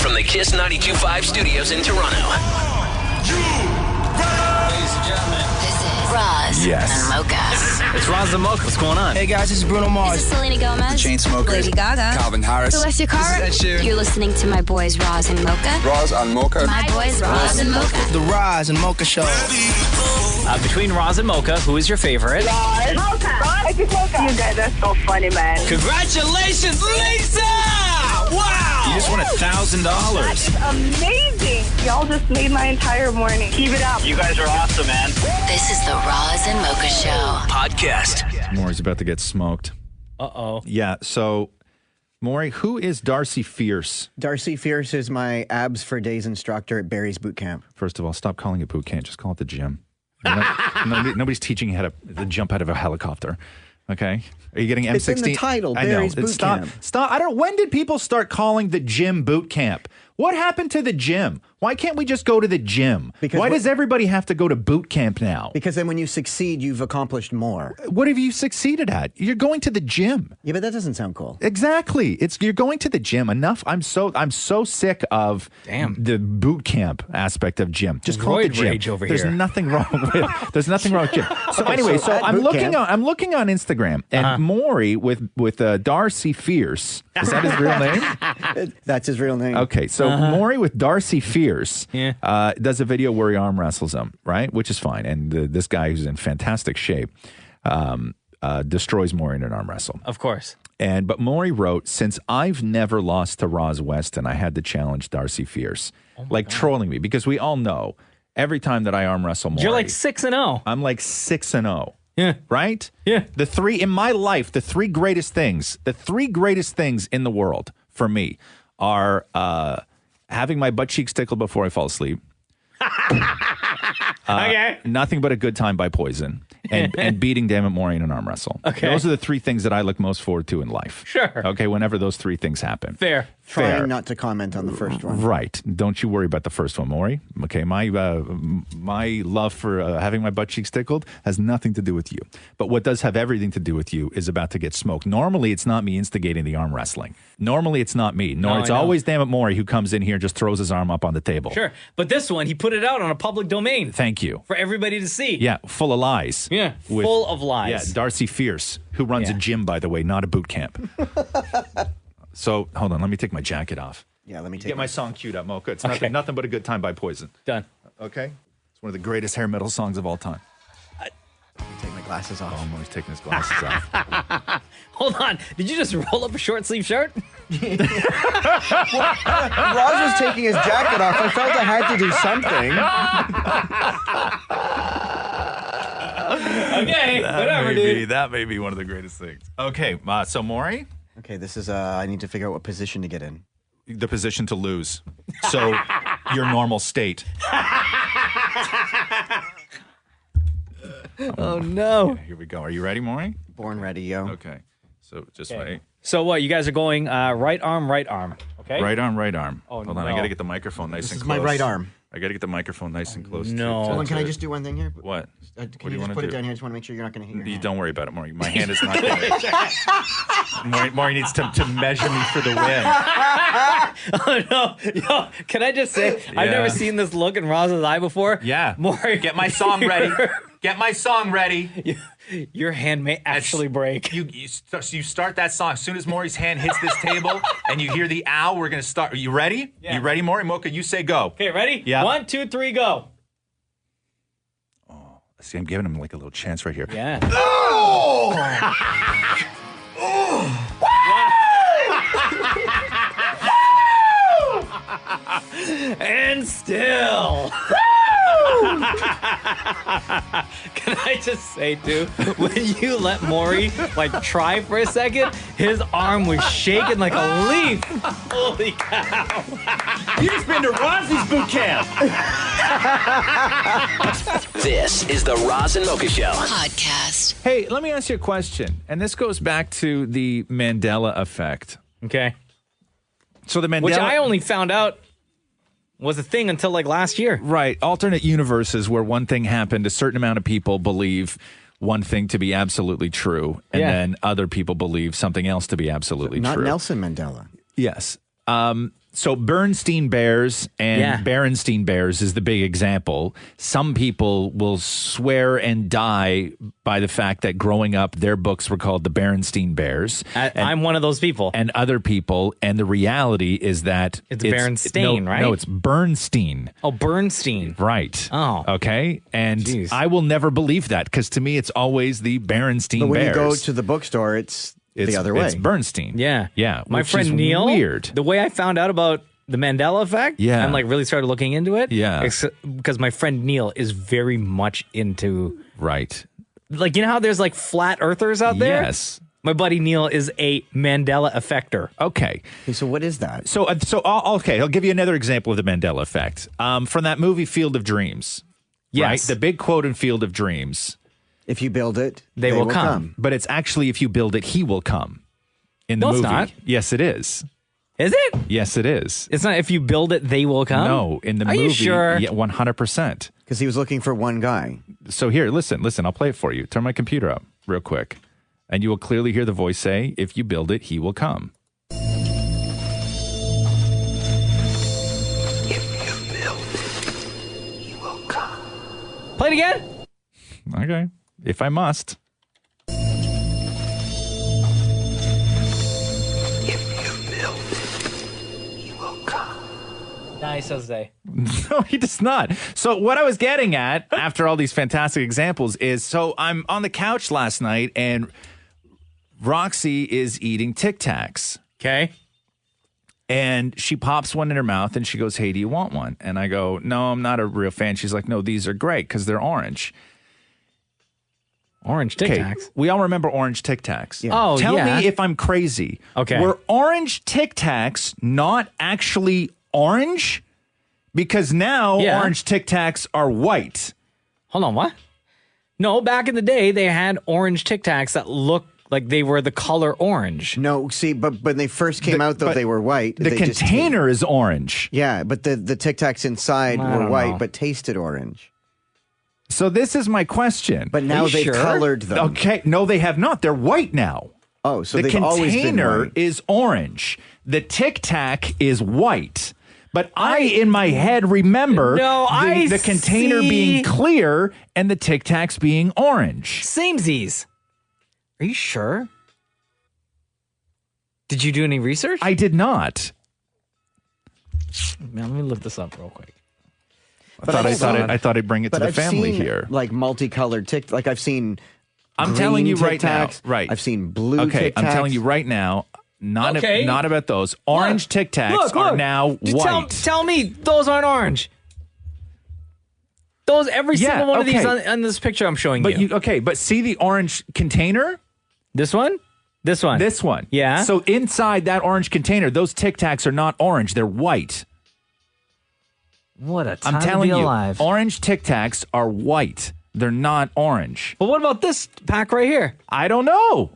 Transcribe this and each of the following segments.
from the Kiss 92.5 studios in Toronto. Ladies and gentlemen, This is Roz and Mocha. it's Roz and Mocha. What's going on? Hey guys, this is Bruno This Mars. is Selena Gomez. Chainsmokers. Lady Gaga. Calvin Harris. Celestia Cara. This is Ed Sheeran. You're listening to my boys Roz and Mocha. Roz and Mocha. My boys Roz and Mocha. The Roz and Mocha Show. Between Roz and Mocha, who is your favorite? Mocha. You guys are so funny, man. Congratulations, Lisa! Wow! You just won $1,000. That's amazing. Y'all just made my entire morning. Keep it up. You guys are awesome, man. This is the Roz and Mocha Show. Podcast. Maury's about to get smoked. Uh-oh. Yeah, so, Maury, who is Darcy Fierce? Darcy Fierce is my abs for days instructor at Barry's Boot Camp. First of all, stop calling it boot camp. Just call it the gym. Nobody's teaching you how to jump out of a helicopter. Okay? Are you getting M16? It's in the title, I know. Barry's Boot Camp. Stop. I don't. When did people start calling the gym boot camp? What happened to the gym? Why can't we just go to the gym? Because Why does everybody have to go to boot camp now? Because then when you succeed, you've accomplished more. What have you succeeded at? You're going to the gym. Yeah, but that doesn't sound cool. Exactly. You're going to the gym. Enough. I'm so sick of the boot camp aspect of gym. Just call it the Roid gym. rage over There's here. nothing wrong with gym. So anyway, so at I'm boot camp- I'm looking on Instagram and Maury with Darcy Fierce. Is that his real name? That's his real name. Okay, so Maury with Darcy Fierce Yeah. does a video where he arm wrestles him, right? Which is fine. And this guy who's in fantastic shape destroys Maury in an arm wrestle. Of course. But Maury wrote, since I've never lost to Roz Weston, I had to challenge Darcy Fierce. Trolling me, because we all know every time that I arm wrestle Maury. You're like 6-0. I'm like 6-0. Yeah. Right? Yeah. The three greatest things in the world for me are having my butt cheeks tickled before I fall asleep. Okay. Nothing But a Good Time by Poison. And beating Dammit Maury in an arm wrestle. Okay. Those are the three things that I look most forward to in life. Sure. Okay, whenever those three things happen. Fair. Trying not to comment on the first one. Right. Don't you worry about the first one, Maury. Okay, my love for having my butt cheeks tickled has nothing to do with you. But what does have everything to do with you is about to get smoked. Normally, it's not me instigating the arm wrestling. Normally, it's not me. No, It's I know. always Dammit Maury who comes in here and just throws his arm up on the table. Sure. But this one, he put it out on a public domain Thank you. for everybody to see. Yeah, full of lies. Yeah, full of lies. Yeah, Darcy Fierce, who runs a gym, by the way, not a boot camp. So, hold on, let me take my jacket off. Yeah, let me take Get my song queued up, Mocha. It's Okay. nothing But a Good Time by Poison. Done. Okay? It's one of the greatest hair metal songs of all time. take my glasses off. Oh, Maury's taking his glasses off. Hold on. Did you just roll up a short sleeve shirt? Roz was taking his jacket off. I felt I had to do something. Okay, whatever, dude. That may be one of the greatest things. Okay, so Maury, Okay, this is, I need to figure out what position to get in. the position to lose. So, your normal state. Oh, no. Okay, here we go. Are you ready, Maury? Born ready, yo. Okay. So, just wait. So what? You guys are going right arm, okay? Right arm. Oh, Hold on, I no. got to get the microphone nice This and is close. my right arm. I got to get the microphone nice and close. no. Hold on, can I to- just do one thing here? What? Can What do you you just want put to it do? down here? I just want to make sure you're not going to hit your You hand. don't worry about it, Maury. My hand is not going. Maury needs to measure me for the win. Oh, no. Yo, can I just say, I've Yeah. never seen this look in Roz's eye before. Yeah. Maury, Get my song ready. Get my song ready. your hand may actually break. You start that song. As soon as Maury's hand hits this table and you hear the ow, we're going to start. Are you ready? Yeah. You ready, Maury? Mocha, you say go. Okay, ready? Yeah. 1, 2, 3, go. See, I'm giving him like a little chance right here. Yeah. And still. Can I just say, too, when you let Maury try for a second, his arm was shaking like a leaf. Holy cow. You just been to Rozzy's boot camp. This is the Roz and Mocha Show. Podcast. Hey, let me ask you a question. And this goes back to the Mandela Effect. Okay. So the Mandela... Which I only found out was a thing until last year. Right. Alternate universes where one thing happened, a certain amount of people believe one thing to be absolutely true, and then other people believe something else to be absolutely Not true. Nelson Mandela. Yes. So Bernstein Bears and Berenstein Bears is the big example. Some people will swear and die by the fact that growing up, their books were called the Berenstein Bears. I'm one of those people. And other people, and the reality is that it's Berenstain, right? No, it's Bernstein. Oh, Bernstein. Right. Oh. Okay. And Jeez. I will never believe that because to me, it's always the Berenstein But when Bears. you go to the bookstore, it's the other way. It's Bernstein. Yeah. Yeah. My which friend is Neil, weird. the way I found out about the Mandela Effect, Yeah. and like really started looking into it. Yeah. Because my friend Neil is very much into, Right. like, you know how there's like flat earthers out there? Yes. My buddy Neil is a Mandela Effector. Okay. So what is that? So I'll give you another example of the Mandela Effect. From that movie Field of Dreams. Yes. Right? The big quote in Field of Dreams. If you build it, they will come. But it's actually if you build it, he will come. In the No, it's movie. not. Yes, it is. Is it? Yes, it is. It's not if you build it, they will come? No, in the Are movie. you sure? Yeah, 100%. Because he was looking for one guy. So here, listen, I'll play it for you. Turn my computer up real quick. And you will clearly hear the voice say, if you build it, he will come. If you build it, he will come. Play it again? Okay. If I must. If you build it, he will come. Nice, Jose. No, he does not. So what I was getting at after all these fantastic examples is, so I'm on the couch last night and Roxy is eating Tic Tacs. Okay. And she pops one in her mouth and she goes, hey, do you want one? And I go, no, I'm not a real fan. She's like, no, these are great because they're orange. Orange Tic Tacs. We all remember orange Tic Tacs. Yeah. Oh, Tell yeah. me if I'm crazy. Okay. Were orange Tic Tacs not actually orange? Because now Yeah. orange Tic Tacs are white. Hold on, what? No, back in the day, they had orange Tic Tacs that looked like they were the color orange. No, see, but when they first came out, though, but they were white. The They just container is orange. yeah, but the Tic Tacs inside I were don't white, know. but tasted orange. So this is my question. But now you they've sure? colored them. Okay, no, they have not. They're white now. Oh, so the they've always been container white. is orange. The Tic Tac is white. But I, in my head, remember the container being clear and the Tic Tacs being orange. Samesies. Are you sure? Did you do any research? I did not. Man, let me look this up real quick. I thought I'd bring it to But the I've family seen, here. like multicolored Tic. Like I've seen. I'm telling you green right Tic Tacs. now. Right. I've seen blue. Okay, Tic I'm Tacs. telling you right now. Not Okay. not about those. Orange Look. Tic Tacs Look, are look. now Just white. Tell me those aren't orange. Every Yeah, single one of these okay. on this picture I'm showing But you. but see the orange container? This one? This one? This one. Yeah. So inside that orange container, those Tic Tacs are not orange. They're white. What a time I'm telling to be you, alive. orange Tic Tacs are white. They're not orange. But what about this pack right here? I don't know.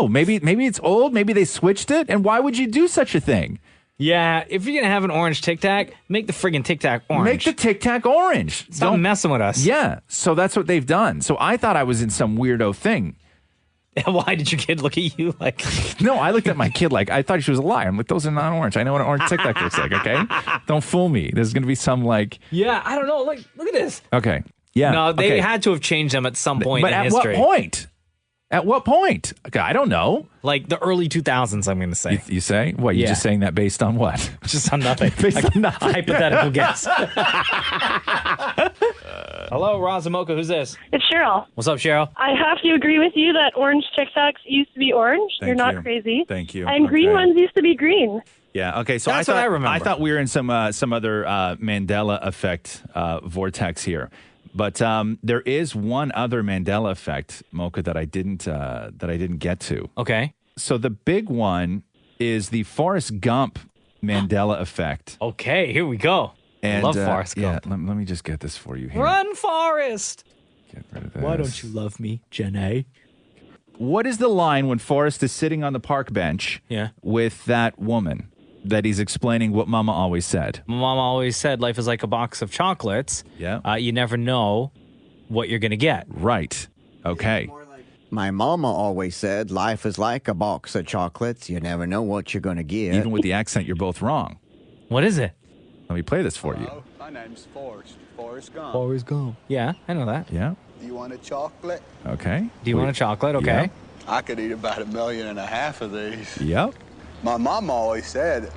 Maybe it's old. Maybe they switched it. And why would you do such a thing? Yeah, if you're going to have an orange Tic Tac, make the friggin' Tic Tac orange. Make the Tic Tac orange. Stop messing with us. Yeah. So that's what they've done. So I thought I was in some weirdo thing. Why did your kid look at you like... No, I looked at my kid like I thought she was a liar. I'm like, those are not orange. I know what an orange Tic Tac looks like, okay? Don't fool me. There's going to be some like... Yeah, I don't know. Look at this. Okay. Yeah. No, they okay. had to have changed them at some point But in at history. what point? At what point? Okay, I don't know. Like the early 2000s, I'm going to say. You say? What, you Yeah. just saying that based on what? Just on nothing. Based on nothing. A hypothetical guess. Hello, Roz Mocha. Who's this? It's Cheryl. What's up, Cheryl? I have to agree with you that orange Tic Tacs used to be orange. Thank You're not you. crazy. Thank you. And green Okay. ones used to be green. Yeah. Okay. So That's I what thought I remember. I thought we were in some other Mandela Effect vortex here, but there is one other Mandela Effect, Mocha, that I didn't get to. Okay. So the big one is the Forrest Gump Mandela Effect. Okay, here we go. And, Love Forrest Gump. Yeah. Let me just get this for you here. Run, Forrest. Get rid of this. Why don't you love me, Jenny? What is the line when Forrest is sitting on the park bench Yeah. with that woman that he's explaining what Mama always said? My mom always said life is like a box of chocolates. Yeah. You never know what you're going to get. Right. Okay. My mama always said, life is like a box of chocolates. You never know what you're going to get. Even with the accent, you're both wrong. What is it? Let me play this for you. My name's Forrest. Forrest Gump. Always Gump. Yeah, I know that. Yeah. Do you want a chocolate? Okay. Do you want a chocolate? Okay. I could eat about 1.5 million of these. Yep. My mom always said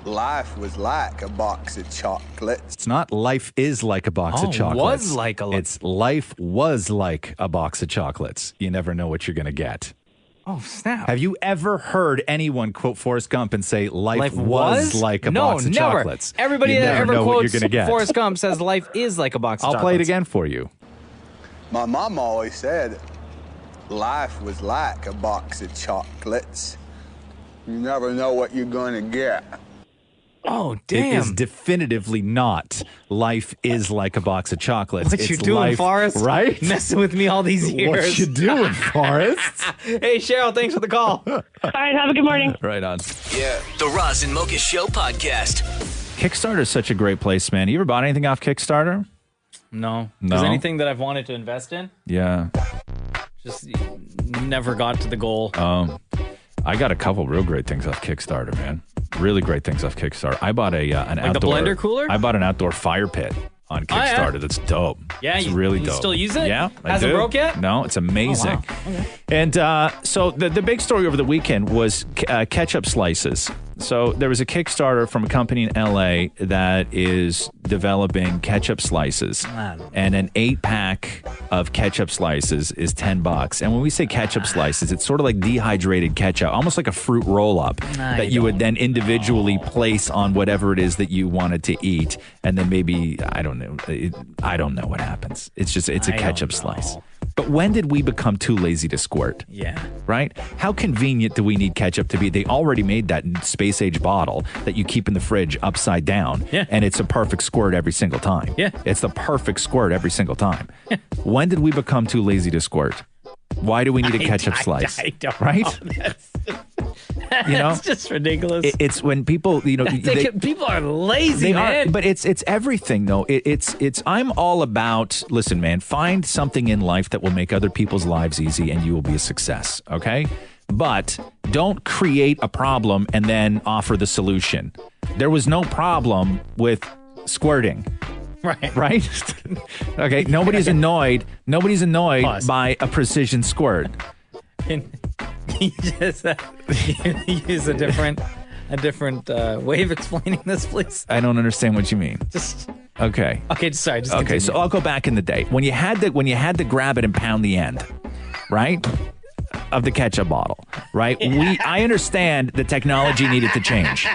life was like a box of chocolates. It's not life is like a box of chocolates. Was like a It's life was like a box of chocolates. You never know what you're going to get. Oh, snap. Have you ever heard anyone quote Forrest Gump and say life was like a box of never. chocolates? Everybody You that never ever know what quotes you're gonna get. Forrest Gump says life is like a box of I'll chocolates. play it again for you. My mom always said life was like a box of chocolates. You never know what you're going to get. Oh, It damn. is definitively not life is like a box of chocolates. What It's you doing, life, Forrest? Right? Messing with me all these years. What you doing, Forrest? Hey, Cheryl, thanks for the call. All right, have a good morning. Right on. Yeah. The Roz and Mocha Show podcast. Kickstarter is such a great place, man. You ever bought anything off Kickstarter? No. No? Is anything that I've wanted to invest in? Yeah. Just never got to the goal. I got a couple real great things off Kickstarter, man. Really great things off Kickstarter. I bought an Like the outdoor blender cooler? I bought an outdoor fire pit on Oh, yeah? Kickstarter. That's dope. Yeah, it's you- really you dope. still use it? Yeah, I Hasn't do. broke yet? No, it's amazing. Oh, wow. Okay. And so the big story over the weekend was ketchup slices. So there was a Kickstarter from a company in LA that is developing ketchup slices, and an 8-pack of ketchup slices is $10. And when we say ketchup slices, it's sort of like dehydrated ketchup, almost like a fruit roll-up that you would then individually place on whatever it is that you wanted to eat, and then maybe I don't know what happens. It's a ketchup slice. But when did we become too lazy to squirt? Yeah. Right? How convenient do we need ketchup to be? They already made that space-age bottle that you keep in the fridge upside down, and it's a perfect squirt every single time. Yeah. It's the perfect squirt every single time. When did we become too lazy to squirt? Why do we need a ketchup slice? I don't right? know. That's just ridiculous. It's when people, people are lazy, they man. are, but it's everything though. It's I'm all about, listen, man, find something in life that will make other people's lives easy and you will be a success, okay? But don't create a problem and then offer the solution. There was no problem with squirting. Right? Okay, nobody's annoyed Pause. by a precision squirt. Can you just use a different way of explaining this, please? I don't understand what you mean. Just Okay. sorry. Just Okay, continue. so I'll go back in the day when you had to grab it and pound the end, right, of the ketchup bottle, right? I understand the technology needed to change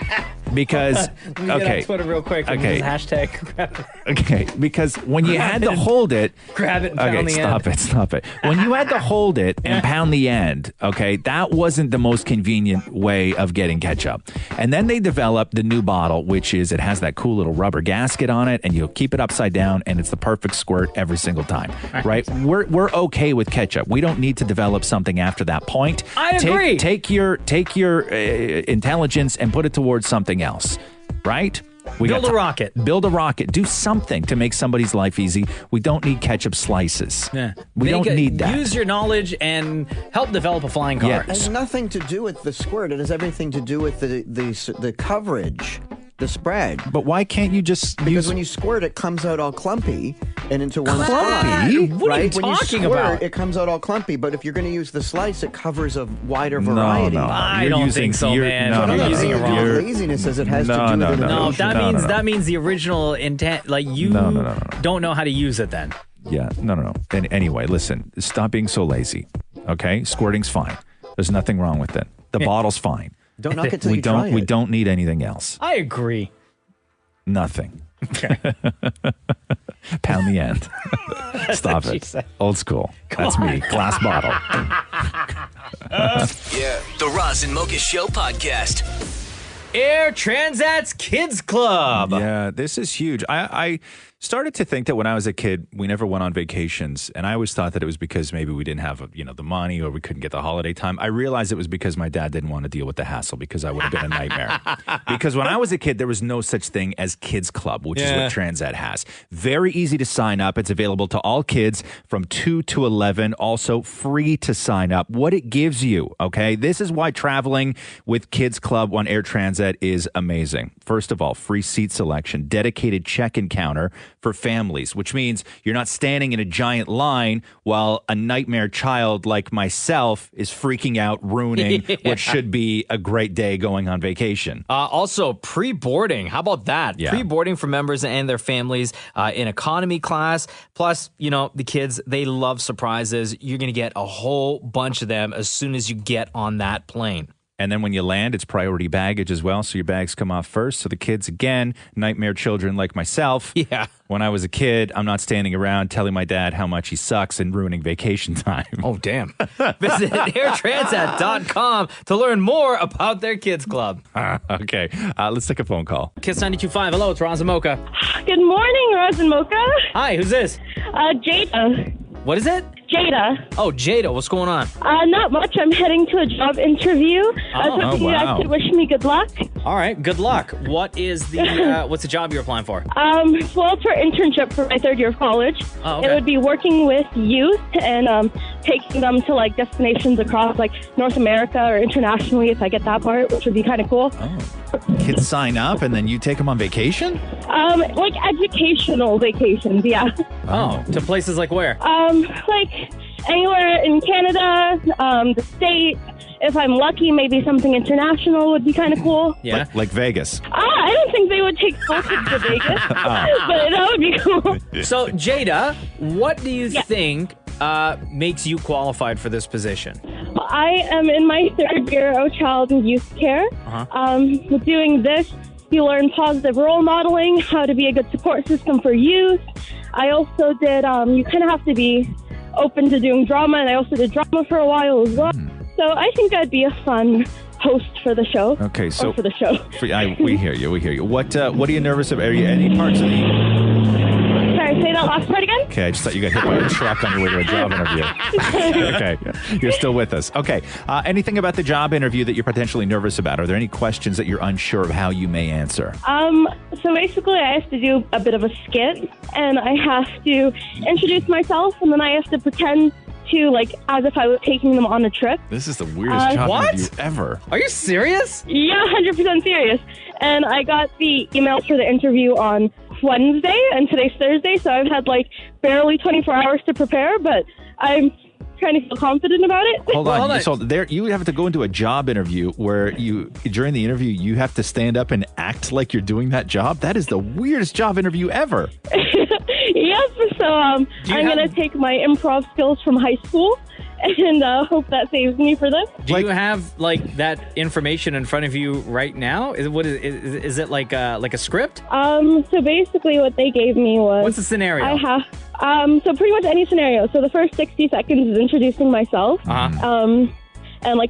because Let me get on Twitter real quick. Okay. Just hashtag grab it. Okay, because when you had to hold it, Grab it and pound the end. Stop it. When you had to hold it and pound the end, okay, that wasn't the most convenient way of getting ketchup. And then they developed the new bottle, which is it has that cool little rubber gasket on it, and you'll keep it upside down, and it's the perfect squirt every single time, right? We're okay with ketchup. We don't need to develop something after that point. I agree. Take your intelligence and put it towards something else, right? Build a rocket. Build a rocket. Do something to make somebody's life easy. We don't need ketchup slices. Yeah. We don't need that. Use your knowledge and help develop a flying car. Yeah. It has nothing to do with the squirt. It has everything to do with the coverage, the spread. But why can't you just Because use... when you squirt, it comes out all clumpy and into one Clumpy? spot. What are you right? When you talking squirt, about? it comes out all clumpy. But if you're going to use the slice, it covers a wider No, variety. no. I You're don't using- think so, you're- man. no, no, You're no, using no. it wrong. You're- Laziness as it has to No, do no, with no. No, innovation. that means the original intent. Like you No. don't know how to use it. Then Yeah, no. And anyway, listen, stop being so lazy, okay? Squirting's fine. There's nothing wrong with it. The bottle's fine. Don't knock it till We you try we it. don't need anything else. I agree. Nothing. Okay. Pound the end. Stop what she it. said. Old school. That's me. Glass bottle. Yeah. The Roz and Mocha Show podcast. Air Transat's Kids Club. Yeah, this is huge. started to think that when I was a kid, we never went on vacations. And I always thought that it was because maybe we didn't have, the money or we couldn't get the holiday time. I realized it was because my dad didn't want to deal with the hassle because I would have been a nightmare. Because when I was a kid, there was no such thing as Kids Club, which is what Transat has. Very easy to sign up. It's available to all kids from 2 to 11. Also free to sign up. What it gives you, okay? This is why traveling with Kids Club on Air Transat is amazing. First of all, free seat selection, dedicated check-in counter for families, which means you're not standing in a giant line while a nightmare child like myself is freaking out, ruining what should be a great day going on vacation. Also, pre-boarding. How about that? Yeah. Pre-boarding for members and their families in economy class. Plus, the kids, they love surprises. You're going to get a whole bunch of them as soon as you get on that plane. And then when you land, it's priority baggage as well. So your bags come off first. So the kids, again, nightmare children like myself. Yeah. When I was a kid, I'm not standing around telling my dad how much he sucks and ruining vacation time. Oh, damn. Visit airtransat.com to learn more about their Kids Club. Okay. Let's take a phone call. Kiss 92.5. Hello, it's Roz Mocha. Good morning, Roz and Mocha. Hi, who's this? Jada. What is it? Jada. Oh, Jada. What's going on? Not much. I'm heading to a job interview. I was hoping you guys could wish me good luck. All right. Good luck. What is the what's the job you're applying for? Well, it's for internship for my third year of college. Oh, okay. It would be working with youth and taking them to destinations across North America or internationally if I get that part, which would be kind of cool. Oh. Kids sign up and then you take them on vacation? Educational vacations, yeah. Oh, to places like where? Anywhere in Canada, the States. If I'm lucky, maybe something international would be kind of cool. Yeah. Like Vegas. I don't think they would take both to Vegas, but that would be cool. So, Jada, what do you think makes you qualified for this position? I am in my third year of child and youth care. Doing this, you learn positive role modeling, how to be a good support system for youth. I also did, you kind of have to be open to doing drama, and I also did drama for a while as well. So I think I'd be a fun host for the show. Okay, so for the show. We hear you. What are you nervous about? Are you any parts of the... Sorry, say that last part again? Okay, I just thought you got hit by a truck on your way to a job interview. Okay, you're still with us. Okay, anything about the job interview that you're potentially nervous about? Are there any questions that you're unsure of how you may answer? So basically I have to do a bit of a skit, and I have to introduce myself, and then I have to pretend to, as if I was taking them on a trip. This is the weirdest job what? interview ever. Are you serious? Yeah, 100% serious. And I got the email for the interview on Wednesday, and today's Thursday, so I've had barely 24 hours to prepare, but I'm trying to feel confident about it. Hold on. So there, you have to go into a job interview where during the interview, you have to stand up and act like you're doing that job. That is the weirdest job interview ever. Yes, so I'm going to take my improv skills from high school and hope that saves me for this. Do you have that information in front of you right now? Is it like a script? So basically what they gave me was... What's the scenario? I have... so pretty much any scenario. So the first 60 seconds is introducing myself. And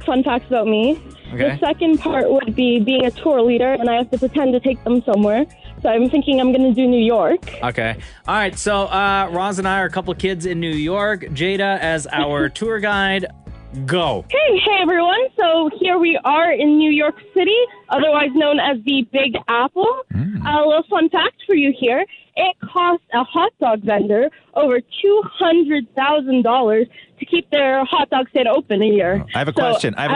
fun facts about me. Okay. The second part would be being a tour leader, and I have to pretend to take them somewhere. So I'm thinking I'm going to do New York. Okay. All right. So Roz and I are a couple kids in New York. Jada as our tour guide. Go. Hey, everyone. So here we are in New York City, otherwise known as the Big Apple. A little fun fact for you here. It costs a hot dog vendor over $200,000 to keep their hot dog stand open a year. I have a question. I have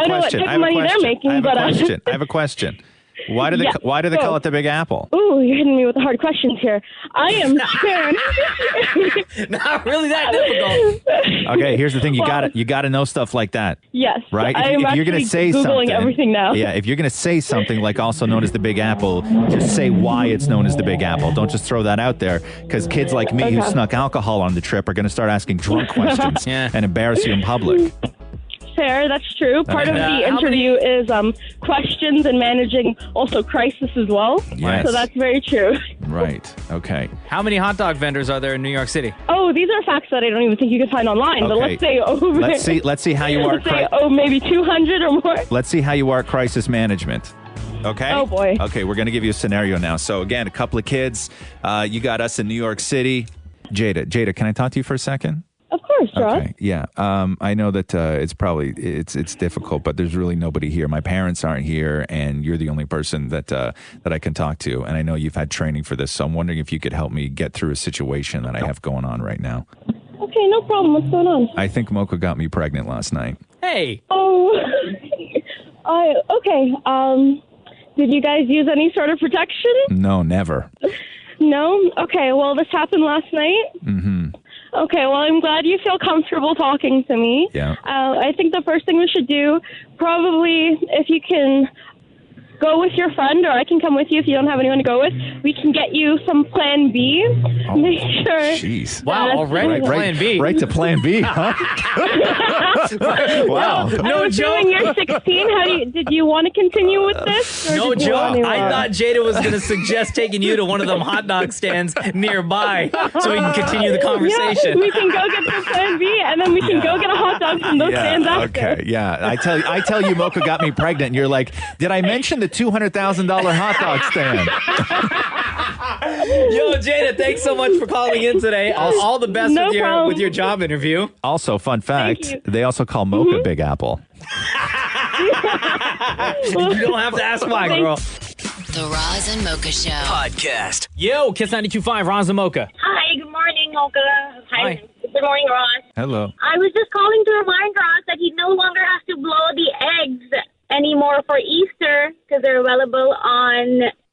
a question. Why do they call it the Big Apple? Ooh, you're hitting me with the hard questions here. I am scared. Not really that difficult. Okay, here's the thing. You got to know stuff like that. Yes. Right? I am you're going to say Googling something, everything now. Yeah, if you're going to say something like also known as the Big Apple, just say why it's known as the Big Apple. Don't just throw that out there, because kids like me who snuck alcohol on the trip are going to start asking drunk questions and embarrass you in public. Fair, that's true. Part of the interview is questions and managing also crisis as well. Yes. So that's very true. Right. Okay. How many hot dog vendors are there in New York City? Oh, these are facts that I don't even think you could find online. But let's say over. Let's see how you are. Maybe 200 or more. Let's see how you are at crisis management. Okay? Oh, boy. Okay, we're going to give you a scenario now. So, again, a couple of kids. You got us in New York City. Jada, can I talk to you for a second? Of course, Ross. Okay, yeah. I know that it's probably it's difficult, but there's really nobody here. My parents aren't here, and you're the only person that I can talk to. And I know you've had training for this, so I'm wondering if you could help me get through a situation that I have going on right now. Okay, no problem. What's going on? I think Mocha got me pregnant last night. Hey. Oh, okay. Did you guys use any sort of protection? No, never. No? Okay, well, this happened last night. Mm-hmm. Okay, well, I'm glad you feel comfortable talking to me. Yeah. I think the first thing we should do, probably, if you can go with your friend, or I can come with you if you don't have anyone to go with, we can get you some Plan B. Make sure. Jeez. Wow, already Plan B. Right to Plan B, huh? Wow. No joke. You're 16. Did you want to continue with this? No joke. I thought Jada was going to suggest taking you to one of them hot dog stands nearby so we can continue the conversation. Yeah, we can go get the Plan B, and then we can go get a hot dog from those stands after. Okay, yeah. I tell you, Mocha got me pregnant, and you're like, did I mention the $200,000 hot dog stand? Yo, Jada, thanks so much for calling in today. All the best with your job interview. Also, fun fact, they also call Mocha Big Apple. You don't have to ask why, girl. The Roz and Mocha Show. Podcast. Yo, Kiss 92.5, Roz and Mocha. Hi, good morning, Mocha. Hi. Good morning, Roz. Hello. I was just calling to remind Roz that he no longer has to blow the eggs anymore for Easter because they're available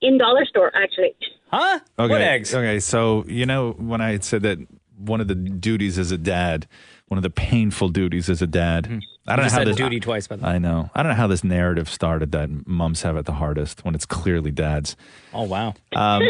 in dollar store, actually. Huh? Okay. What eggs? Okay, so, when I had said that one of the duties as a dad, one of the painful duties as a dad, I don't know how said this duty twice, by the way. I know. I don't know how this narrative started that moms have it the hardest when it's clearly dads. Oh, wow. Because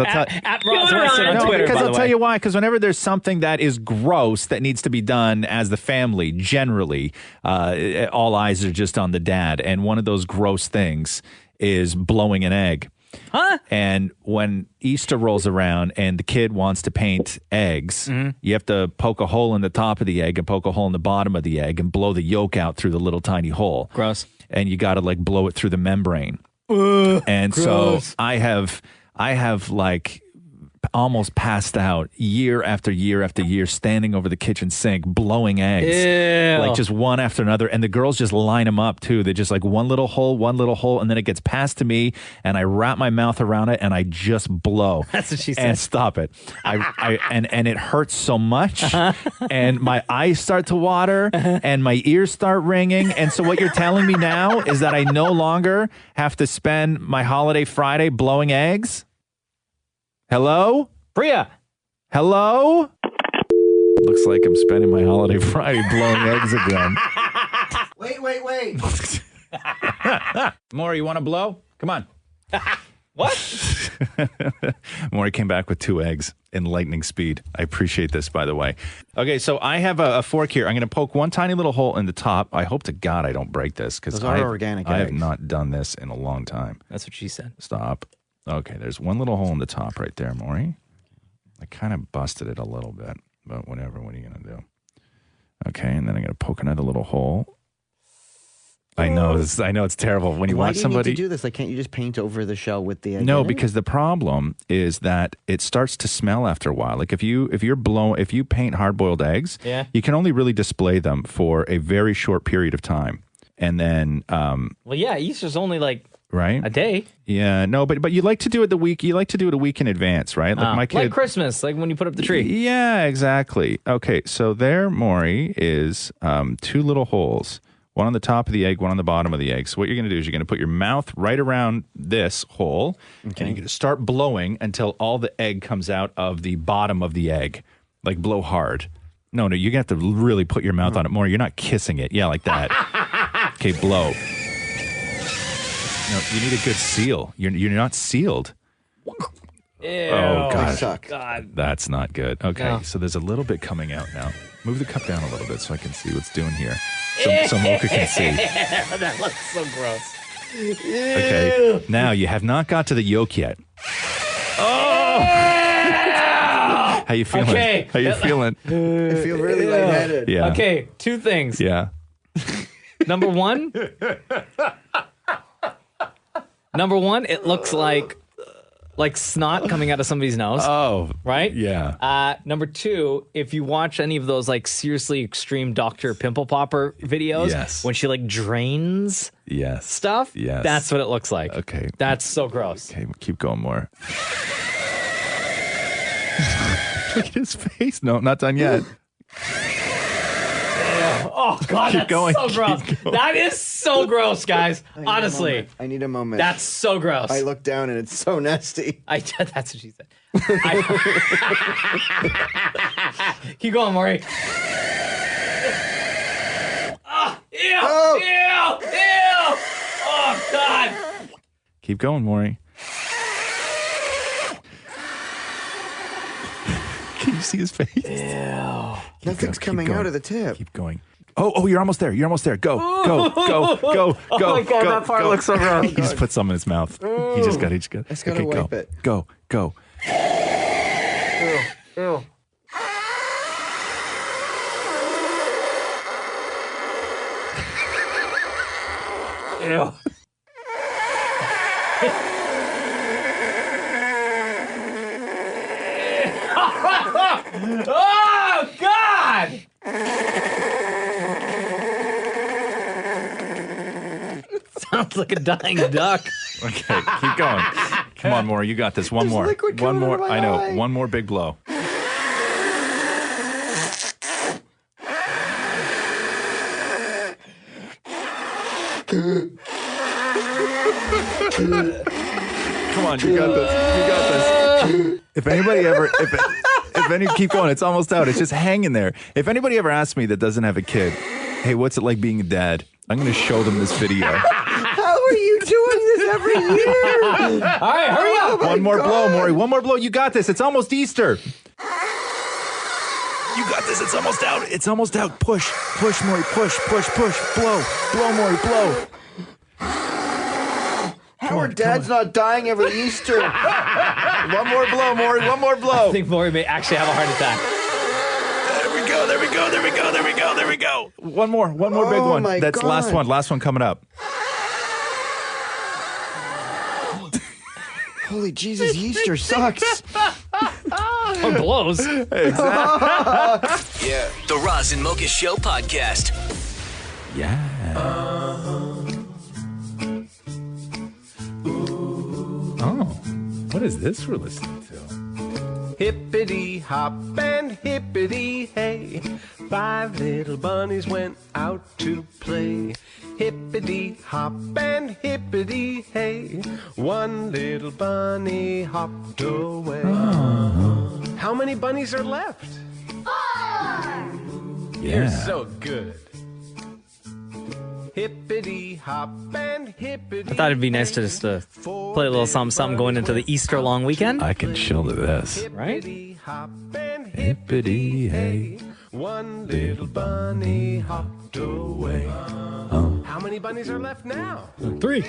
at Roz Weston on Twitter, because by the I'll way. tell you why. Because whenever there's something that is gross that needs to be done as the family, generally, all eyes are just on the dad. And one of those gross things is blowing an egg. Huh? And when Easter rolls around and the kid wants to paint eggs, you have to poke a hole in the top of the egg and poke a hole in the bottom of the egg and blow the yolk out through the little tiny hole. Gross. And you got to blow it through the membrane. And gross. so I have almost passed out year after year after year, standing over the kitchen sink, blowing eggs. Ew. Just one after another. And the girls just line them up too. They just one little hole, and then it gets passed to me, and I wrap my mouth around it, and I just blow. That's what she said. And stop it. And it hurts so much, and my eyes start to water, and my ears start ringing. And so what you're telling me now is that I no longer have to spend my holiday Friday blowing eggs? Hello? Priya. Hello? Looks like I'm spending my holiday Friday blowing eggs again. Wait. Maury, you want to blow? Come on. What? Maury came back with 2 eggs in lightning speed. I appreciate this, by the way. Okay, so I have a fork here. I'm going to poke one tiny little hole in the top. I hope to God I don't break this because Those are organic I have eggs. not done this in a long time. That's what she said. Stop. Okay, there's one little hole in the top right there, Maury. I kind of busted it a little bit, but whatever. What are you going to do? Okay, and then I'm going to poke another little hole. I know it's terrible when you Why watch do you somebody need to do this? Can't you just paint over the shell with the egg? No, in it? because the problem is that it starts to smell after a while. Like if you paint hard-boiled eggs, Yeah. you can only really display them for a very short period of time, and then Well, yeah, Easter's only right a day. Yeah, no, but you like to do it a week a week in advance, right? Like my kid, like Christmas, like when you put up the tree. Yeah, exactly. Okay, so there, Maury, is 2 little holes. One on the top of the egg, one on the bottom of the egg. So what you're going to do is you're going to put your mouth right around this hole, and you're going to start blowing until all the egg comes out of the bottom of the egg. Blow hard. No, you're going to have to really put your mouth on it more. You're not kissing it. Yeah, like that. Okay, blow. No, you need a good seal. You're not sealed. Ew. Oh, God. They suck. God. That's not good. Okay, No. so there's a little bit coming out now. Move the cup down a little bit so I can see what's doing here. So Mocha can see. That looks so gross. Okay. Now, you have not got to the yolk yet. Oh! How you feeling? Okay. How you feeling? I feel really lightheaded. Yeah. Okay, 2 things. Yeah. Number 1, Number one, it looks like snot coming out of somebody's nose. Oh, right? Yeah. Number two, if you watch any of those like seriously extreme Dr. Pimple Popper videos, Yes. when she like drains stuff, that's what it looks like. Okay. That's so gross. Okay, keep going more. Look at his face. No, not done yet. Oh, God, Keep that's going, so keep gross. going. That is so gross, guys. Honestly. I need a moment. That's so gross. I look down and it's so nasty. That's what she said. Keep going, Maury. Oh, ew, Oh. ew, ew. Oh, God. Keep going, Maury. Can you see his face? Ew. Nothing's coming out of the tip. Keep going. Oh, you're almost there. You're almost there. Go. Oh my God, that part looks so gross. He just put some in his mouth. He just got it. I just gotta wipe go. it. Go. Ew. Ew. Oh, God! Sounds like a dying duck. Okay, keep going. Come on, Maury. You got this. One more. liquid One coming out more. of my I know. eye. One more big blow. Come on, you got this. You got this. If anybody ever, if any, keep going. It's almost out. It's just hanging there. If anybody ever asks me that doesn't have a kid, hey, what's it like being a dad? I'm going to show them this video. How are you doing this every year? All right, hurry up. One more blow, Maury. One more blow. You got this. It's almost Easter. You got this. It's almost out. It's almost out. Push, Maury. Push. Blow, Maury. Blow. How are dads not dying every Easter? One more blow, Maury. One more blow. I think Maury may actually have a heart attack. There we go. One more big one. my That's God. last one coming up. Holy Jesus, Easter sucks. Or blows. Exactly. Yeah. The Roz and Mocha Show podcast. Yeah. Oh, what is this we're listening to? Hippity hop and hippity hey, 5 little bunnies went out to play. Hippity hop and hippity hey, 1 little bunny hopped away. Oh. How many bunnies are left? 4! You're so good. Hippity hop and hippity. I thought it'd be nice to just play a little something going into the Easter long weekend. I can chill to this. Right? Hippity hop and Hippity hey. 1 little bunny hopped away. Oh. How many bunnies are left now? 3.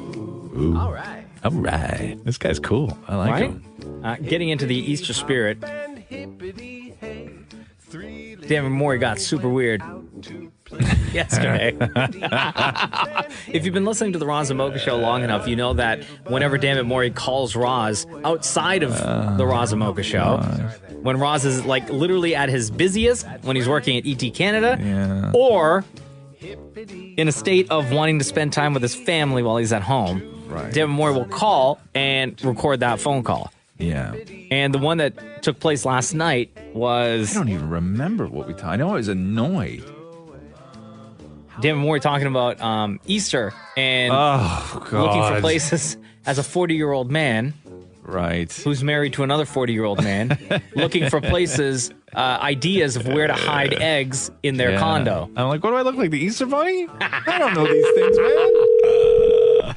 Ooh. All right. All right. This guy's cool. I like Right? him. Getting into the Easter spirit. And hippity hey, 3 Damn, Maury got super weird yesterday. If you've been listening to the Roz and Mocha Show long enough, you know that whenever Damn It Maury calls Roz outside of the Roz and Mocha Show, when Roz is like literally at his busiest, when he's working at ET Canada, or in a state of wanting to spend time with his family while he's at home, Damn It Maury will call and record that phone call. Yeah. And the one that took place last night was... I don't even remember what we talked. I know I was annoyed. Damn, we're talking about Easter and God. looking for places as a 40-year-old man, Right. who's married to another 40-year-old man, looking for places, ideas of where to hide eggs in their condo. I'm like, what do I look like, the Easter Bunny? I don't know these things, man.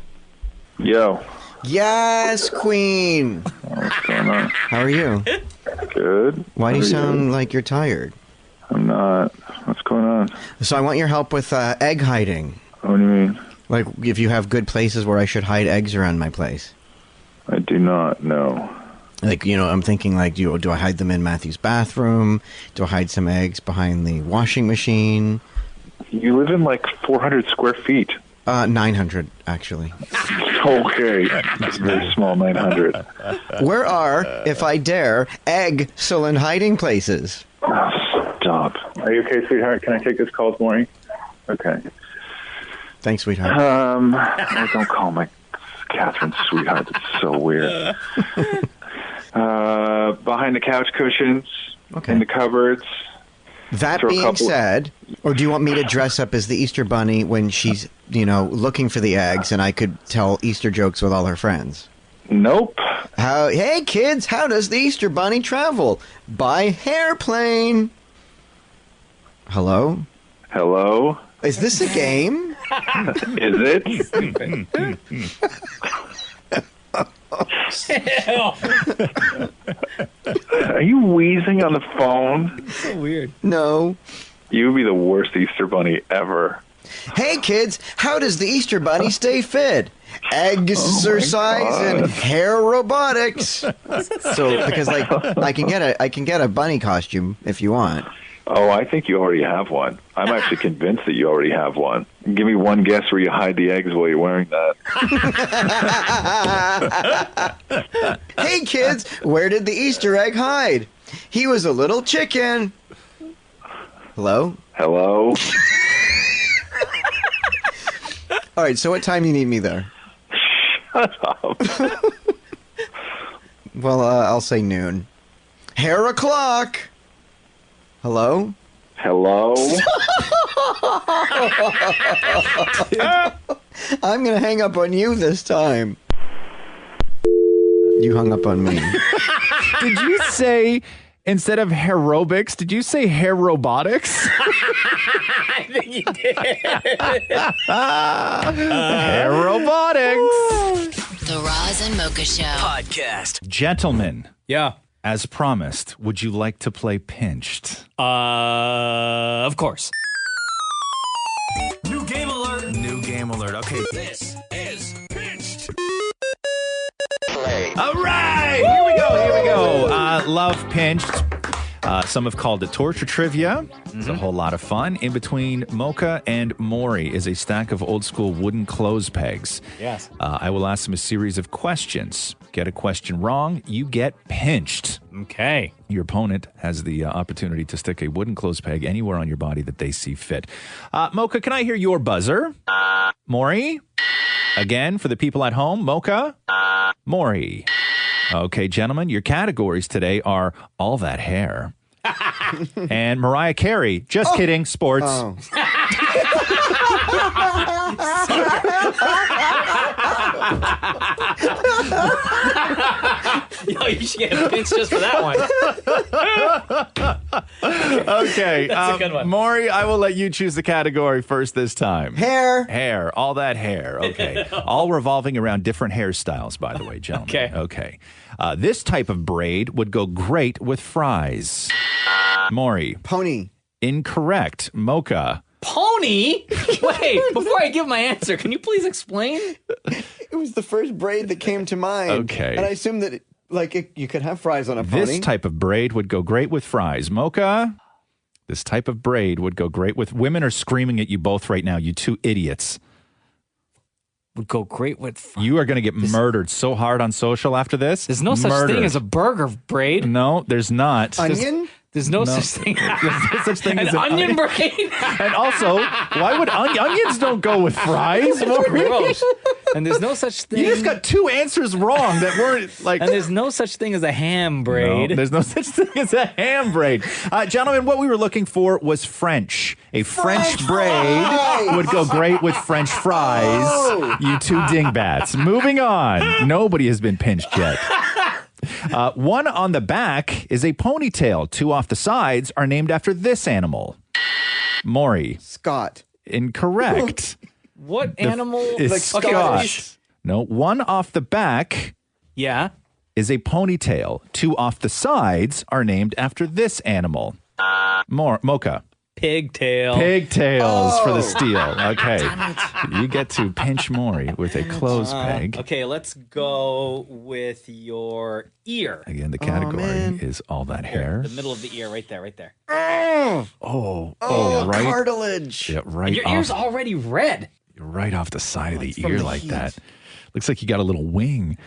Yo. Yes, Queen. What's going on? How are you? Good. Why do you How are sound like you're tired? I'm not. What's going on? So I want your help with egg hiding. What do you mean? Like, if you have good places where I should hide eggs around my place. I do not know. Like, you know, I'm thinking, like, do I hide them in Matthew's bathroom? Do I hide some eggs behind the washing machine? You live in like 400 square feet. 900, actually. Okay. It's very small, 900. Where are, if I dare, egg still in hiding places? Oh, stop. Are you okay, sweetheart? Can I take this call this morning? Okay. Thanks, sweetheart. Don't call my Catherine sweetheart. It's so weird. Behind the couch cushions, in the cupboards. That being said, or do you want me to dress up as the Easter Bunny when she's, looking for the eggs and I could tell Easter jokes with all her friends? Nope. Hey, kids, how does the Easter Bunny travel? By hairplane. Hello? Hello? Is this a game? Is it? Are you wheezing on the phone? So weird. No. You would be the worst Easter Bunny ever. Hey, kids, how does the Easter Bunny stay fit? Exercise and hair robotics. So, because I can get a bunny costume if you want. Oh, I think you already have one. I'm actually convinced that you already have one. Give me one guess where you hide the eggs while you're wearing that. Hey, kids, where did the Easter egg hide? He was a little chicken. Hello? Hello? All right, so what time do you need me there? Shut up. Well, I'll say noon. Hair o'clock. Hello? Hello? I'm going to hang up on you this time. You hung up on me. Did you say, instead of aerobics, did you say hair robotics? I think you did. Hair robotics. The Roz and Mocha Show Podcast. Gentlemen. Yeah. As promised, would you like to play Pinched? Of course. New game alert. New game alert. Okay. This is Pinched. Play. All right. Here we go. Love Pinched. Some have called it torture trivia. It's a whole lot of fun. In between Mocha and Maury is a stack of old school wooden clothes pegs. Yes. I will ask them a series of questions. Get a question wrong, you get pinched. Okay. Your opponent has the opportunity to stick a wooden clothes peg anywhere on your body that they see fit. Mocha, can I hear your buzzer? Maury? Again, for the people at home, Mocha? Maury. Okay, gentlemen, your categories today are all that hair. And Mariah Carey. Just kidding, sports. Oh. Yo, you should get a pinch just for that one. Okay. That's a good one. Maury, I will let you choose the category first this time. Hair. Hair. All that hair. Okay. All revolving around different hairstyles, by the way, gentlemen. Okay. This type of braid would go great with fries. Maury. Pony. Incorrect. Mocha. Pony? Wait, before I give my answer, can you please explain? It was the first braid that came to mind. Okay. And I assumed that, you could have fries on a pony. This type of braid would go great with fries. Mocha. This type of braid would go great with... Women are screaming at you both right now, you two idiots. Would go great with fries. You are going to get murdered so hard on social after this. There's no such thing as a burger braid. No, there's not. Onion? There's no such thing. There's no such thing An as onion braid. And also, why would onions don't go with fries? That's gross. And there's no such thing. You just got two answers wrong that weren't like. And there's no such thing as a ham braid. No, there's no such thing as a ham braid. Gentlemen, what we were looking for was French. A French braid would go great with French fries. Oh. You two dingbats. Moving on. Nobody has been pinched yet. One on the back is a ponytail. Two off the sides are named after this animal. Maury. Scott. Incorrect. What animal? Is Scott. No, one off the back is a ponytail. Two off the sides are named after this animal. Mocha. Pigtail. Pigtails for the steal. Okay. You get to pinch Maury with a clothes peg. Okay, let's go with your ear. Again, the category is all that hair. The middle of the ear, right there, right there. Oh, right. Cartilage. Yeah, right. And your ear's already red. right off the side of the ear like that. Looks like you got a little wing.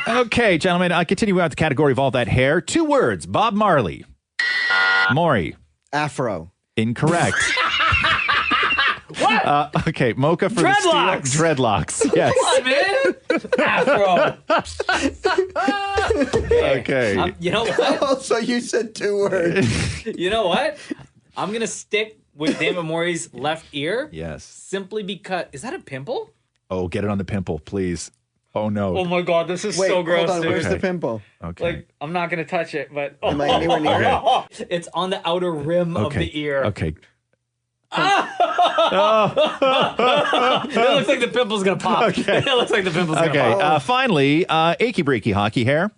Okay, gentlemen, I continue out the category of all that hair. 2 words. Bob Marley. Maury. Afro. Incorrect. What? Okay, Mocha for Dreadlocks. the steal. Dreadlocks. Yes. Come on, man. Afro. Okay. You know what? Also, you said 2 words. You know what? I'm going to stick with Dammit Maury's left ear. Yes. Simply because... Is that a pimple? Oh, get it on the pimple, please. Oh, no. Oh, my God. This is Wait, so gross, hold on. dude. Where's the pimple? Okay. Like, I'm not going to touch it, but... Am I anywhere near it? It's on the outer rim of the ear. Okay. It looks like the pimple's going to pop. Okay. It looks like the pimple's going to pop. Okay. Finally, achy breaky hockey hair.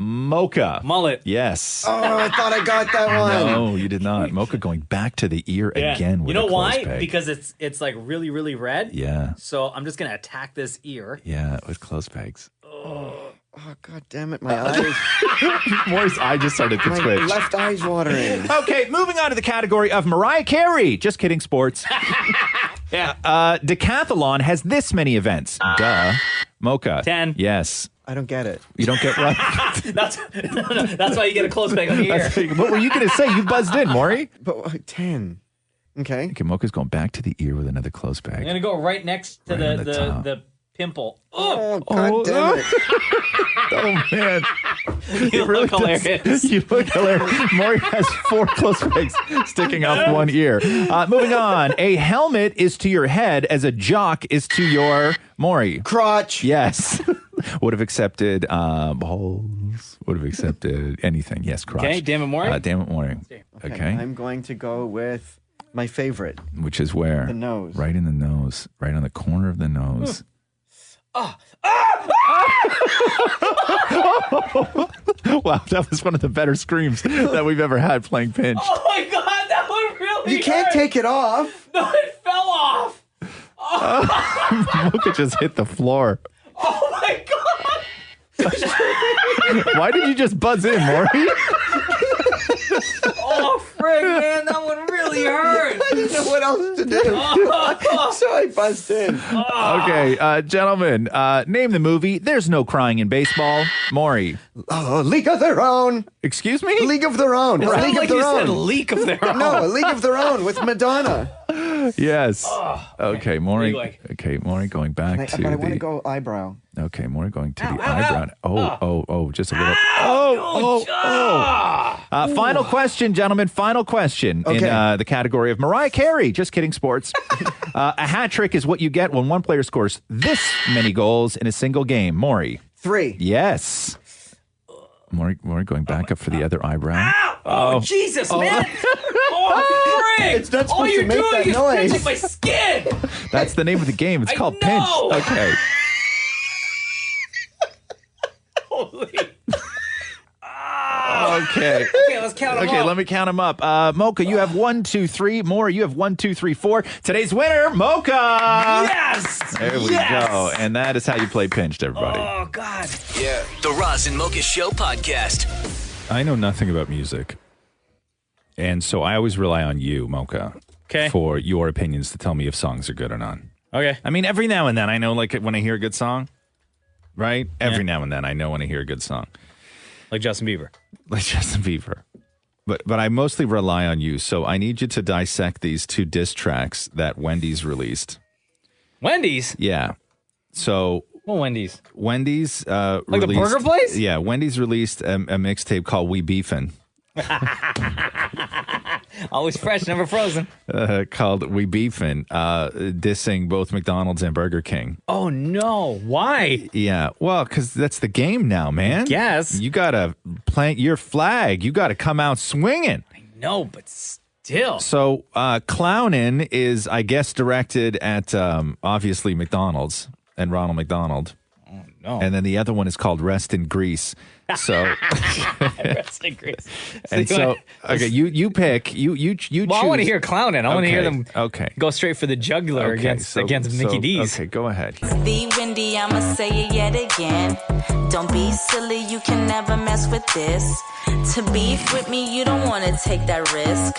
Mocha. Mullet. Yes. Oh, I thought I got that one. No, you did not. Mocha going back to the ear again with You know a clothes why? peg. Because it's like really, really red. Yeah. So I'm just going to attack this ear. Yeah, with clothes pegs. Oh, God damn it. My eyes. Maury's eye just started to My twitch. left eye's watering. Okay, moving on to the category of Mariah Carey. Just kidding, sports. Yeah. Decathlon has this many events. Duh. Mocha. 10. Yes. I don't get it. You don't get what? That's why you get a close peg on the ear. What were you going to say? You buzzed in, Maury. But 10. Okay. Okay, Mocha's going back to the ear with another clothes I'm peg. going to go right next to Right on the top. the pimple. Oh, God damn it. Oh, man. You look hilarious. You look hilarious. Maury has 4 clothes pegs sticking out one ear. Moving on. A helmet is to your head as a jock is to your Maury. Crotch. Yes. Would have accepted balls. Would have accepted anything. Yes, crotch. Okay, Dammit Maury? Dammit Maury. Okay. I'm going to go with my favorite. Which is where? The nose. Right in the nose. Right on the corner of the nose. Wow, that was one of the better screams that we've ever had playing Pinch. Oh, my God. That one really You can't hurt. take it off. No, it fell off. Mocha just hit the floor. Oh, my God. Why did you just buzz in, Maury? Oh, frig, man. That one really hurt. I didn't know what else to do. So I buzzed in. Okay, gentlemen, name the movie There's No Crying in Baseball. Maury. Oh, League of Their Own. Excuse me? League of Their Own. It A sounded League like of you Their said Own. leak of their own. No, A League of Their Own with Madonna. Yes. Okay, Maury. Like- Okay, Maury going back to But I want the. to go eyebrow. Okay, Maury going to the ow, eyebrow. Oh, just a little. Ah! Final question, gentlemen. Final question in Okay. the category of Mariah Carey. Just kidding, sports. A hat trick is what you get when one player scores this many goals in a single game. Maury. 3. Yes. Maury going back up for the other eyebrow. Ow! Oh, Jesus, man. Oh, frig. It's not All supposed you're to make doing that is noise. pinching my skin. That's the name of the game. It's I called know. Pinch. Okay. Holy. Okay. Okay, let's count them Okay, up. let me count them up. Mocha, you have 1, 2, 3. Maury, you have 1, 2, 3, 4. Today's winner, Mocha. Yes. There we go. And that is how you play Pinched, everybody. Oh, God. Yeah. The Roz and Mocha Show podcast. I know nothing about music. And so I always rely on you, Mocha, Okay. for your opinions to tell me if songs are good or not. Okay. I mean, every now and then I know, like, when I hear a good song, right? Every now and then I know when I hear a good song. Like Justin Bieber. Like Justin Bieber. But I mostly rely on you, so I need you to dissect these 2 diss tracks that Wendy's released. Wendy's? Yeah. So What Wendy's? Wendy's Like the released, burger place? Yeah, Wendy's released a mixtape called We Beefin'. Always fresh, never frozen. Called We Beefin', dissing both McDonald's and Burger King. Oh, no. Why? Yeah, well, because that's the game now, man. Yes. You got to plant your flag. You got to come out swinging. No, but still. So, Clownin' is, I guess, directed at, obviously, McDonald's and Ronald McDonald. Oh, no. And then the other one is called Rest in Grease. So, Rest in Grease. and so, okay, you pick. You choose. Well, I want to hear Clownin'. I want to hear them go straight for the jugular Okay, against so- Mickey D's. Okay, go ahead. Be windy, I'ma say it yet again. Don't be silly, you can never mess with this. To beef with me, you don't wanna take that risk.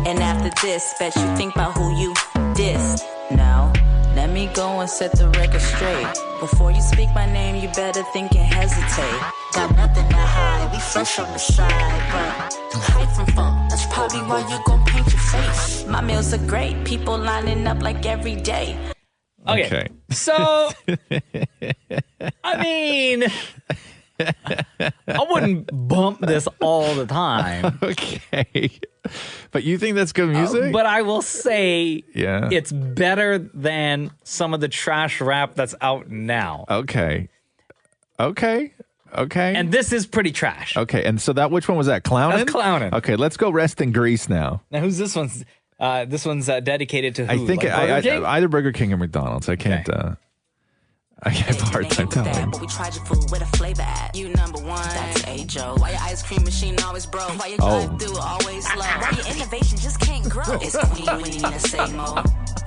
And after this, bet you think about who you dissed. Now, let me go and set the record straight. Before you speak my name, you better think and hesitate. Got nothing to hide, we fresh on the side, but you hide from fun. That's probably why you gon' paint your face. My meals are great, people lining up like every day. Okay. So, I mean, I wouldn't bump this all the time. Okay. But you think that's good music? But I will say Yeah. it's better than some of the trash rap that's out now. Okay. And this is pretty trash. Okay. And so which one was that? Clowning? That's Clowning. Okay, let's go Rest in Grease now. Now, who's this one's? This one's dedicated to who? I think Like Burger King? either Burger King or McDonald's. I can't. I have a hard time telling. But we tried your food with a flavor at. You number one, that's A-Joe. Why your ice cream machine always broke? Why your drive-through always slow? Why your innovation just can't grow? It's Queen Winnie in the same mode.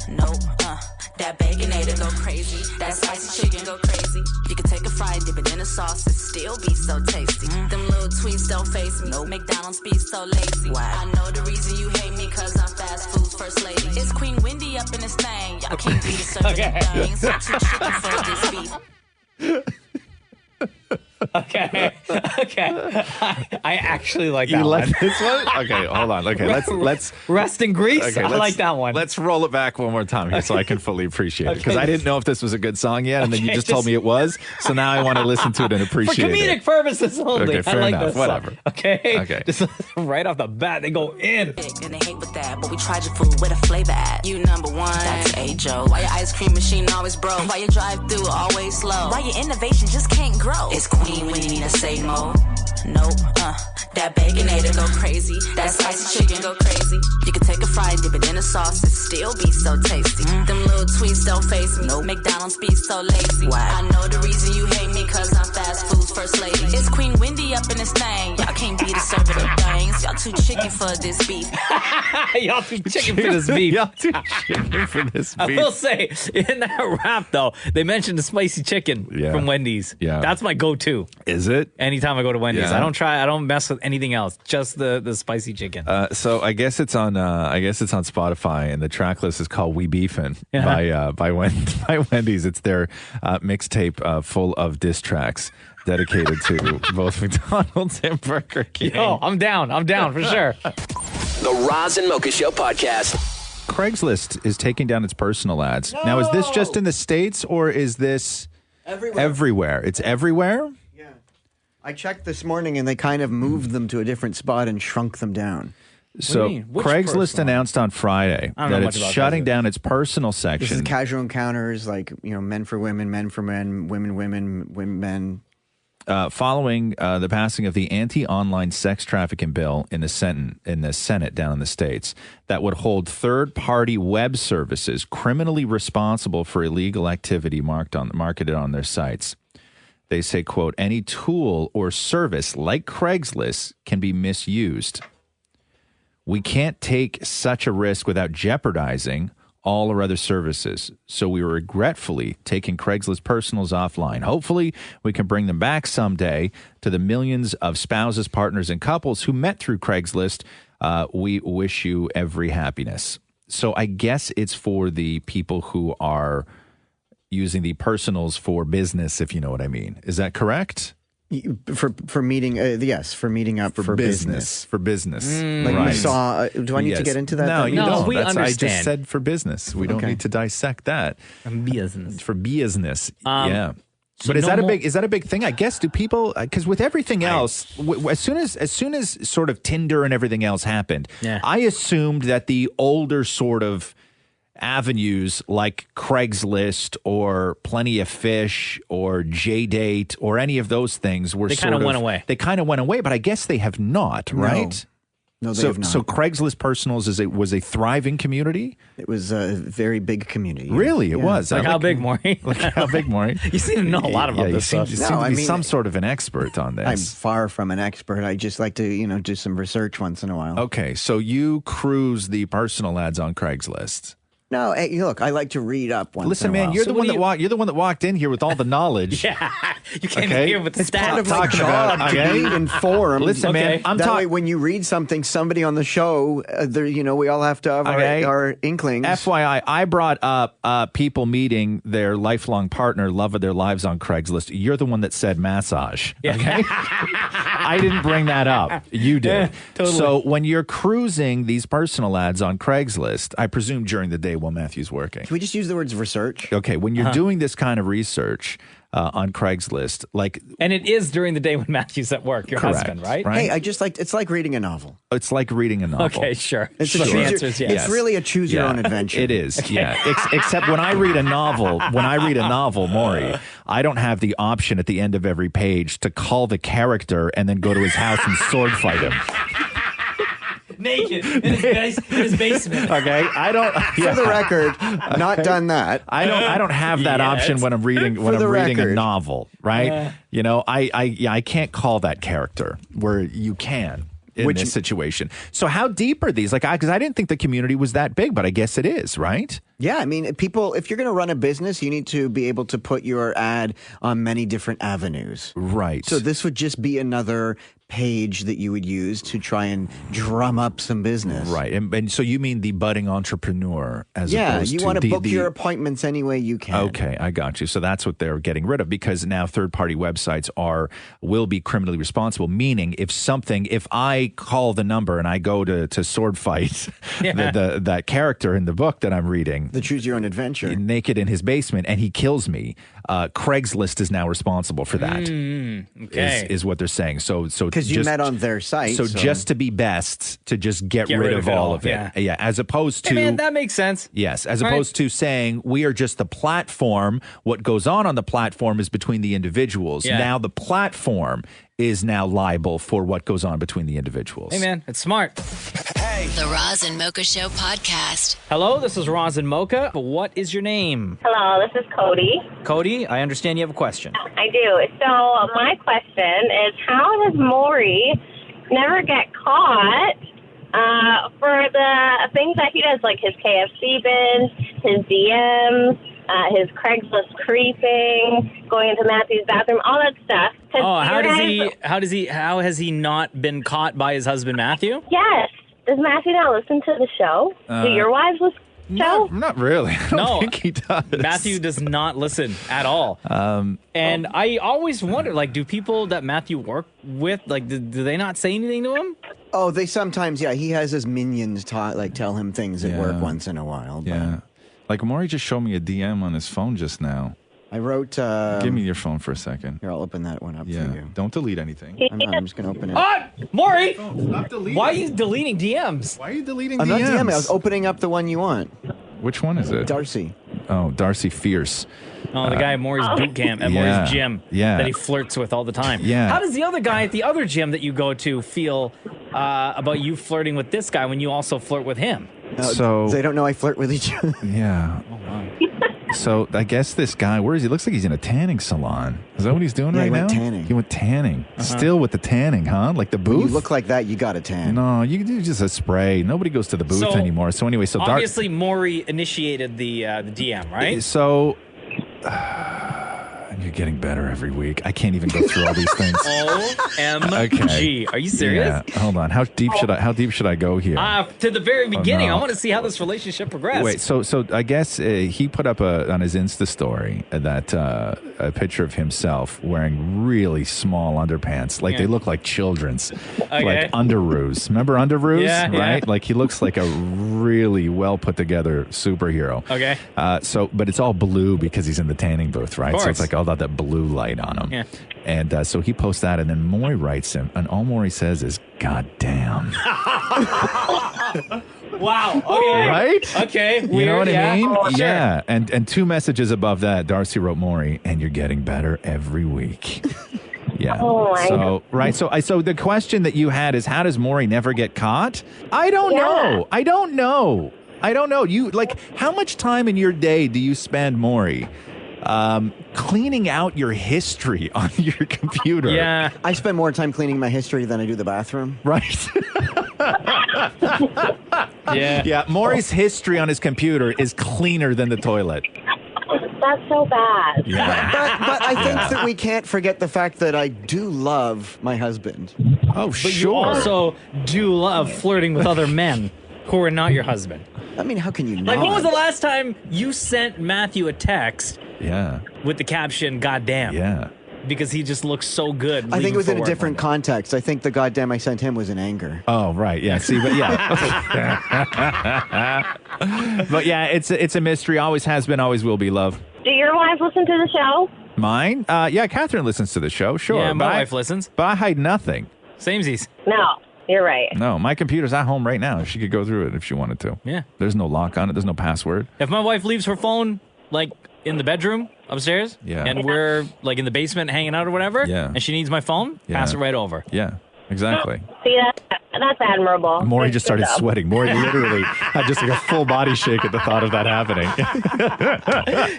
Nope, that Baconator go crazy. That spicy chicken go crazy. You can take a fry and dip it in a sauce and still be so tasty. Them little tweets don't face me. Nope. McDonald's be so lazy. Why? I know the reason you hate me cause I'm fast food's first lady. It's Queen Wendy up in this thing. Y'all can't be the serving things. I'm too chicken for this beef. Okay. I actually like that You one. like this one? Okay, hold on. Okay, let's Rest in Grease. Okay, I like that one. Let's roll it back one more time here so I can fully appreciate it. Because Okay. I didn't know if this was a good song yet, and then you Okay, just told me it was. So now I want to listen to it and For appreciate comedic it. purposes only. Okay, fair I like enough. this Whatever. song. Okay. Okay. Just right off the bat, they go in. And they hate with that, but we tried your food with a flavor at. You number one, that's A-Joe. Why your ice cream machine always broke? Why your drive-through always slow? Why your innovation just can't grow? It's Queen Winnie in the same mode. Nope, that Baconator go crazy. That spicy chicken go crazy. You can take a fry and dip it in a sauce and still be so tasty. Them little tweets don't face me. Nope. McDonald's be so lazy. Why? I know the reason you hate me cause I'm fast food's first lady. It's Queen Wendy up in this thing. Y'all can't be the serving of things. Y'all too chicken for this beef. Y'all too chicken for this beef. Y'all too chicken for this I beef. will say, in that rap, though, they mentioned the spicy chicken from Wendy's. Yeah. That's my go-to. Is it? Anytime I go to Wendy's. Yeah. I don't mess with anything else. Just the spicy chicken. So I guess it's on Spotify, and the track list is called "We Beefin" by Wendy's. It's their mixtape full of diss tracks dedicated to both McDonald's and Burger King. Yo, I'm down for sure. The Roz and Mocha Show podcast. Craigslist is taking down its personal ads. Now, is this just in the States or is this everywhere? It's everywhere? I checked this morning and they kind of moved them to a different spot and shrunk them down. So Craigslist announced on Friday I don't know that much it's about shutting Craigslist. down its personal This is section. casual encounters, like, men for women, men for men, women, men. Following the passing of the anti-online sex trafficking bill in the Senate down in the States that would hold third-party web services criminally responsible for illegal activity marketed on their sites. They say, quote, any tool or service like Craigslist can be misused. We can't take such a risk without jeopardizing all our other services. So we are regretfully taking Craigslist personals offline. Hopefully, we can bring them back someday to the millions of spouses, partners, and couples who met through Craigslist. We wish you every happiness. So I guess it's for the people who are using the personals for business, if you know what I mean. Is that correct? For meeting, yes, for meeting up for business. For business. Like Right. we saw, do I need to get into that? No, you don't. we I just understand. said for business. We don't Okay. need to dissect that. Business. For business. Yeah. so But is no that a more- big thing? I guess do people, because with everything else, as soon as sort of Tinder and everything else happened, Yeah. I assumed that the older sort of avenues like Craigslist or Plenty of Fish or J-Date or any of those things were They sort kinda of went away. They kind of went away, but I guess they have not, right? No, they so, have not. So Craigslist Personals was a thriving community? It was a very big community. Really? It Yeah. was. Like how big, Maury? Like how big, Maury? You seem to know a lot about you this seem, stuff. You No, seem to I be mean- some sort of an expert on this. I'm far from an expert. I just like to, do some research once in a while. Okay, so you cruise the personal ads on Craigslist. No, hey, look, I like to read up once Listen, in a man, while. you're the one that walked in here with all the knowledge. Yeah, you came Okay. in here with the It's part of stats. my Talking job about- to okay. be informed. Listen, man, I'm that way talking. when you read something, somebody on the show, we all have to have Okay. our inklings. FYI, I brought up people meeting their lifelong partner, love of their lives on Craigslist. You're the one that said massage. Okay. I didn't bring that up. You did. Yeah, totally. So when you're cruising these personal ads on Craigslist, I presume during the day while Matthew's working. Can we just use the words research? Okay, when you're doing this kind of research on Craigslist, like And it is during the day when Matthew's at work, your Correct, husband, right? right? Hey, it's like reading a novel. it's like reading a novel. Okay, sure. It's Sure. a The choose answer is yes. It's really a choose your own adventure. It is, yeah. Except when I read a novel, Maury, I don't have the option at the end of every page to call the character and then go to his house and sword fight him. Naked in his basement. Okay, I don't. For the record, not done that. I don't have that Yet. option when I'm reading the a record. novel, right? I can't call that character where you can. In this situation. So how deep are these? Because I didn't think the community was that big, but I guess it is, right? Yeah, I mean, people, if you're going to run a business, you need to be able to put your ad on many different avenues. Right. So this would just be another page that you would use to try and drum up some business. Right. And so you mean the budding entrepreneur as opposed to you want to book the your appointments any way you can. Okay, I got you. So that's what they're getting rid of because now third-party websites will be criminally responsible, meaning if I call the number and I go to sword fight that character in the book that I'm reading, The Choose Your Own Adventure. naked in his basement, and he kills me, Craigslist is now responsible for that. Okay. Is what they're saying. So Because you met on their site. So just to be best, to just get rid of all of it. Yeah. As opposed to... Hey, man, that makes sense. Yes, as Right. opposed to saying we are just the platform. What goes on the platform is between the individuals. Yeah. Now the platform is now liable for what goes on between the individuals. Hey, man, it's smart. The Roz and Mocha Show podcast. Hello, this is Roz and Mocha. What is your name? Hello, this is Cody. Cody, I understand you have a question. I do. So my question is, how does Maury never get caught for the things that he does, like his KFC bins, his DMs, his Craigslist creeping, going into Matthew's bathroom, all that stuff? Oh, how has he not been caught by his husband Matthew? Yes. Does Matthew not listen to the show? Do your wives listen to the show? Not really. I don't think he does. Matthew does not listen at all. And I always wonder, do people that Matthew work with, do they not say anything to him? Oh, they sometimes, he has his minions tell him things at work once in a while. But Yeah. Maury just showed me a DM on his phone just now. I wrote... Give me your phone for a second. Here, I'll open that one up for you. Don't delete anything. I'm just going to open it. Ah! Maury! Stop deleting. Why are you deleting DMs? Why are you deleting I'm DMs? not DMing. I was opening up the one you want. Which one is it? Darcy. Oh, Darcy Fierce. Oh, the guy at Maury's boot camp, at yeah, Maury's gym that he flirts with all the time. Yeah. How does the other guy at the other gym that you go to feel about you flirting with this guy when you also flirt with him? So they don't know I flirt with each other. Yeah. Oh, wow. So I guess this guy, where is he? Looks like he's in a tanning salon. Is that what he's doing right he now? went tanning. He went tanning. Still with the tanning, huh? Like the booth? When you look like that, you got a tan. No, you can do just a spray. Nobody goes to the booth So, anymore. So anyway, obviously Maury initiated the DM, right? So you're getting better every week. I can't even go through all these things. OMG. Okay. Are you serious? Yeah. Hold on. How deep should I go here? To the very beginning. no. I want to see how this relationship progressed. Wait, so I guess he put up on his Insta story that a picture of himself wearing really small underpants, they look like children's, like underoos. Remember underoos? Yeah, right? yeah. Like he looks like a really well put together superhero. Okay. But it's all blue because he's in the tanning booth, right? Of So it's course. like all that blue light on him. Yeah. And so he posts that, and then Maury writes him, and all Maury says is, "God damn." Wow. Okay. Right? Okay. Weird, You know what I mean? Oh, sure. Yeah. And two messages above that, Darcy wrote Maury, and you're getting better every week. Yeah. Oh, my So right. So the question that you had is, how does Maury never get caught? I don't know. I don't know. You how much time in your day do you spend, Maury, cleaning out your history on your computer? Yeah. I spend more time cleaning my history than I do the bathroom. Right. Yeah, Maury's history on his computer is cleaner than the toilet. That's so bad. But I think that we can't forget the fact that I do love my husband. Oh, But you also do love flirting with other men who are not your husband. I mean, how can you not? Like, when was the last time you sent Matthew a text Yeah. with the caption, "Goddamn"? Yeah. Because he just looks so good. I think it was in a leaving for work different context. I think the goddamn I sent him was in anger. Oh, right. Yeah. See, but yeah. But yeah, it's a mystery. Always has been, always will be, love. Do your wives listen to the show? Mine? Yeah, Catherine listens to the show. Sure. Yeah, my but wife listens. But I hide nothing. Samesies. No, you're right. No, my computer's at home right now. She could go through it if she wanted to. Yeah. There's no lock on it. There's no password. If my wife leaves her phone, like, in the bedroom upstairs, Yeah. and we're, like, in the basement hanging out or whatever, Yeah. and she needs my phone, Yeah. pass it right over. Yeah, exactly. See, that's admirable. Maury Good just started job. sweating. Maury literally had just like a full body shake at the thought of that happening.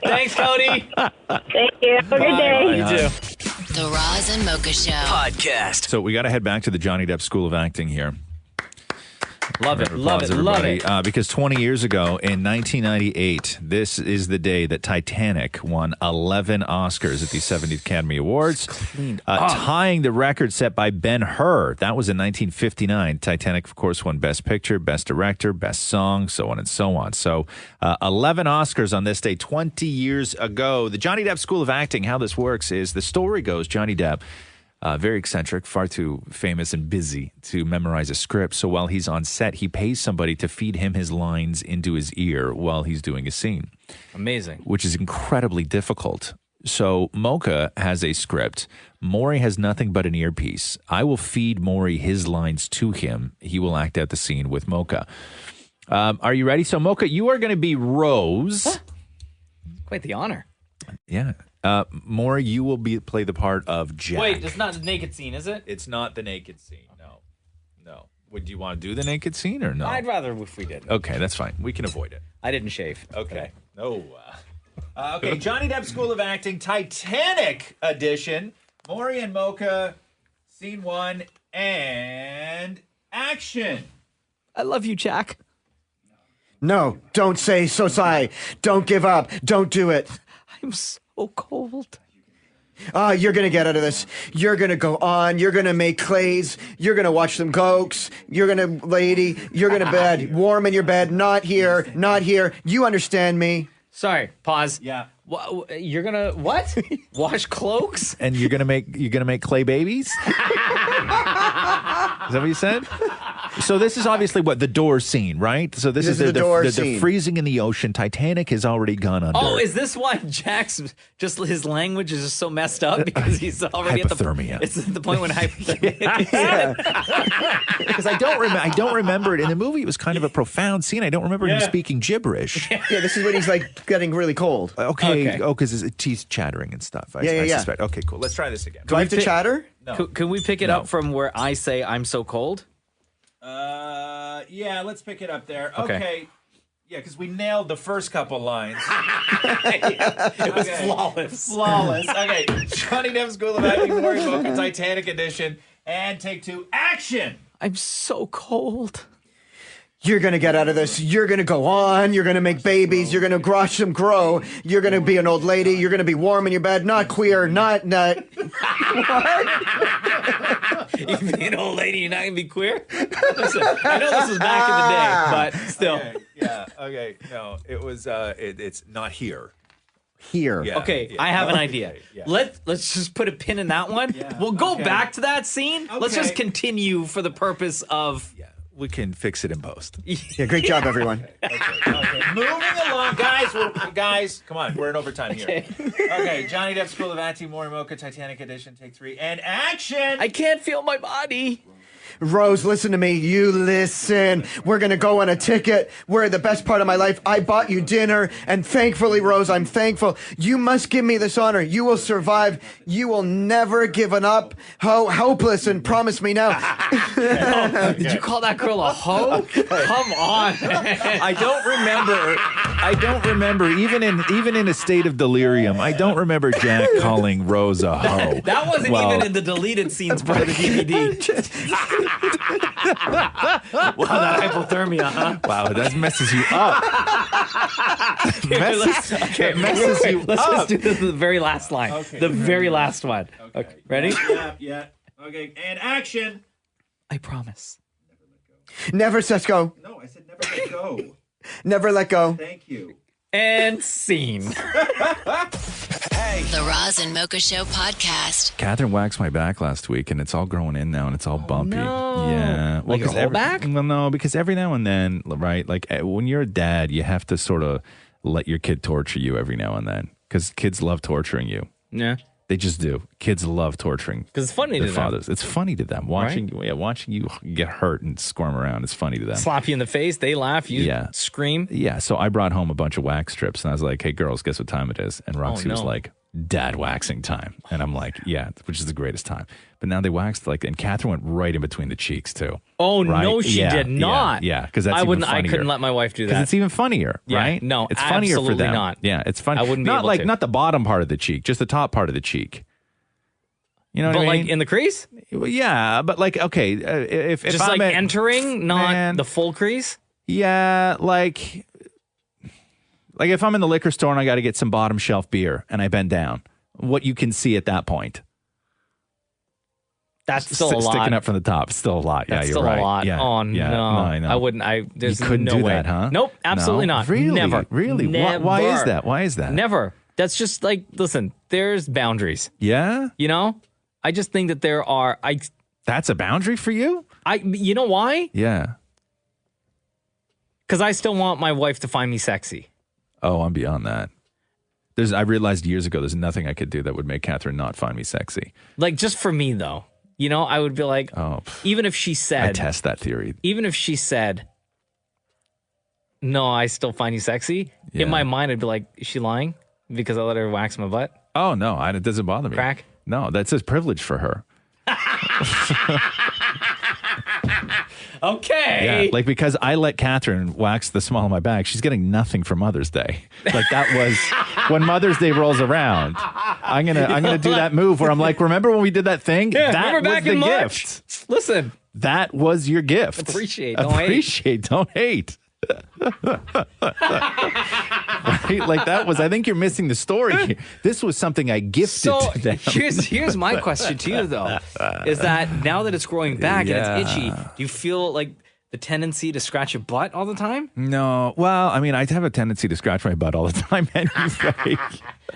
Thanks, Cody. Thank you. Have a good day. You too. The Roz and Mocha Show. Podcast. So we got to head back to the Johnny Depp School of Acting here. Love it, love Applause, it, love everybody. it. Because 20 years ago, in 1998, this is the day that Titanic won 11 Oscars at the 70th Academy Awards, tying the record set by Ben-Hur. That was in 1959. Titanic, of course, won Best Picture, Best Director, Best Song, so on and so on. So 11 Oscars on this day 20 years ago. The Johnny Depp School of Acting, how this works is the story goes, Johnny Depp, very eccentric, far too famous and busy to memorize a script. So while he's on set, he pays somebody to feed him his lines into his ear while he's doing a scene. Amazing. Which is incredibly difficult. So Mocha has a script. Maury has nothing but an earpiece. I will feed Maury his lines to him. He will act out the scene with Mocha. Are you ready? So Mocha, you are going to be Rose. Quite the honor. Yeah. Maury, you will play the part of Jack. Wait, it's not the naked scene, is it? It's not the naked scene. No. Would you want to do the naked scene or no? I'd rather if we did. Okay, that's fine. We can avoid it. I didn't shave. Okay. No. Okay, Johnny Depp School of Acting, Titanic edition. Maury and Mocha, scene 1, and action. I love you, Jack. No, don't say so sorry. Don't give up. Don't do it. I'm so cold. You're going to get out of this. You're going to go on. You're going to make clays. You're going to watch some Cokes. You're going to, lady, you're going to bed. Warm in your bed. Not here. Not here. You understand me. Sorry, pause. Yeah. You're going to, what? Wash cloaks? And you're gonna make clay babies? Is that what you said? So this is obviously what the door scene, right? So this is the door scene. They're freezing in the ocean. Titanic has already gone under. Oh, is this why Jack's just his language is just so messed up because he's already hypothermia. It's at the point when hypothermia. Because I don't remember it in the movie. It was kind of a profound scene. I don't remember him speaking gibberish. Yeah, this is when he's like getting really cold. Okay. Oh, because his teeth's chattering and stuff. I suspect. Okay, cool. Let's try this again. Do I have to chatter? No. Can we pick it up from where I say I'm so cold? Yeah, let's pick it up there. Okay. Yeah, because we nailed the first couple lines. It was flawless. Flawless. Okay, Johnny Depp School of Acting, Maury Mocha, Titanic edition, and take 2, action! I'm so cold. You're going to get out of this. You're going to go on. You're going to make babies. You're going to watch them grow. You're going to be an old lady. You're going to be warm in your bed. Not queer. Not. What? You can be an old lady. You're not going to be queer? Listen, I know this was back in the day, but still. Okay, yeah, okay. No, it was, it's not here. Here. Yeah, okay, yeah. I have an idea. Okay, yeah. Let's just put a pin in that one. Yeah, we'll go back to that scene. Okay. Let's just continue for the purpose of... Yeah. We can fix it in post. Yeah, great job, everyone. Okay. Moving along, guys, come on, we're in overtime here. Okay, Johnny Depp School of Acting, Maury Mocha, Titanic edition, take 3, and action! I can't feel my body. Rose, listen to me. You listen. We're going to go on a ticket. We're the best part of my life. I bought you dinner, and thankfully, Rose, I'm thankful. You must give me this honor. You will survive. You will never give up. Hopeless, and promise me now. Did you call that girl a hoe? Come on. I don't remember. I don't remember, even in a state of delirium, I don't remember Jack calling Rose a hoe. That wasn't even in the deleted scenes part of the DVD. Wow, that hypothermia, huh? Wow, that messes you up. Let's just do the very last line. Okay, the very last one. Okay. Ready? Yeah. Okay, and action. I promise. Never let go. No, I said never let go. Never let go. Thank you. And scene. The Roz and Mocha Show podcast. Catherine waxed my back last week, and it's all growing in now, and it's all bumpy. No. Yeah. Like your whole back? Well, no, because every now and then, right, like when you're a dad, you have to sort of let your kid torture you every now and then, because kids love torturing you. Yeah. They just do. Kids love torturing. Because it's funny to their fathers. them. It's funny to them. Watching you get hurt and squirm around is funny to them. Slap you in the face, they laugh, you scream. Yeah, so I brought home a bunch of wax strips, and I was like, hey, girls, guess what time it is? And Roxy was like, dad waxing time. And I'm like, yeah, which is the greatest time. But now they waxed, and Catherine went right in between the cheeks, too. Oh, right? no, she did not. Yeah, because that's even funnier. I couldn't let my wife do that. Because it's even funnier, right? No, it's funnier for them. not. Yeah, it's funny. I wouldn't be able to. Not the bottom part of the cheek, just the top part of the cheek. You know what I mean? But like in the crease? Well, yeah, but like, okay, if just I'm like entering, not the full crease? Yeah, like if I'm in the liquor store and I got to get some bottom shelf beer and I bend down, what you can see at that point. That's still a lot. Sticking up from the top, still a lot. That's you're still right. a lot. Yeah, oh, yeah, no. I know. I wouldn't. There's you couldn't no do way. that, huh? Nope, absolutely No? not. Really? Never. Really? Never. Why is that? Why is that? Never. That's just like, listen, there's boundaries. Yeah? You know? I just think that there are. That's a boundary for you? You know why? Yeah. Because I still want my wife to find me sexy. Oh, I'm beyond that. I realized years ago there's nothing I could do that would make Catherine not find me sexy. Like, just for me, though. You know, I would be like, even if she said. I test that theory. Even if she said, no, I still find you sexy. Yeah. In my mind, I'd be like, is she lying? Because I let her wax my butt? Oh, no, it doesn't bother me. Crack? No, that's a privilege for her. Okay. Yeah, because I let Catherine wax the small of my back, she's getting nothing for Mother's Day. Like that was when Mother's Day rolls around. I'm gonna do that move where I'm like, remember when we did that thing? Yeah, that remember was back the in gift. March? Listen, that was your gift. Appreciate, don't hate. Right? Like that was. I think you're missing the story. This was something I gifted to them. Here's my question to you though: is that now that it's growing back and it's itchy, do you feel like the tendency to scratch your butt all the time? No. Well, I mean, I have a tendency to scratch my butt all the time anyway.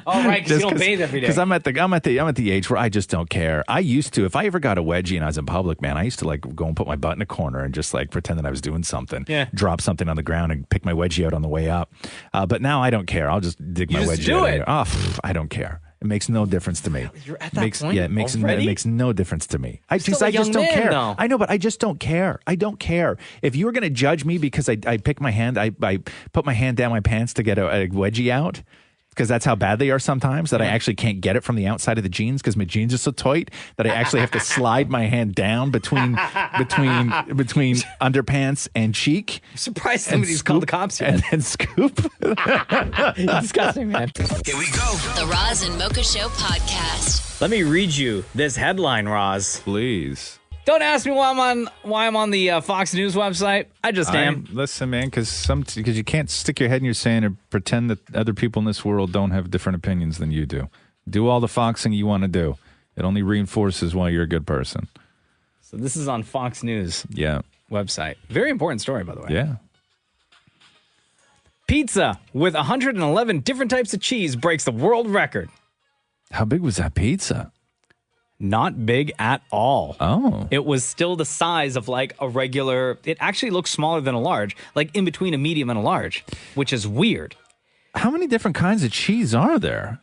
Oh, right, because you don't bathe every day. Because I'm at the age where I just don't care. I used to, if I ever got a wedgie and I was in public, man, I used to go and put my butt in a corner and just pretend that I was doing something. Yeah. Drop something on the ground and pick my wedgie out on the way up. But now I don't care. I'll just dig my wedgie out. It. Oh, I don't care. It makes no difference to me. You're at that point. Yeah, it makes no difference to me. I just don't care. Though. I know, but I just don't care. I don't care. If you were going to judge me because I pick my hand, I put my hand down my pants to get a wedgie out, because that's how bad they are sometimes, that I actually can't get it from the outside of the jeans because my jeans are so tight that I actually have to slide my hand down between underpants and cheek. I'm surprised somebody's called the cops yet. And then scoop. Disgusting, man. Here we go. The Roz and Mocha Show podcast. Let me read you this headline, Roz. Please. Don't ask me why I'm on the Fox News website. I just am. Listen, man, because you can't stick your head in your sand and pretend that other people in this world don't have different opinions than you do. Do all the foxing you want to do. It only reinforces why you're a good person. So this is on Fox News. Yeah. Website. Very important story, by the way. Yeah. Pizza with 111 different types of cheese breaks the world record. How big was that pizza? Not big at all. Oh. It was still the size of like a regular, it actually looks smaller than a large, like in between a medium and a large, which is weird. How many different kinds of cheese are there?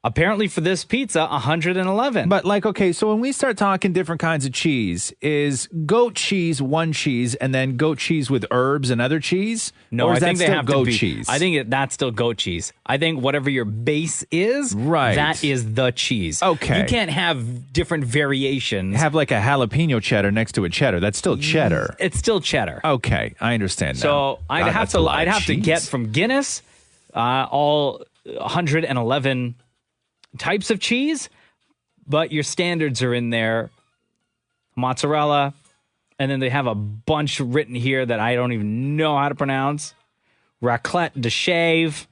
Apparently for this pizza, 111. But like, okay, so when we start talking different kinds of cheese, is goat cheese one cheese and then goat cheese with herbs and other cheese? No, or is I think that they still have goat to be. cheese? I think that's still goat cheese. I think whatever your base is, that is the cheese. Okay. You can't have different variations. Have like a jalapeno cheddar next to a cheddar. That's still cheddar. It's still cheddar. Okay, I understand now. So I'd God, have that's a lot of to get cheese. from Guinness all 111 types of cheese, but your standards are in there. Mozzarella, and then they have a bunch written here that I don't even know how to pronounce. Raclette de Chèvre.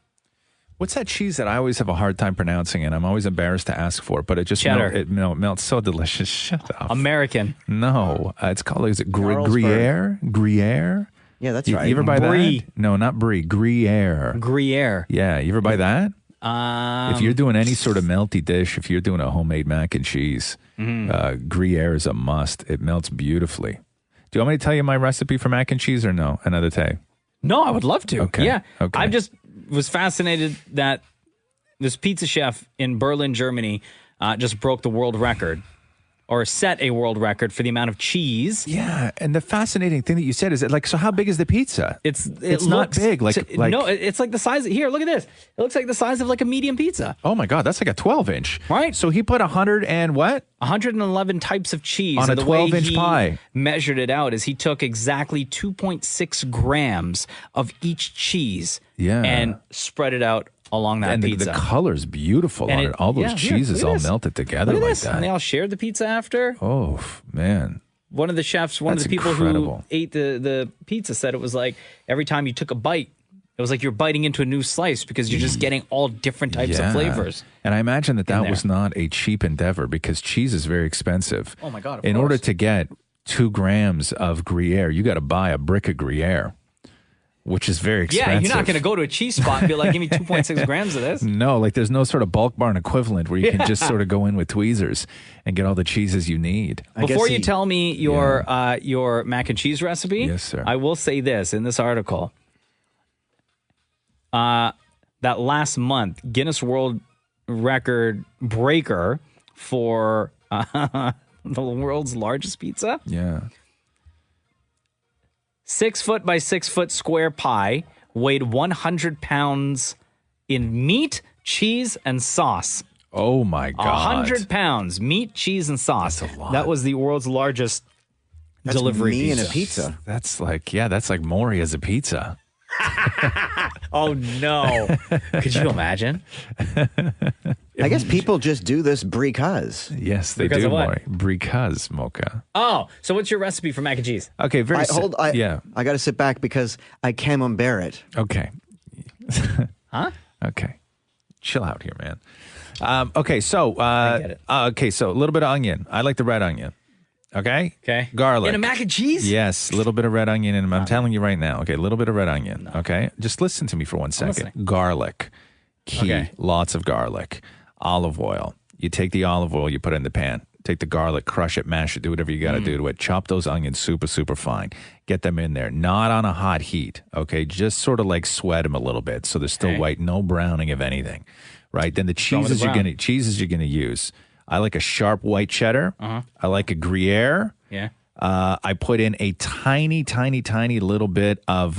What's that cheese that I always have a hard time pronouncing and I'm always embarrassed to ask for, but it just Cheddar. it melts so delicious. Shut up. American. No, it's called, is it Carlsberg. Gruyere? Gruyere? Yeah, that's You right. ever buy Brie. that? No, not Brie. Gruyere. Gruyere. Yeah, you ever buy that? If you're doing any sort of melty dish, if you're doing a homemade mac and cheese, Gruyere is a must. It melts beautifully. Do you want me to tell you my recipe for mac and cheese or no? Another day. No, I would love to. Okay. Yeah. Okay. I just was fascinated that this pizza chef in Berlin, Germany, just broke the world record or set a world record for the amount of cheese. Yeah, and the fascinating thing that you said is that, like, so how big is the pizza? It's not big. Like no, it's like the size. Here, look at this. It looks like the size of like a medium pizza. Oh my God, that's like a 12-inch. Right. So he put 100 and what? 111 types of cheese. On and a the way 12-inch he pie. measured it out is he took exactly 2.6 grams of each cheese and spread it out along that and pizza. the color's beautiful And on it. All those yeah, cheeses look at all this. melted together Look at like this. that. And they all shared the pizza after. Oh, man. One of the chefs, one That's of the people incredible. who ate the pizza said it was like every time you took a bite, it was like you're biting into a new slice because you're just getting all different types of flavors. And I imagine that there. was not a cheap endeavor because cheese is very expensive. Oh, my God, of In course. order to get 2 grams of Gruyere, you got to buy a brick of Gruyere, which is very expensive. Yeah, you're not going to go to a cheese spot and be like, give me 2.6 grams of this. No, like there's no sort of bulk barn equivalent where you can just sort of go in with tweezers and get all the cheeses you need. Before you tell me your mac and cheese recipe, Yes, sir. I will say this in this article. That last month, Guinness World Record breaker for the world's largest pizza. Yeah. 6 foot by 6 foot square pie weighed 100 pounds in meat, cheese, and sauce. Oh my God. 100 pounds meat, cheese, and sauce. That's a lot. That was the world's largest That's delivery me pizza. and a pizza. That's like Maury as a pizza. Oh no! Could you imagine? I guess people just do this because. Yes, they Because do, of what? Maury. Because, Mocha. Oh, so what's your recipe for mac and cheese? Okay, very yeah. I got to sit back because I camembert it. Okay. Huh? Okay. Chill out here, man. Okay, so get it. so a little bit of onion. I like the red onion. Okay? Okay. Garlic. In a mac and cheese? Yes, a little bit of red onion in them. I'm telling you right now. Okay, a little bit of red onion. Okay? Just listen to me for 1 second. listening. Garlic. Key. Okay. Lots of garlic. Olive oil. You take the olive oil, you put it in the pan. Take the garlic, crush it, mash it, do whatever you got to do to it. Chop those onions super, super fine. Get them in there. Not on a hot heat, okay? Just sort of like sweat them a little bit so they're still Okay. white. No browning of anything, right? Then the with the cheeses you're brown. gonna use. I like a sharp white cheddar. I like a Gruyere. Yeah. I put in a tiny, tiny, tiny little bit of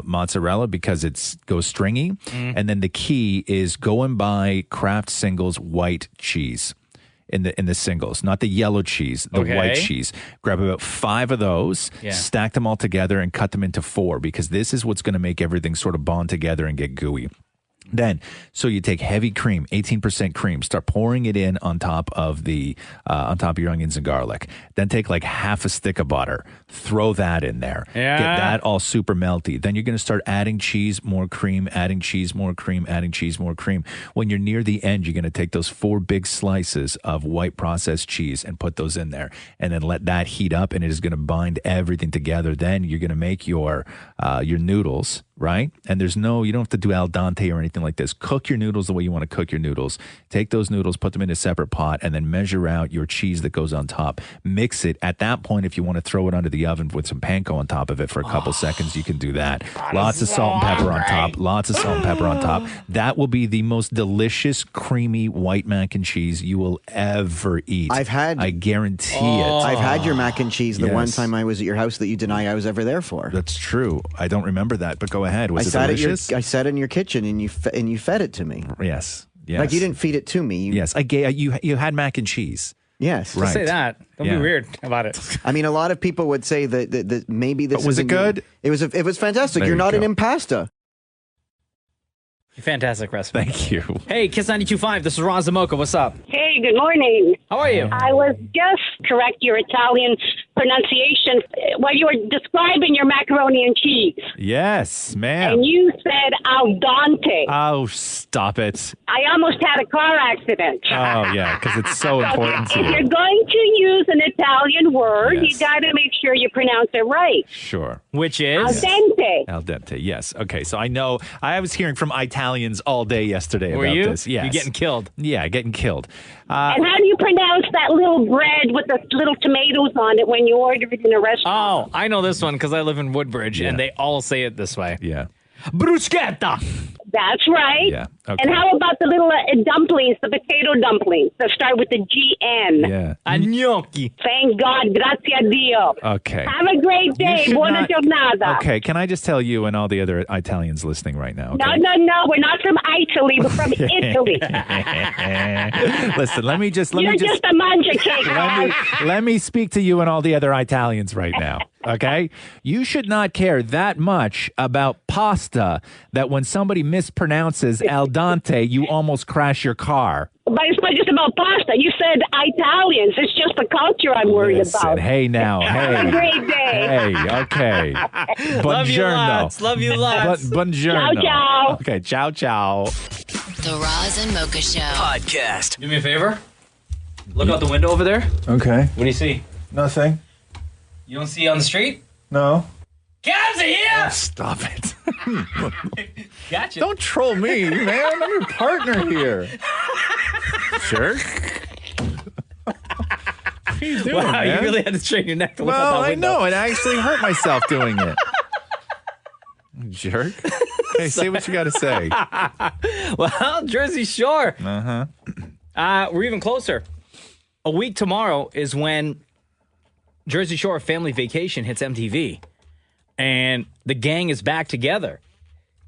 mozzarella because it goes stringy. And then the key is go and buy Kraft Singles white cheese in the singles, not the yellow cheese, the Okay. white cheese. Grab about 5 of those, Yeah. stack them all together and cut them into 4 because this is what's going to make everything sort of bond together and get gooey. Then, so you take heavy cream, 18% cream, start pouring it in on top of on top of your onions and garlic. Then take like half a stick of butter, throw that in there. Yeah. Get that all super melty. Then you're going to start adding cheese, more cream, adding cheese, more cream, adding cheese, more cream. When you're near the end, you're going to take those 4 big slices of white processed cheese and put those in there, and then let that heat up, and it is going to bind everything together. Then you're going to make your noodles. right? And you don't have to do al dente or anything like this. Cook your noodles the way you want to cook your noodles. Take those noodles, put them in a separate pot, and then measure out your cheese that goes on top. Mix it. At that point, if you want to throw it under the oven with some panko on top of it for a couple seconds, you can do that. Lots of salt and pepper on top. Lots of salt and pepper on top. That will be the most delicious, creamy white mac and cheese you will ever eat. I guarantee it. I've had your mac and cheese the one time I was at your house that you deny I was ever there for. That's true. I don't remember that, but go ahead. Was it delicious? I sat in your kitchen and you fed it to me. Yes. Like you didn't feed it to me. Yes. You had mac and cheese. Yes. Right. Say that. Don't be weird about it. I mean, a lot of people would say that maybe this. But was it good? It was fantastic. There You're you not go. an impasta. Fantastic recipe. Thank you. Hey, Kiss 92.5. This is Roz Mocha. What's up? Hey, good morning. How are you? I was just correct your Italian pronunciation while you were describing your macaroni and cheese. Yes, ma'am. And you said al dente. Oh, stop it. I almost had a car accident. Oh, yeah, because it's so important to If you're you. going to use an Italian word, Yes. you got to make sure you pronounce it right. Sure. Which Al is? dente. Al dente, yes. Okay, so I know, I was hearing from Italians all day yesterday Were about you? this. Yes. You getting killed? Yeah, getting killed. And how do you pronounce that little bread with the little tomatoes on it when you order it in a restaurant? Oh, I know this one because I live in Woodbridge, and they all say it this way. Yeah. Bruschetta. That's right. Yeah. Okay. And how about the little dumplings, the potato dumplings that start with the GN? Yeah. Gnocchi. Thank God. Grazie a Dio. Okay. Have a great day. should Buona not- giornata. Okay, can I just tell you and all the other Italians listening right now? No, Okay? no. We're not from Italy. We're from Italy. Listen, let me just You're just a manja cake, guys. let me speak to you and all the other Italians right now. Okay? You should not care that much about pasta that when somebody mispronounces al dente, you almost crash your car. But it's not just about pasta. You said Italians. It's just the culture I'm worried Listen, about. hey now, Have a hey. great day. Hey, okay. Love you lots. Love you lots. Buongiorno. Ciao, ciao. Okay, ciao, ciao. The Roz and Mocha Show podcast. Do me a favor. Look out the window over there. Okay. What do you see? Nothing. You don't see on the street? No. Cabs are here! Stop it. Gotcha. Don't troll me, man. I'm your partner here. Sure. What are you doing, Wow, man? you really had to straighten your neck to look out Well, that I window. know. And I actually hurt myself doing it. Jerk. Hey, say what you got to say. Well, Jersey Shore. Uh-huh. We're even closer. A week tomorrow is when Jersey Shore Family Vacation hits MTV. And the gang is back together.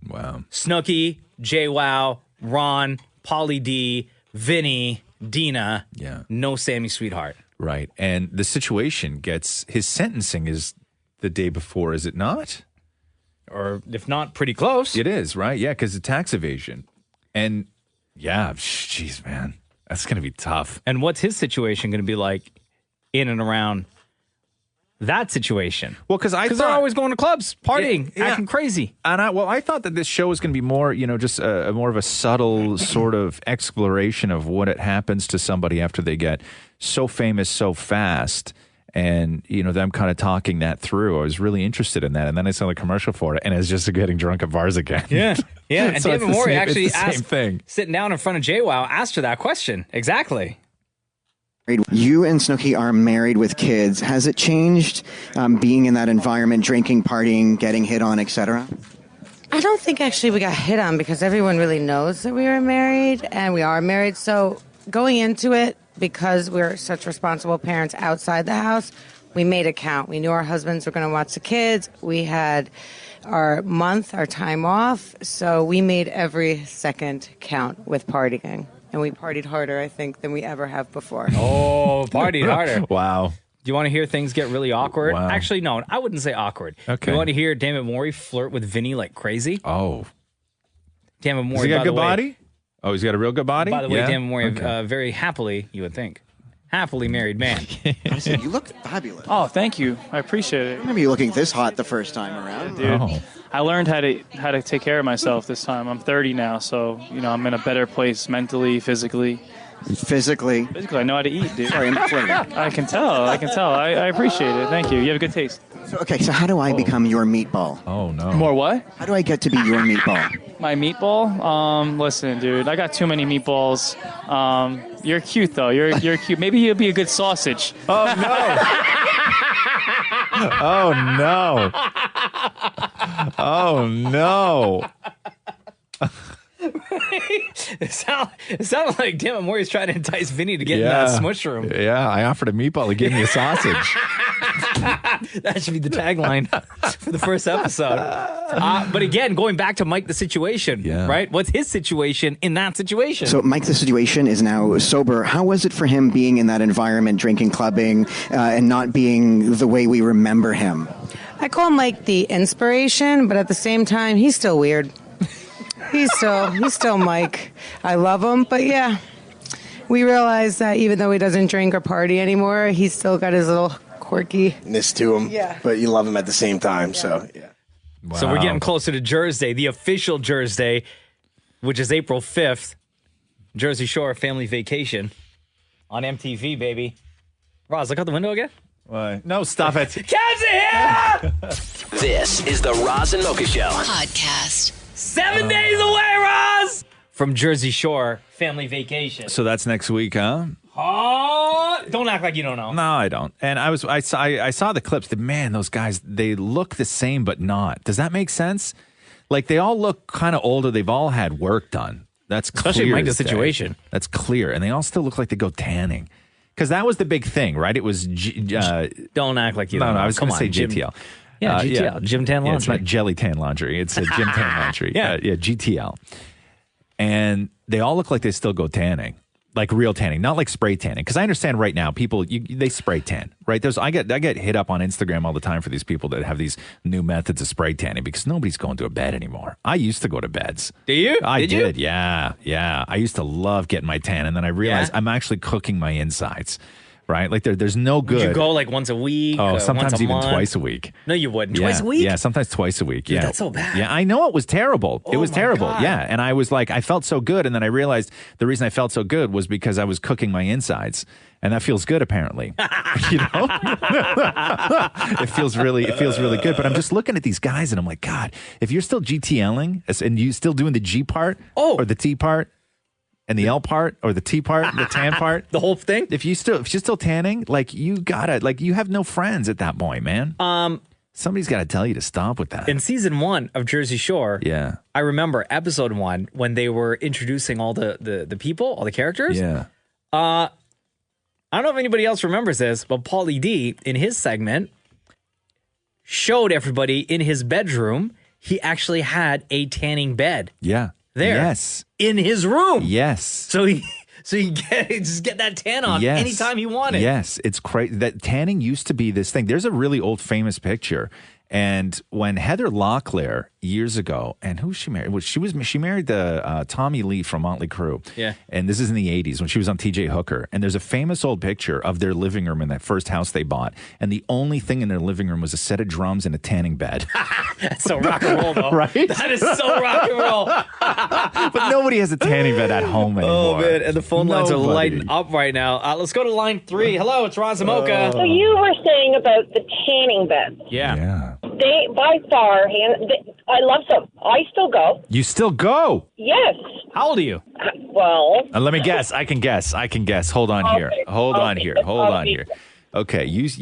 Wow. Snooki, JWoww, Ron, Pauly D, Vinny, Dina. Yeah. No Sammy Sweetheart. Right. And the situation gets, his sentencing is the day before, is it not? Or if not, pretty close. It is, right? Yeah, because of tax evasion. And yeah, jeez, man. That's going to be tough. And what's his situation going to be like in and around that situation? Well, because they're always going to clubs, partying, Yeah. acting crazy. And I thought that this show was going to be more, just a more of a subtle sort of exploration of what it happens to somebody after they get so famous so fast. And, them kind of talking that through. I was really interested in that. And then I saw the commercial for it, and it's just getting drunk at bars again. Yeah. Yeah. And So David it's the Morey same- actually it's the same asked, thing. sitting down in front of JWoww, asked her that question. Exactly. You and Snooki are married with kids. Has it changed being in that environment, drinking, partying, getting hit on, etc.? I don't think actually we got hit on because everyone really knows that we were married and we are married. So going into it, because we're such responsible parents outside the house, we made it count. We knew our husbands were going to watch the kids. We had our time off. So we made every second count with partying. And we partied harder, I think, than we ever have before. Oh, partied harder. Wow. Do you want to hear things get really awkward? Wow. Actually, no, I wouldn't say awkward. Okay. You want to hear David Morey flirt with Vinny like crazy? Oh. David Morey, Has he got by a good the way- body? Oh, he's got a real good body? By the way, Yeah? David Morey, Okay. very happily, you would think, happily married man. You look fabulous. Oh, thank you. I appreciate it. You're going to be looking this hot the first time around. Dude, Oh. I learned how to take care of myself this time. I'm 30 now, so I'm in a better place mentally, physically. Physically. Physically, I know how to eat, dude. Sorry, I'm flirting. I can tell. I appreciate it. Thank you. You have a good taste. So how do I become your meatball? Oh, no. More what? How do I get to be your meatball? My meatball? Listen, dude, I got too many meatballs. You're cute, though. You're cute. Maybe you'll be a good sausage. Oh, no. Oh, no. Oh, no. It sounded like Damn It Maury's trying to entice Vinny to get in that smush room. Yeah, I offered a meatball. He gave me a sausage. That should be the tagline for the first episode. But again, going back to Mike the Situation, right? What's his situation in that situation? So Mike the Situation is now sober. How was it for him being in that environment, drinking, clubbing, and not being the way we remember him? I call Mike the inspiration, but at the same time, he's still weird. He's still Mike. I love him, but yeah, we realize that even though he doesn't drink or party anymore, he's still got his little quirkiness to him. Yeah. But you love him at the same time, so yeah. Wow. So we're getting closer to Jersey, the official Jersey, which is April 5th. Jersey Shore Family Vacation on MTV, baby. Roz, look out the window again. Why? No, stop it. Kev's here! This is the Roz and Mocha Show Podcast. 7 days away, Roz! From Jersey Shore Family Vacation. So that's next week, huh? Oh, don't act like you don't know. No, I don't. And I saw the clips. Man, those guys, they look the same, but not. Does that make sense? Like, they all look kind of older. They've all had work done. That's especially clear Mike the as day. Situation. That's clear. And they all still look like they go tanning. Because that was the big thing, right? It was... don't act like you don't know. I was going to say GTL. Yeah, GTL, Gym Tan Laundry. Yeah, it's not Jelly Tan Laundry. It's a Gym Tan Laundry. Yeah, GTL. And they all look like they still go tanning, like real tanning, not like spray tanning. Because I understand right now, people they spray tan, right? I get hit up on Instagram all the time for these people that have these new methods of spray tanning because nobody's going to a bed anymore. I used to go to beds. Do you? I did. You? Yeah. I used to love getting my tan, and then I realized I'm actually cooking my insides. Right? Like there's no good. Would you go like once a week? Oh, sometimes once a even month? twice a week. No, you wouldn't. Twice a week? Yeah, sometimes twice a week. Dude, yeah. that's so bad. Yeah, I know it was terrible. It was my terrible. God. Yeah. And I was like, I felt so good. And then I realized the reason I felt so good was because I was cooking my insides. And that feels good, apparently. You know? It feels really good. But I'm just looking at these guys and I'm like, God, if you're still GTLing and you still doing the G part or the T part, and the L part or the T part, the tan part, the whole thing. If you're still tanning, like you have no friends at that point, man. Somebody's got to tell you to stop with that. In season 1 of Jersey Shore, I remember episode 1 when they were introducing all the people, all the characters. Yeah. I don't know if anybody else remembers this, but Paulie D in his segment showed everybody in his bedroom he actually had a tanning bed. Yeah. There. Yes. In his room. Yes. So he just get that tan on anytime he wanted. Yes. It's crazy. That tanning used to be this thing. There's a really old famous picture. And when Heather Locklear years ago, and who she married? She married the Tommy Lee from Motley Crue. Yeah. And this is in the 80s when she was on TJ Hooker. And there's a famous old picture of their living room in that first house they bought. And the only thing in their living room was a set of drums and a tanning bed. That's so rock and roll, though. Right? That is so rock and roll. But nobody has a tanning bed at home anymore. Oh, man. And the phone lines are lighting up right now. Let's go to line 3. Hello, it's Roz and Mocha. So you were saying about the tanning beds. Yeah. They, by far, I love them. I still go. You still go? Yes. How old are you? Well. Let me guess. I can guess. Hold on here. Hold on here. Okay, so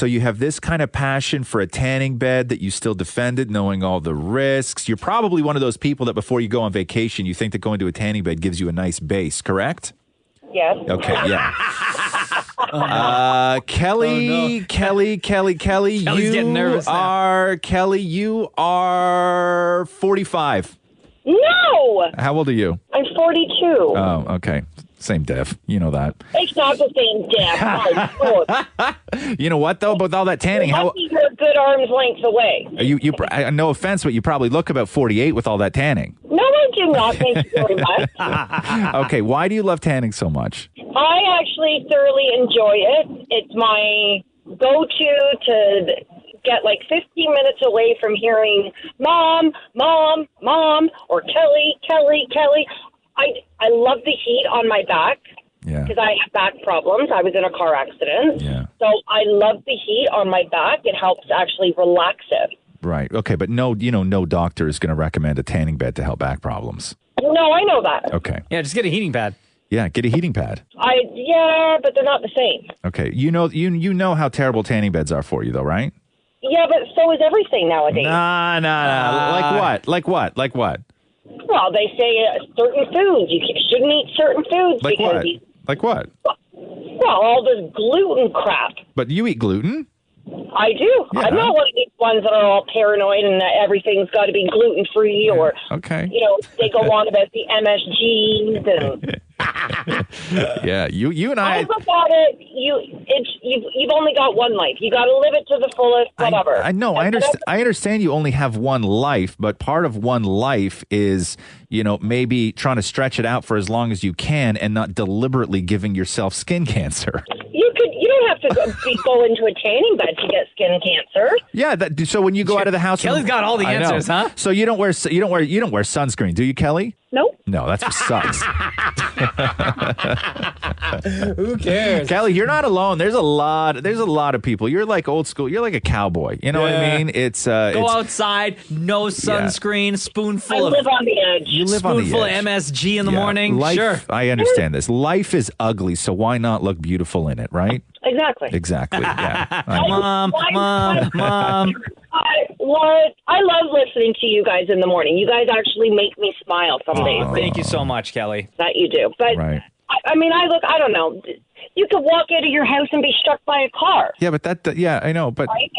you have this kind of passion for a tanning bed that you still defended, knowing all the risks. You're probably one of those people that before you go on vacation, you think that going to a tanning bed gives you a nice base, correct? Yes. Okay, yeah. Kelly, Kelly, Kelly's getting nervous now. Kelly, you are 45. No! How old are you? I'm 42. Oh, okay. Same diff. You know that. It's not the same diff. You know what, though? With all that tanning, how... You're a good arm's length away. No offense, but you probably look about 48 with all that tanning. No, I do not. Thank you very much. Okay, why do you love tanning so much? I actually thoroughly enjoy it. It's my go-to to get like 15 minutes away from hearing Mom, Mom, Mom, or Kelly, Kelly, Kelly. I love the heat on my back. Yeah. Because I have back problems. I was in a car accident. Yeah. So I love the heat on my back. It helps actually relax it. Right. Okay. But no doctor is going to recommend a tanning bed to help back problems. No, I know that. Okay. Yeah, just get a heating pad. Yeah, get a heating pad. Yeah, but they're not the same. Okay. You know how terrible tanning beds are for you, though, right? Yeah, but so is everything nowadays. Nah. Like what? Well, they say certain foods. You shouldn't eat certain foods Like because what? Like what? well, all this gluten crap. But you eat gluten? I do. Yeah. I'm not one of these ones that are all paranoid and that everything's got to be gluten free or okay. They go on about the MSGs and. Yeah, you and I. Look at it. You've only got one life. You got to live it to the fullest. Whatever. I know. I understand. I understand. You only have one life, but part of one life is maybe trying to stretch it out for as long as you can, and not deliberately giving yourself skin cancer. You don't have to go into a tanning bed to get skin cancer. Yeah. So when you go out of the house, Kelly's got all the answers, huh? So you don't wear sunscreen, do you, Kelly? Nope. No, that's what sucks. Who cares? Kelly, you're not alone. There's a lot of people. You're like old school. You're like a cowboy. You know what I mean? It's go outside, no sunscreen, spoonful I live on the edge. You live on the edge. Spoonful of MSG in the morning. Life, Sure. I understand this. Life is ugly, so why not look beautiful in it, right? Exactly. Exactly. Yeah. Mom. What? I love listening to you guys in the morning. You guys actually make me smile some days. Thank you so much, Kelly. That you do. But, right. I don't know. You could walk out of your house and be struck by a car. Yeah, but I know, but right?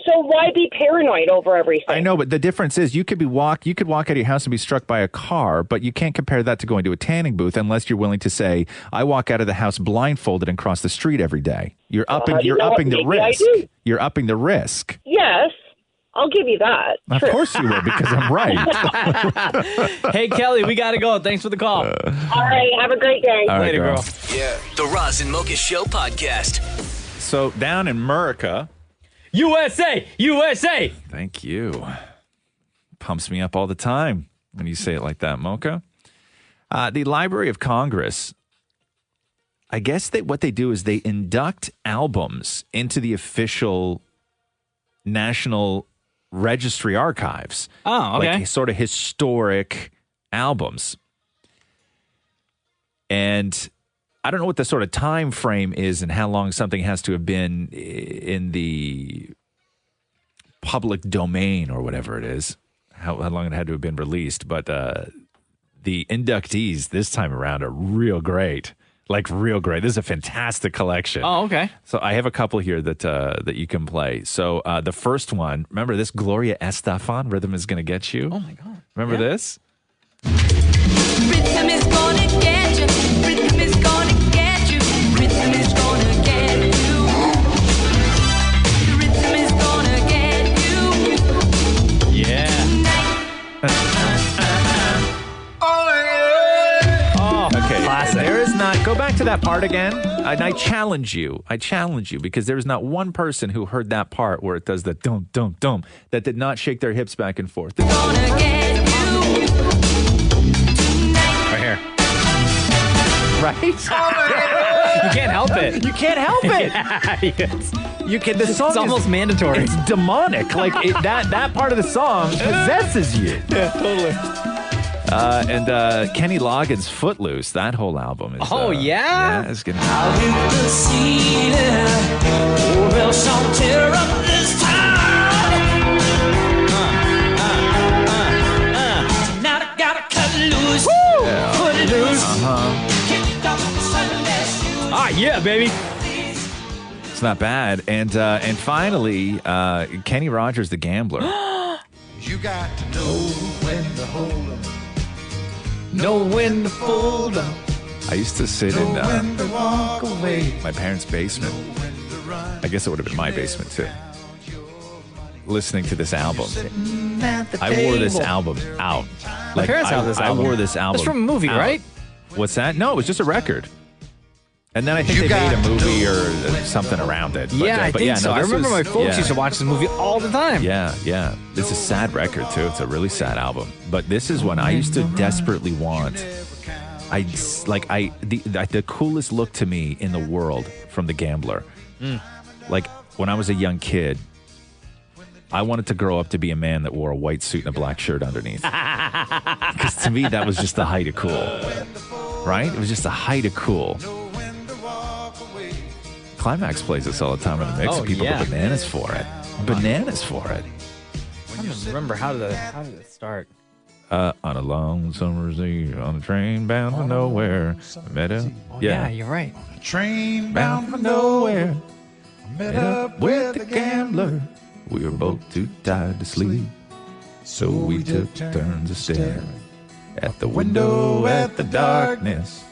So why be paranoid over everything? I know, but the difference is you could walk out of your house and be struck by a car, but you can't compare that to going to a tanning booth unless you're willing to say, I walk out of the house blindfolded and cross the street every day. You're upping the risk. You're upping the risk. Yes. I'll give you that. Of course you will, because I'm right. Hey, Kelly, we got to go. Thanks for the call. All right. Have a great day. All right, Later, girl. Yeah. The Roz and Mocha Show podcast. So down in America. USA! Thank you. Pumps me up all the time when you say it like that, Mocha. The Library of Congress, I guess what they do is they induct albums into the official National Registry Archives. Oh, okay. Like sort of historic albums. And I don't know what the sort of time frame is and how long something has to have been in the public domain or whatever it is, how long it had to have been released. But the inductees this time around are real great. Like real great. This is a fantastic collection. Oh, okay. So I have a couple here that you can play. So the first one, remember this Gloria Estefan, Rhythm is Gonna Get You? Oh my God. Remember this? Rhythm is gonna get you. Rhythm is gonna get you. Rhythm is gonna get you. Rhythm is gonna get you. Yeah. Okay. Classic. There is not. Go back to that part again. And I challenge you. Because there is not one person who heard that part where it does the dum dum dum that did not shake their hips back and forth. Gonna get you. Right here. Right? You can't help it. You can't help it. Yes. You can. The song It's almost is, mandatory. It's demonic. Like that part of the song possesses you. Yeah, totally. And Kenny Loggins' Footloose, that whole album is. Oh, yeah? Yeah, it's gonna. I'll hit the ceiling, or else I'll tear up this town. Tonight I gotta cut loose, foot loose. Ah, yeah, baby. It's not bad. And finally, Kenny Rogers, the Gambler. You got to know when to hold 'em. Know when to fold 'em. I used to sit in When to walk away. my parents' basement. I guess it would have been my basement too. Listening to this album. I wore this album out. My parents have this album. I wore this album. That's from a movie, out. right? What's that? No, it was just a record. And then I think they made a movie or something around it. But, Yeah, I think so. I remember my folks yeah. used to watch this movie all the time. Yeah. It's a sad record, too. It's a really sad album. But this is one I used to desperately want the coolest look to me in the world from The Gambler. Like when I was a young kid, I wanted to grow up to be a man that wore a white suit and a black shirt underneath. Because to me, that was just the height of cool. Right? It was just the height of cool. Climax plays this all the time in the mix, and people go bananas for it. Bananas for it. I don't remember how did it start. On a long summer's eve, on a train bound for nowhere, I met a... Yeah, you're right. Train bound for nowhere, I met up with the gambler. We were both too tired to sleep, so we took turns of staring at the window at the darkness.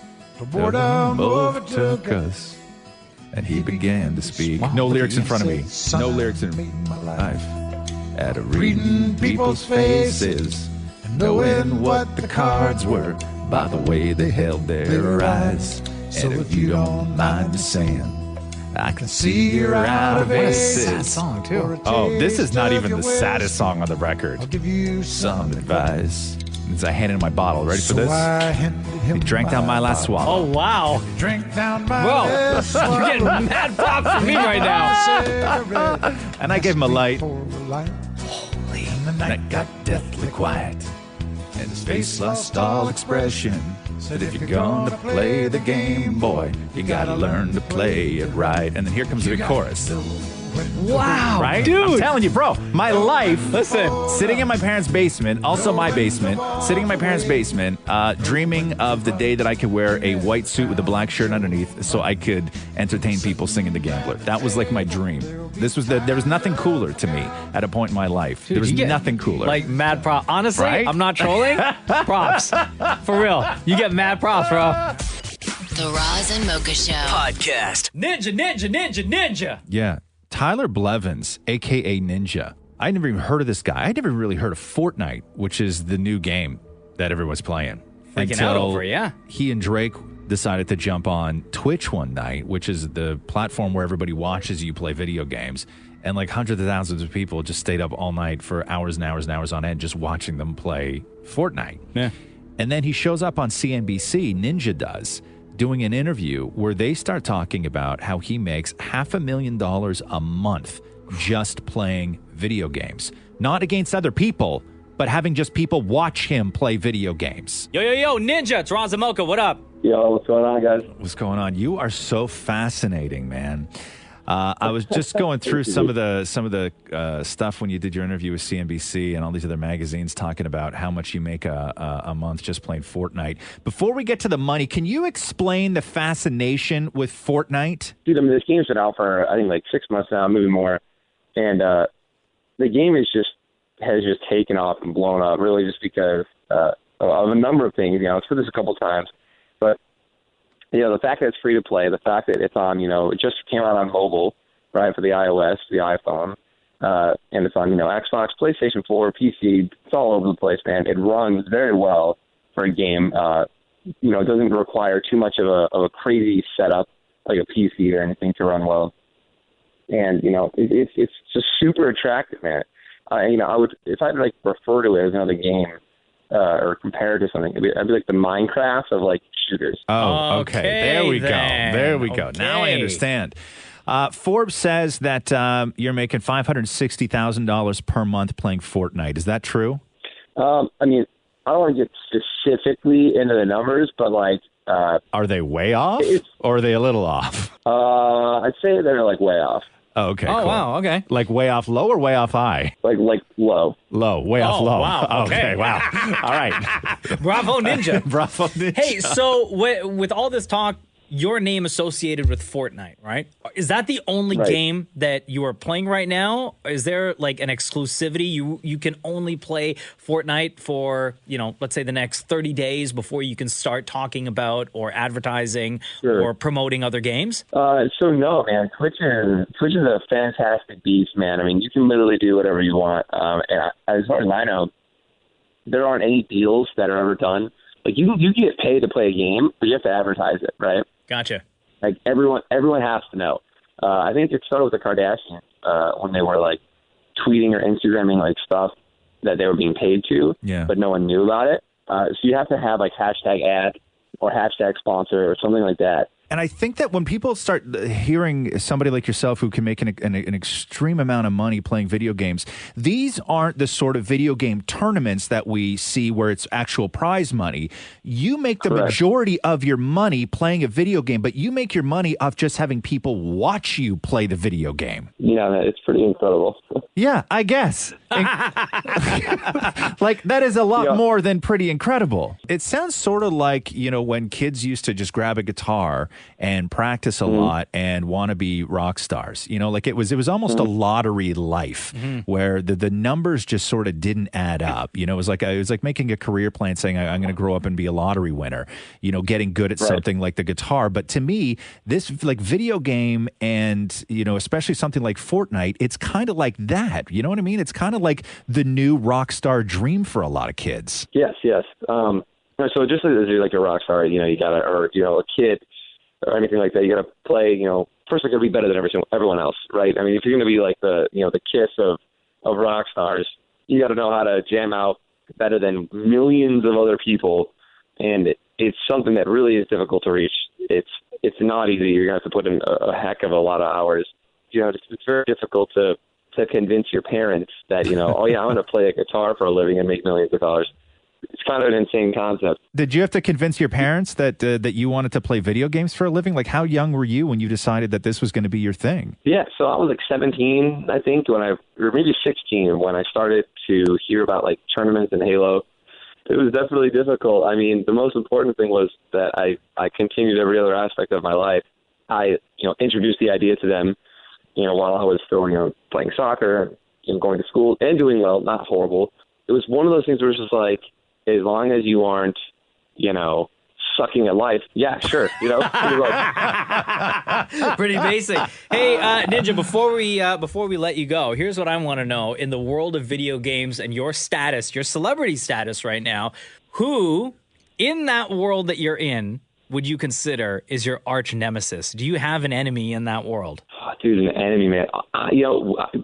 Boredom overtook us, and he began to speak. No lyrics in front of me. No lyrics in my life. At a reading people's faces, knowing what the cards were by the way they held their eyes. And if you don't mind me saying, I can see you're out of aces. Sad song too. Oh, this is not even the saddest song on the record. I'll give you some advice. As I handed him my bottle. Ready for this? He drank down my last swallow. Oh, wow. Drank down my last swallow. You're getting mad props from me right now. And I gave him a light. Holy. And the night got deathly quiet. And his face lost all expression. Said if you're gonna play the game, boy, you gotta learn to play it right. And then here comes the chorus. Wow, right? dude. I'm telling you, bro, my life, listen, sitting in my parents' basement, also my basement, sitting in my parents' basement, dreaming of the day that I could wear a white suit with a black shirt underneath so I could entertain people singing The Gambler. That was like my dream. There was nothing cooler to me at a point in my life. Dude, there was nothing cooler. Like mad props. Honestly, right? I'm not trolling. Props. For real. You get mad props, bro. The Roz and Mocha Show podcast. Ninja. Yeah. Tyler Blevins, a.k.a. Ninja. I never even heard of this guy. I never really heard of Fortnite, which is the new game that everyone's playing. Freaking out over it, yeah. He and Drake decided to jump on Twitch one night, which is the platform where everybody watches you play video games. And like hundreds of thousands of people just stayed up all night for hours and hours and hours on end just watching them play Fortnite. Yeah. And then he shows up on CNBC, Ninja does, doing an interview where they start talking about how he makes $500,000 a month just playing video games. Not against other people, but having just people watch him play video games. Yo, Ninja, it's Roz and Mocha. What up? Yo, what's going on, guys? What's going on? You are so fascinating, man. I was just going through some of the stuff when you did your interview with CNBC and all these other magazines talking about how much you make a month just playing Fortnite. Before we get to the money, can you explain the fascination with Fortnite? Dude, I mean, this game's been out for, I think, like 6 months now, maybe more. And the game has just taken off and blown up, really just because of a number of things. You know, I've said this a couple times. But you know, the fact that it's free to play, the fact that it's on, you know, it just came out on mobile, right, for the iOS, the iPhone, and it's on, you know, Xbox, PlayStation 4, PC, it's all over the place, man. It runs very well for a game. You know, it doesn't require too much of a crazy setup, like a PC or anything to run well. And, you know, it's just super attractive, man. You know, if I'd like refer to it as another game, or compare it to something, I'd be like the Minecraft of like shooters. Oh, okay. There we go. There we go. Now I understand. Forbes says that you're making $560,000 per month playing Fortnite. Is that true? I mean, I don't want to get specifically into the numbers, but like, are they way off, or are they a little off? I'd say they're like way off. Oh, okay. Oh, cool. wow. Okay. Like way off low or way off high? Like low. Low. Way off low. Wow. Okay. Wow. All right. Bravo, Ninja. Bravo, Ninja. Hey, so with all this talk, your name associated with Fortnite, right? Is that the only game that you are playing right now? Is there like an exclusivity? You can only play Fortnite for, you know, let's say the next 30 days before you can start talking about or advertising or promoting other games? So no, man. Twitch is a fantastic beast, man. I mean, you can literally do whatever you want. And as far as I know, there aren't any deals that are ever done. Like you get paid to play a game, but you have to advertise it, right? Gotcha. Like everyone has to know. I think it started with the Kardashians when they were like tweeting or Instagramming like stuff that they were being paid to, but no one knew about it. So you have to have like hashtag ad or hashtag sponsor or something like that. And I think that when people start hearing somebody like yourself who can make an extreme amount of money playing video games, these aren't the sort of video game tournaments that we see where it's actual prize money. You make the majority of your money playing a video game, but you make your money off just having people watch you play the video game. Yeah, man, it's pretty incredible. Yeah, I guess. Like, that is a lot more than pretty incredible. It sounds sort of like, when kids used to just grab a guitar and practice a lot and want to be rock stars. Like it was almost a lottery life where the numbers just sort of didn't add up. It was like making a career plan saying I'm going to grow up and be a lottery winner, getting good at something like the guitar. But to me, this like video game and, especially something like Fortnite, it's kind of like that. You know what I mean? It's kind of like the new rock star dream for a lot of kids. Yes. So just as you're like a rock star, you gotta, or, a kid or anything like that, you gotta play, first you gotta be better than everyone else, right? I mean, if you're gonna be like the Kiss of rock stars, you gotta know how to jam out better than millions of other people. And it's something that really is difficult to reach. It's not easy. You're gonna have to put in a heck of a lot of hours. It's very difficult to convince your parents that, oh yeah, I'm going to play a guitar for a living and make millions of dollars. It's kind of an insane concept. Did you have to convince your parents that you wanted to play video games for a living? Like, how young were you when you decided that this was going to be your thing? Yeah, so I was like 17, I think, or maybe 16 when I started to hear about like tournaments and Halo. It was definitely difficult. I mean, the most important thing was that I continued every other aspect of my life. I, introduced the idea to them, while I was still, playing soccer and going to school and doing well, not horrible. It was one of those things where it's just like, as long as you aren't, sucking at life, yeah, sure, Pretty basic. Hey, Ninja, before we let you go, here's what I want to know. In the world of video games and your status, your celebrity status right now, who in that world that you're in would you consider is your arch nemesis? Do you have an enemy in that world? Oh, dude, an enemy, man.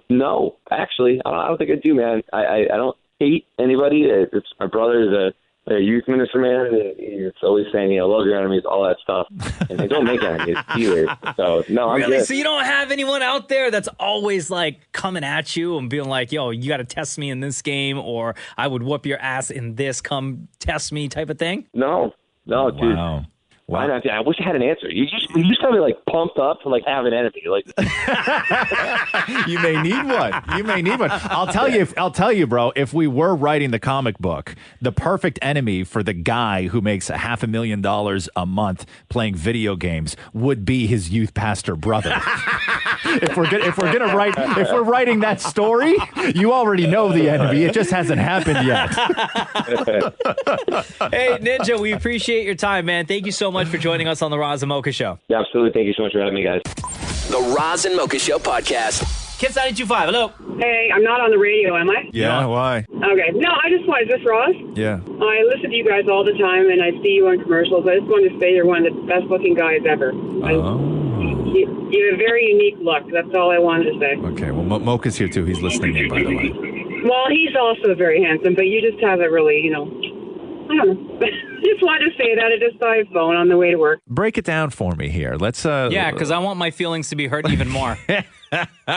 No, actually, I don't think I do, man. I don't hate anybody. It's my brother is a youth minister, man, and he's always saying, love your enemies, all that stuff. And they don't make enemies either. So, no, I'm really? good. So you don't have anyone out there that's always like coming at you and being like, yo, you got to test me in this game, or I would whoop your ass in this, come test me type of thing? No, dude. Wow. Why not? I wish I had an answer. You just got me like pumped up to like have an enemy. Like You may need one. I'll tell you, bro. If we were writing the comic book, the perfect enemy for the guy who makes $500,000 a month playing video games would be his youth pastor brother. If we're writing that story, you already know the enemy. It just hasn't happened yet. Hey, Ninja, we appreciate your time, man. Thank you so much for joining us on the Roz and Mocha Show. Yeah, absolutely. Thank you so much for having me, guys. The Roz and Mocha Show podcast. Kids 925, hello. Hey, I'm not on the radio, am I? Yeah, why? Okay. No, I just wanted, is this Roz? Yeah. I listen to you guys all the time, and I see you on commercials. I just wanted to say you're one of the best-looking guys ever. You have a very unique look. That's all I wanted to say. Okay, well, Mocha's here, too. He's listening in, by the way. Well, he's also very handsome, but you just have a really, I don't know. Just wanted to say that. I just saw your phone on the way to work. Break it down for me here. Let's. Yeah, because I want my feelings to be hurt even more.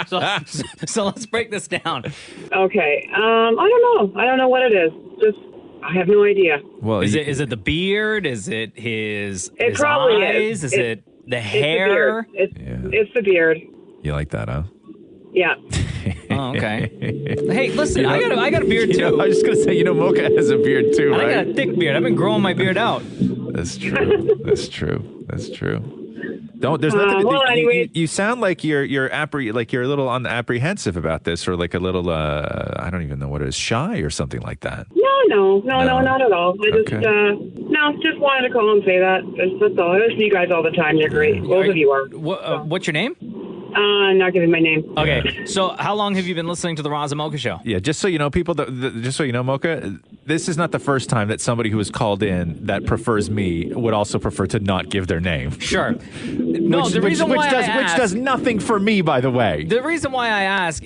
So let's break this down. Okay. I don't know. I don't know what it is. Just I have no idea. Well, is it the beard? Is it his probably eyes? Is it the hair? It's the beard. You like that, huh? Yeah. Oh, okay. Hey, listen, I got a beard too. I was just gonna say, Mocha has a beard too, right? I got a thick beard. I've been growing my beard out. That's true. That's true. There's nothing. Well, anyway, you sound like you're a little apprehensive about this, or like a little I don't even know what it is, shy or something like that. No, not at all. I just wanted to call and say that. That's all. I listen to you guys all the time. You're great. Both of you are. What's your name? I'm not giving my name. Okay. So how long have you been listening to the Roz and Mocha Show? Yeah, just so you know, people, just so you know, Mocha, this is not the first time that somebody who has called in that prefers me would also prefer to not give their name. Sure. No, which does nothing for me, by the way. The reason why I ask,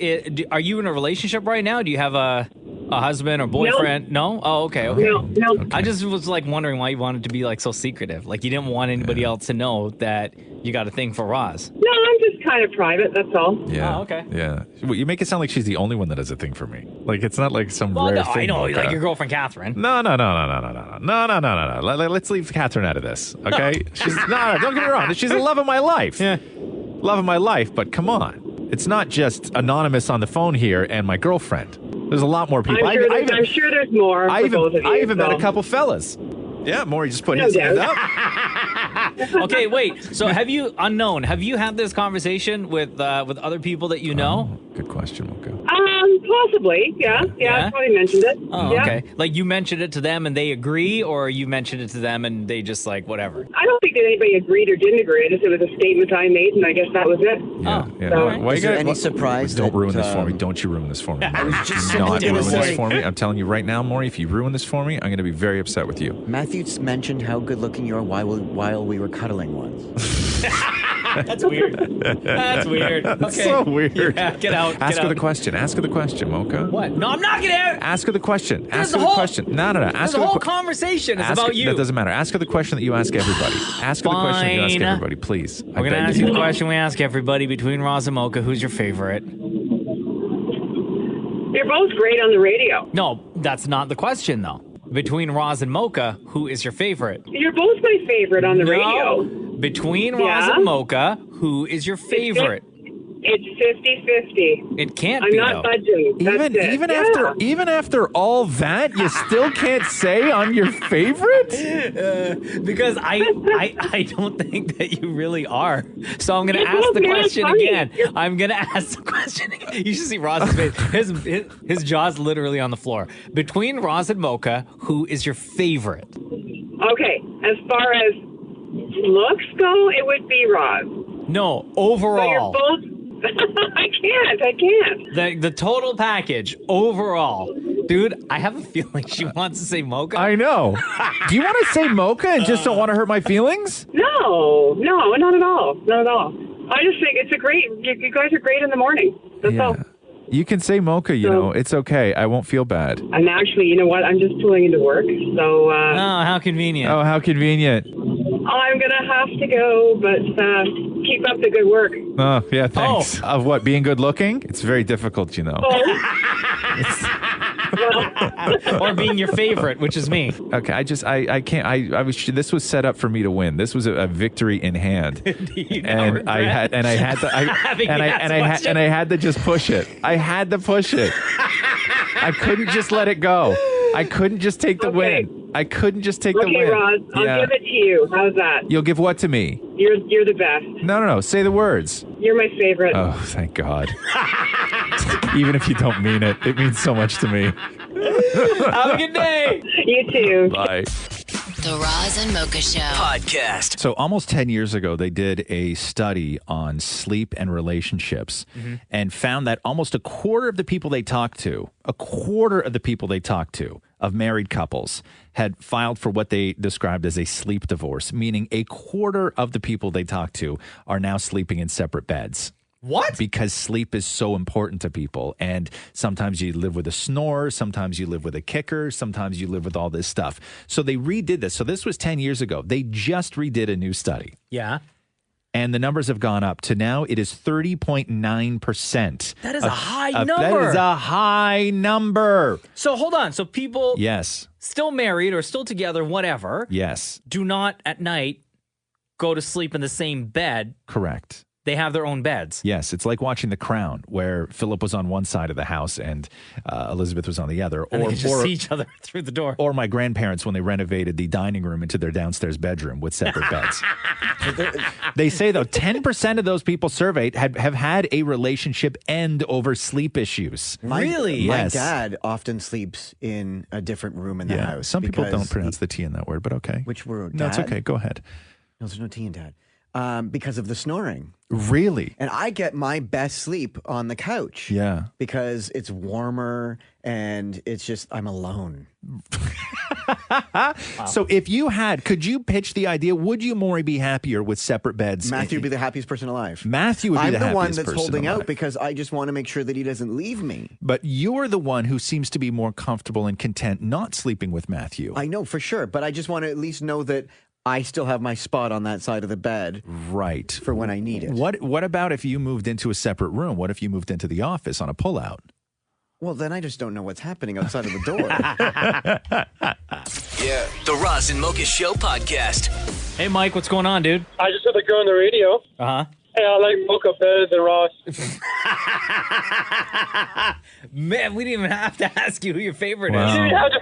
are you in a relationship right now? Do you have a A husband or boyfriend? No? Oh, okay. No. I just was like wondering why you wanted to be like so secretive. Like you didn't want anybody else to know that you got a thing for Roz. No, I'm just kind of private, that's all. Yeah. Oh, okay. Yeah. Well, you make it sound like she's the only one that has a thing for me. Like it's not like some Well, rare no, thing. I know, Mocha. like your girlfriend Catherine. No. Let's leave Catherine out of this, okay? She's don't get me wrong. She's the love of my life. Yeah. Love of my life, but come on. It's not just anonymous on the phone here and my girlfriend. There's a lot more people. I'm sure there's more for both of you. I even met a couple fellas. Yeah, Maury just put his hand up. Okay, wait. So have you had this conversation with other people that you know? Good question, Mocha. Possibly. Yeah, I probably mentioned it. Oh, yeah. okay. Like you mentioned it to them and they agree, or you mentioned it to them and they just like whatever? I don't think that anybody agreed or didn't agree. I just it was a statement I made, and I guess that was it. Yeah. So, Why Is you there gotta- any surprise Don't that, ruin this for me. Don't you ruin this for me. I was just Do not gonna ruin this say- for me. I'm telling you right now, Maury, if you ruin this for me, I'm going to be very upset with you. Matthew mentioned how good looking you are while we were cuddling once. That's weird. That's weird. Okay. That's so weird. Yeah, get out. Ask her the question. Ask her the question, Mocha. What? No, I'm not getting out. Ask her the question. There's Ask the her the whole- question. No. There's Ask a her whole the conversation. It's ask about her- you. That doesn't matter. Ask her the question that you ask everybody. Ask her the question that you ask Fine. everybody, please. We're going to ask you the question we ask everybody between Roz and Mocha. Who's your favorite? You're both great on the radio. No, that's not the question, though. Between Roz and Mocha, who is your favorite? You're both my favorite on the radio. Between Roz Yeah? and Mocha, who is your favorite? It's 50-50. It can't I'm be, not though. budging. That's it. Even after all that, you still can't say I'm your favorite? Because I don't think that you really are. So I'm going to You're ask both the really question funny. again. I'm going to ask the question again. You should see Roz's face. His jaw's literally on the floor. Between Roz and Mocha, who is your favorite? Okay, as far as looks go, it would be Roz. No, So overall. you're both. I can't. The total package, overall. Dude, I have a feeling she wants to say Mocha. I know. Do you want to say Mocha and just don't want to hurt my feelings? No, not at all. Not at all. I just think it's a great. You guys are great in the morning. That's all. You can say Mocha, you know. It's okay. I won't feel bad. And actually, you know what? I'm just pulling into work, so. Oh, how convenient. Oh, how convenient. I'm gonna have to go, but keep up the good work. Oh, yeah, thanks. Of what, being good looking? It's very difficult, you know. Or being your favorite, which is me. Okay, I can't. I was. This was set up for me to win. This was a victory in hand, and I had to just push it. I had to push it. I couldn't just let it go. I couldn't just take the win. I couldn't just take the win. Okay, Roz, I'll give it to you. How's that? You'll give what to me? You're the best. No. Say the words. You're my favorite. Oh, thank God. Even if you don't mean it, it means so much to me. Have a good day. You too. Bye. The Roz and Mocha Show podcast. So almost 10 years ago, they did a study on sleep and relationships and found that almost a quarter of the people they talked to, of married couples had filed for what they described as a sleep divorce, meaning a quarter of the people they talked to are now sleeping in separate beds. What? Because sleep is so important to people. And sometimes you live with a snore. Sometimes you live with a kicker. Sometimes you live with all this stuff. So they redid this. So this was 10 years ago. They just redid a new study. Yeah. And the numbers have gone up to now it is 30.9%. That is a high number. That is a high number. So hold on. So people still married or still together, whatever. Yes. Do not at night go to sleep in the same bed. Correct. They have their own beds. Yes, it's like watching The Crown, where Philip was on one side of the house and Elizabeth was on the other. And they could just see each other through the door. Or my grandparents when they renovated the dining room into their downstairs bedroom with separate beds. They say, though, 10% of those people surveyed have had a relationship end over sleep issues. Really? My Yes. dad often sleeps in a different room in the house. Some people because don't pronounce the T in that word, but okay. Which word? No, it's Dad? okay. Go ahead. No, there's no T in dad. because of the snoring. Really? And I get my best sleep on the couch. Yeah. Because it's warmer and it's just, I'm alone. So if you could you pitch the idea? Would you, Maury, be happier with separate beds? Matthew would be the happiest person alive. Matthew would be I'm the the one happiest that's person holding alive. out because I just want to make sure that he doesn't leave me. But you're the one who seems to be more comfortable and content not sleeping with Matthew. I know for sure, but I just want to at least know that I still have my spot on that side of the bed. Right. For when I need it. What about if you moved into a separate room? What if you moved into the office on a pullout? Well, then I just don't know what's happening outside of the door. Yeah. The Roz and Mocha Show podcast. Hey, Mike, what's going on, dude? I just heard the girl on the radio. Uh-huh. Hey, I like Mocha better than Ross. Man, we didn't even have to ask you who your favorite You is. didn't have to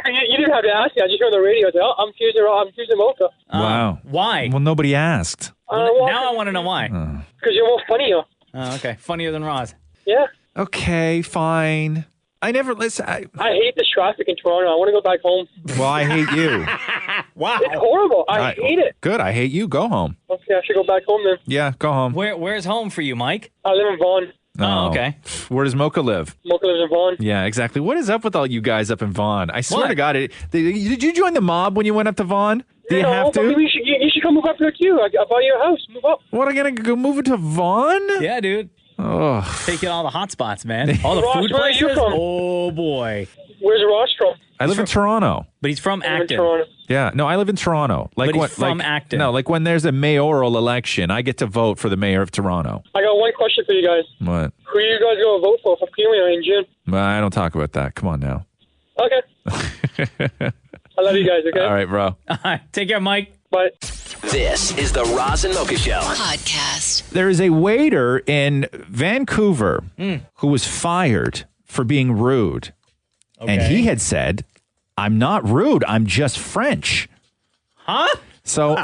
ask me. I just heard on the radio. I said, I'm choosing Mocha. Wow. Why? Well, nobody asked. Now I want to know why. Because you're more funnier. Oh, okay. Funnier than Roz. Yeah. Okay, fine. I never listen. I hate the traffic in Toronto. I want to go back home. Well, I hate you. Wow. It's horrible. I hate it. Good. I hate you. Go home. Okay, I should go back home then. Yeah, go home. Where's home for you, Mike? I live in Vaughan. Oh, okay. Where does Mocha live? Mocha lives in Vaughan. Yeah, exactly. What is up with all you guys up in Vaughan? I swear What? to God, did you join the mob when you went up to Vaughan? Do you have to? But you should come move up here too. I'll buy you a house. Move up. What, I gotta go move it to Vaughan? Yeah, dude. Oh. Taking all the hot spots, man. All the Ross, food where are you places. from? Oh, boy. Where's Ross from? I live in Toronto. But he's from I live in Acton. Toronto. Yeah, no, I live in Toronto. But he's what- from Acton. No, like when there's a mayoral election, I get to vote for the mayor of Toronto. I got one question for you guys. What? Who are you guys going to vote for Premier in June? Well, I don't talk about that. Come on now. Okay. I love you guys, okay? All right, bro. All right. Take care, Mike. Bye. This is the Roz and Mocha Show podcast. There is a waiter in Vancouver who was fired for being rude. And he had said, I'm not rude. I'm just French. Huh? So,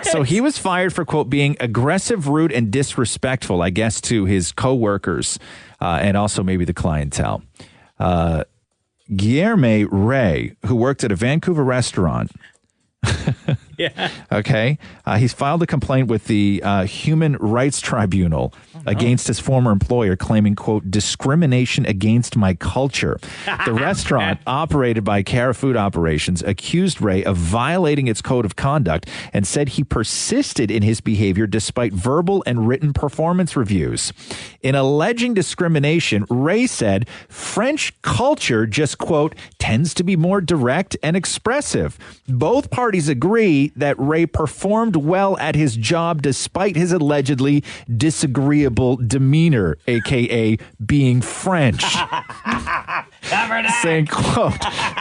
so he was fired for, quote, being aggressive, rude, and disrespectful, I guess, to his coworkers and also maybe the clientele. Guillerme Ray, who worked at a Vancouver restaurant. Yeah. Okay. He's filed a complaint with the Human Rights Tribunal against his former employer, claiming, quote, discrimination against my culture. The restaurant, operated by Cara Food Operations, accused Ray of violating its code of conduct and said he persisted in his behavior despite verbal and written performance reviews. In alleging discrimination, Ray said French culture just, quote, tends to be more direct and expressive. Both parties agree that Ray performed well at his job despite his allegedly disagreeable demeanor, aka being French. Saying, quote,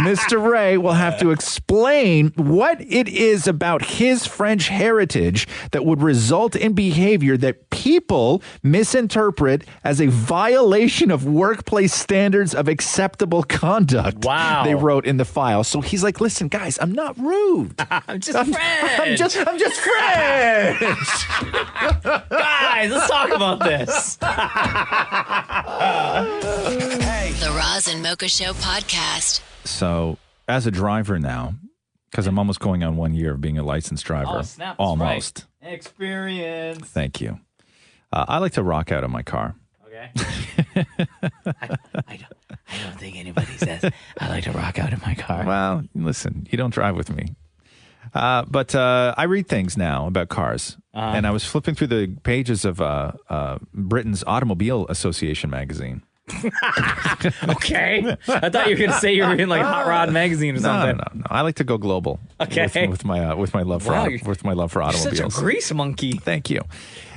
Mr. Ray will have to explain what it is about his French heritage that would result in behavior that people misinterpret as a violation of workplace standards of acceptable conduct. Wow. They wrote in the file. So he's like, listen, guys, I'm not rude. I'm just French. I'm just French. Guys, let's talk about this. The Roz and Mocha Show podcast. So as a driver now, because I'm almost going on 1 year of being a licensed driver. Oh, snap. That's Almost. right. Experience. Thank you. I like to rock out of my car. Okay. I don't think anybody says I like to rock out in my car. Well, listen, you don't drive with me. But I read things now about cars. And I was flipping through the pages of Britain's Automobile Association magazine. Okay. I thought you were going to say you were in like Hot Rod magazine or something. No. I like to go global. Okay. With my love for Wow, with my love for You're automobiles. such a grease monkey. Thank you.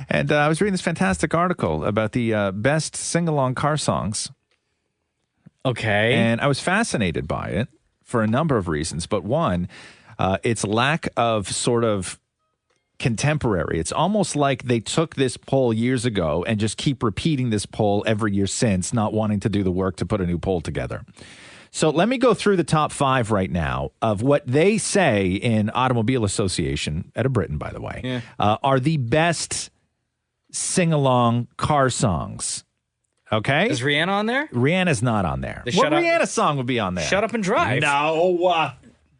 And I was reading this fantastic article about the best sing-along car songs. Okay. And I was fascinated by it for a number of reasons. But one, its lack of sort of contemporary. It's almost like they took this poll years ago and just keep repeating this poll every year since, not wanting to do the work to put a new poll together. So let me go through the top 5 right now of what they say in Automobile Association, out of Britain, by the way, are the best sing-along car songs. Okay? Is Rihanna on there? Rihanna's not on there. The What Shut Up- Rihanna song would be on there? Shut Up and Drive. No.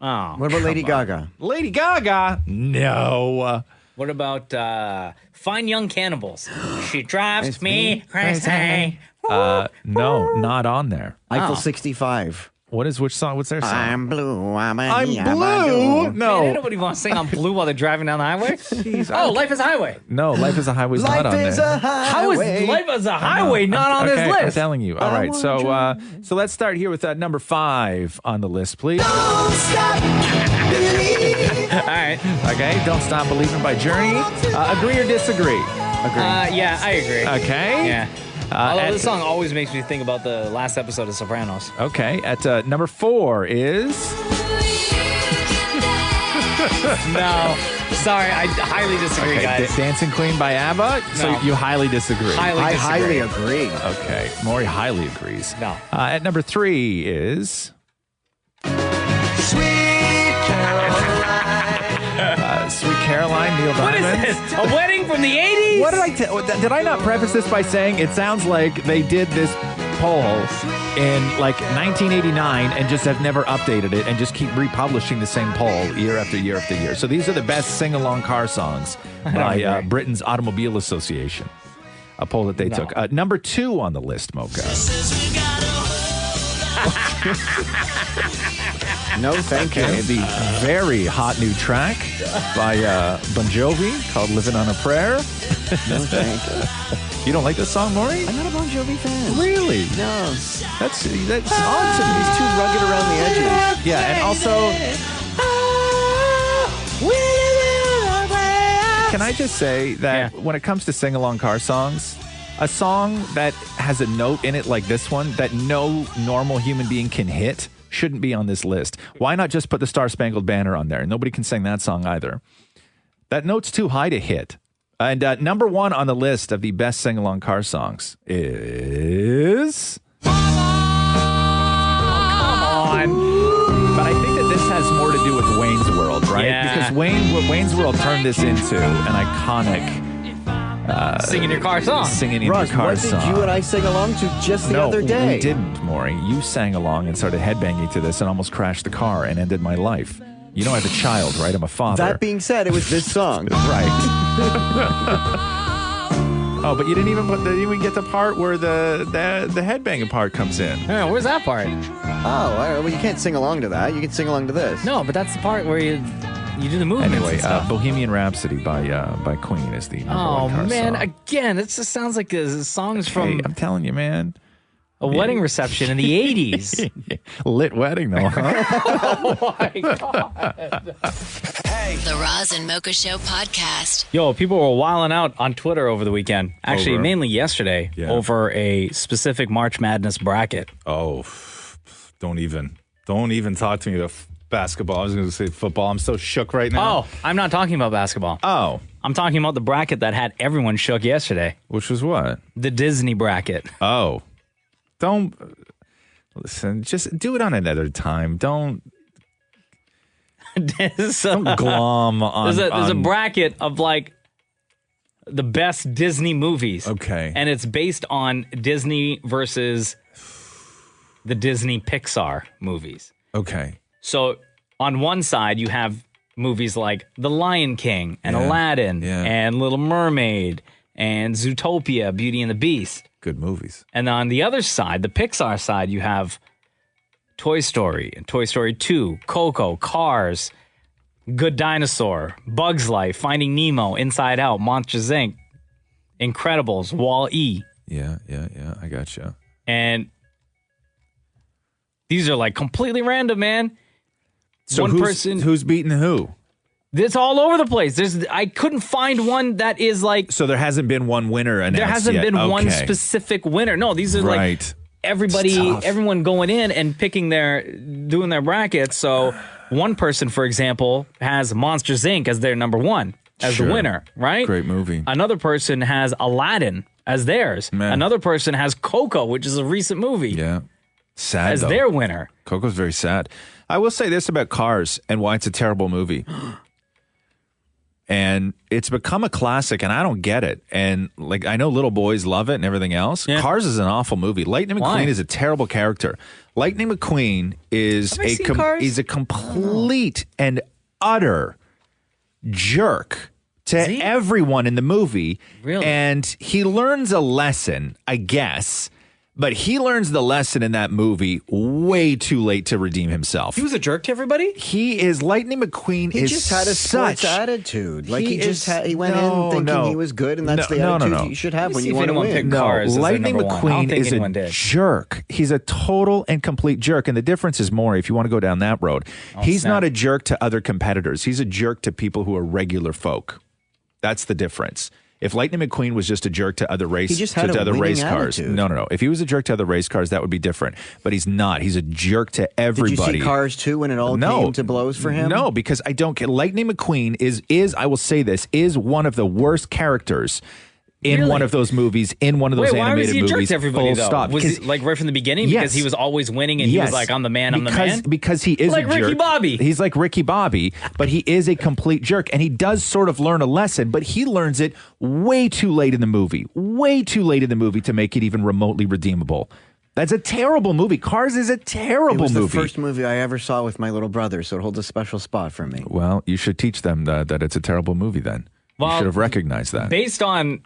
Oh. What about Lady Gaga? Lady Gaga? No. What about Fine Young Cannibals? She drives me crazy. No, not on there. Eiffel 65. Which song? What's their song? I'm blue. I'm blue. No. Man, nobody wants to sing I'm blue while they're driving down the highway. Life is a Highway. No, Life is a Highway is not on there. How is Life is a Highway not on this list? I'm telling you. All right, so let's start here with number 5 on the list, please. Don't stop believing. All right. Okay, Don't Stop Believing by Journey. Agree or disagree? Agree. Yeah, I agree. Okay. Yeah. Although this song always makes me think about the last episode of Sopranos. Okay, at number 4 is... No, sorry, I highly disagree, guys. Dancing Queen by ABBA? So you highly disagree. I highly agree. Okay, Maury highly agrees. No. At number 3 is... Sweet Caroline. Sweet Caroline, Neil Diamond. What is this? A wedding from the 80s? What did I not preface this by saying it sounds like they did this poll in like 1989 and just have never updated it and just keep republishing the same poll year after year after year. So these are the best sing-along car songs by Britain's Automobile Association. A poll that they took. Number 2 on the list, Mocha. No, thank you. The very hot new track by Bon Jovi called Living on a Prayer. No, thank you. You don't like this song, Maury? I'm not a Bon Jovi fan. Really? No. That's odd to me. He's too rugged around the edges. Yeah, and also... Can I just say that when it comes to sing-along car songs, a song that has a note in it like this one that no normal human being can hit shouldn't be on this list. Why not just put the Star Spangled Banner on there? Nobody can sing that song either. That note's too high to hit. And number 1 on the list of the best sing-along car songs is... Come on. But I think that this has more to do with Wayne's World, right? Yeah. Because Wayne's World turned this into an iconic... singing your car song. Singing in Roz, your car what song. did you and I sing along to just the other day? No, we didn't, Maury. You sang along and started headbanging to this and almost crashed the car and ended my life. You know I have a child, right? I'm a father. That being said, it was this song. Right. Oh, but you didn't even get the part where the headbanging part comes in. Yeah, where's that part? Oh, well, you can't sing along to that. You can sing along to this. No, but that's the part where you do the movements. Anyway, and stuff. Bohemian Rhapsody by Queen is the number 1 car man, song. again, it just sounds like songs from Hey, I'm telling you, man. a wedding reception in the 80s. Lit wedding, though, huh? Oh, my God. The Roz and Mocha Show podcast. Yo, people were wilding out on Twitter over the weekend. Actually, mainly yesterday, over a specific March Madness bracket. Oh, don't even talk to me about basketball. I was going to say football. I'm so shook right now. Oh, I'm not talking about basketball. Oh. I'm talking about the bracket that had everyone shook yesterday. Which was what? The Disney bracket. Oh. Don't listen. Just do it on another time. Don't glom on. There's a bracket of like the best Disney movies. Okay. And it's based on Disney versus the Disney Pixar movies. Okay. So on one side you have movies like The Lion King and Aladdin and Little Mermaid and Zootopia, Beauty and the Beast. Good movies. And on the other side, the Pixar side, you have Toy Story and Toy Story 2, Coco, Cars, Good Dinosaur, Bugs Life, Finding Nemo, Inside Out, Monsters, Inc., Incredibles, Wall-E. Yeah, I gotcha. And these are like completely random, man. So who's beating who? It's all over the place. I couldn't find one that is like... So there hasn't been one winner announced There hasn't yet. been one Okay. specific winner. No, these are like everyone going in and doing their brackets. So one person, for example, has Monsters, Inc. as their number 1, as the winner, right? Great movie. Another person has Aladdin as theirs. Man. Another person has Coco, which is a recent movie. Yeah. Sad, as though. their winner. Coco's very sad. I will say this about Cars and why it's a terrible movie. And it's become a classic, and I don't get it. And like I know little boys love it and everything else. Yeah. Cars is an awful movie. Lightning McQueen is a terrible character. Lightning McQueen is a complete and utter jerk to everyone in the movie. Really? And he learns a lesson, I guess. But he learns the lesson in that movie way too late to redeem himself. He was a jerk to everybody? He is Lightning McQueen. He is just had a sports such attitude. Like he he went in thinking he was good, and that's the attitude you should have when you want to win. Lightning McQueen is a jerk. He's a total and complete jerk. And the difference is, Maury, if you want to go down that road, he's not a jerk to other competitors. He's a jerk to people who are regular folk. That's the difference. If Lightning McQueen was just a jerk to other race cars, no. If he was a jerk to other race cars, that would be different. But he's not. He's a jerk to everybody. Did you see Cars 2 when it all came to blows for him? No, because I don't get. Lightning McQueen is I will say this, is one of the worst characters in one of those movies, in one of those animated movies. Why was he a jerk to everybody, full though? stop. Was he, like, right from the beginning? Yes. Because he was always winning and he was like, I'm the man, I'm the man? Because he is like a jerk. Ricky Bobby. He's like Ricky Bobby, but he is a complete jerk. And he does sort of learn a lesson, but he learns it way too late in the movie. Way too late in the movie to make it even remotely redeemable. That's a terrible movie. Cars is a terrible movie. It was the first movie I ever saw with my little brother, so it holds a special spot for me. Well, you should teach them that it's a terrible movie then. You should have recognized that. Based on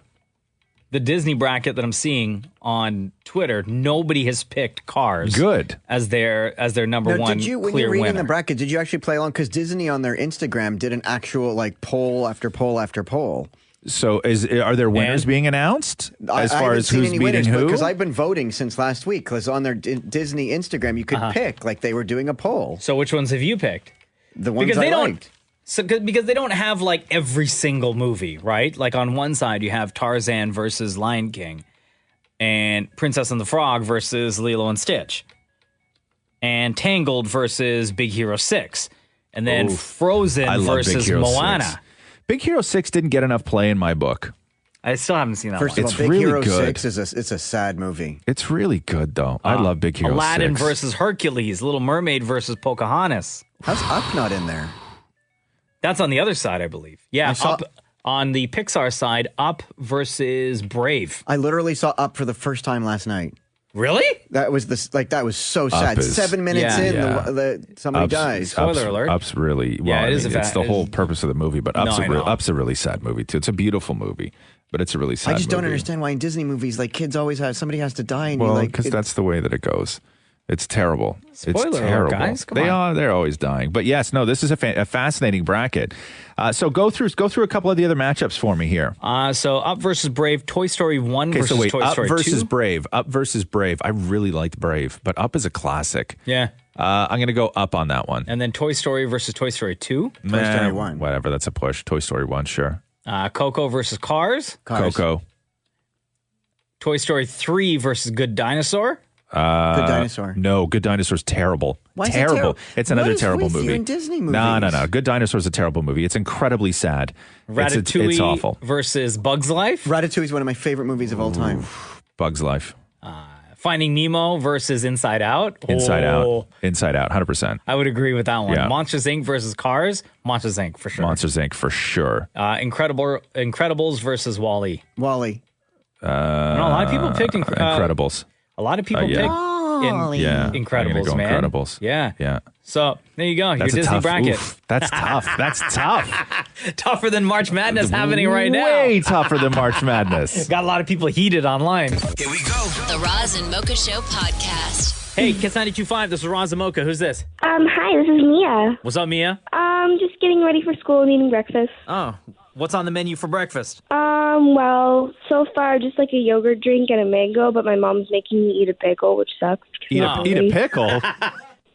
the Disney bracket that I'm seeing on Twitter, nobody has picked Cars. Good. As their number one when clear you're reading winner. the bracket, did you actually play along? Because Disney on their Instagram did an actual like poll after poll after poll. So are there winners being announced as far as who's beating who? Because I've been voting since last week. Because on their Disney Instagram, you could pick like they were doing a poll. So which ones have you picked? The ones I liked. Because they don't have like every single movie, right? Like on one side you have Tarzan versus Lion King, and Princess and the Frog versus Lilo and Stitch, and Tangled versus Big Hero 6, and then Frozen versus Moana. 6. Big Hero 6 didn't get enough play in my book. I still haven't seen that First one. of all, Big Hero 6 it's a sad movie. It's really good, though. I love Big Hero 6. Aladdin versus Hercules, Little Mermaid versus Pocahontas. How's Up not in there? That's on the other side, I believe. Yeah, Up on the Pixar side, Up versus Brave. I literally saw Up for the first time last night. Really? That was that was so sad. 7 minutes in, somebody dies. Spoiler alert. Up's really well. it is it's the whole purpose of the movie, but Up's a really sad movie too. It's a beautiful movie, but it's a really sad movie. I just don't understand why in Disney movies, like kids always have somebody has to die, and because that's the way that it goes. It's terrible. Spoiler it's terrible. alert, guys. Come on. They're always dying. But yes, no, this is a fascinating bracket. So go through a couple of the other matchups for me here. So Up versus Brave, Toy Story 1 versus Toy Story 2. Up versus Brave. I really liked Brave, but Up is a classic. Yeah. I'm going to go Up on that one. And then Toy Story versus Toy Story 2. Toy Story 1. Whatever, that's a push. Toy Story 1, sure. Coco versus Cars. Coco. Toy Story 3 versus Good Dinosaur. Good Dinosaur. No, Good Dinosaur's terrible. Why is it terrible? It's another what is terrible with movie. You in Disney movies? No. Good Dinosaur's a terrible movie. It's incredibly sad. Ratatouille it's awful. versus Bug's Life. Ratatouille is one of my favorite movies of all time. Bug's Life. Finding Nemo versus Inside Out. Inside Out, 100%. I would agree with that one. Yeah. Monsters Inc. versus Cars. Monsters Inc. for sure. Monsters Inc. for sure. Incredibles versus Wall-E. Wall-E. A lot of people picked Incredibles. A lot of people picked Incredibles, I'm gonna go man. Incredibles. Yeah. So there you go. That's your Disney bracket. That's tough. That's tough. Tougher than March Madness happening right now. Way tougher than March Madness. Got a lot of people heated online. Here we go. The Roz and Mocha Show podcast. Hey, Kiss 92.5. This is Roz and Mocha. Who's this? Hi, this is Mia. What's up, Mia? Just getting ready for school and eating breakfast. Oh, what's on the menu for breakfast? Well, so far just like a yogurt drink and a mango, but my mom's making me eat a bagel, which sucks. Eat a pickle?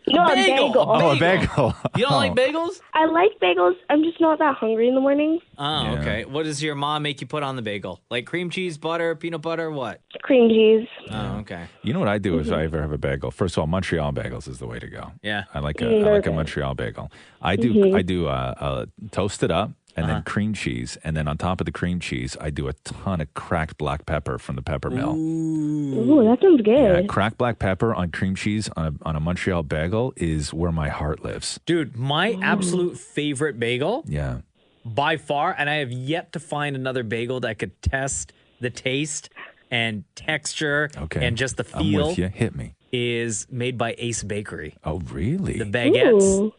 No, a bagel. Oh, a bagel. You don't like bagels? I like bagels. I'm just not that hungry in the morning. Oh, okay. What does your mom make you put on the bagel? Like cream cheese, butter, peanut butter, what? Cream cheese. Oh, okay. You know what I do if I ever have a bagel? First of all, Montreal bagels is the way to go. Yeah. I like a Montreal bagel. I do toast it up. And then cream cheese. And then on top of the cream cheese, I do a ton of cracked black pepper from the pepper mill. Ooh, that sounds good. Yeah, cracked black pepper on cream cheese on a Montreal bagel is where my heart lives. Dude, my absolute favorite bagel, by far, and I have yet to find another bagel that could test the taste and texture and just the feel. I'm with you. Hit me. Is made by Ace Bakery. Oh, really? The baguettes. Ooh.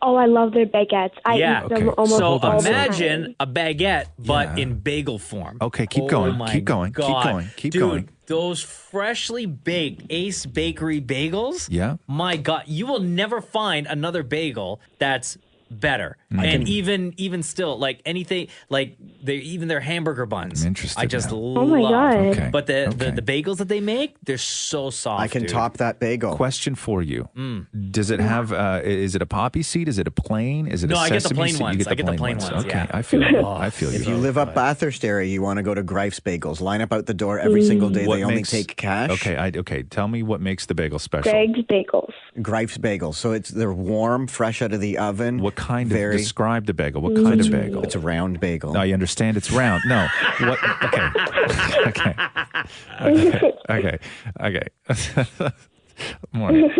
Oh, I love their baguettes. I Yeah. eat them almost So all the time. imagine a baguette, but in bagel form. Okay, keep Oh going. my Keep going. Keep God. going. Keep Dude, going. those freshly baked Ace Bakery bagels. Yeah. My God, you will never find another bagel that's better. I And can- even still, like anything, like even their hamburger buns. I'm interested I just now. love. my God. Okay. But the bagels that they make, they're so soft. I can dude. top that bagel. Question for you: Mm. Does it have? Is it a poppy seed? Is it a plain? Is it No, a I get the sesame plain seed? ones. You get I get the plain ones, Okay, yeah. I feel you. I feel you. If you live up Bathurst area, you want to go to Greif's Bagels. Line up out the door every single day. What They only makes- take cash. Okay. Tell me what makes the bagel special. Greg's Bagels. Greif's Bagels. So they're warm, fresh out of the oven. What kind Very- of? Describe the bagel. What kind of bagel? It's a round bagel. No, I understand it's round. No. What? Okay. Okay. Morning.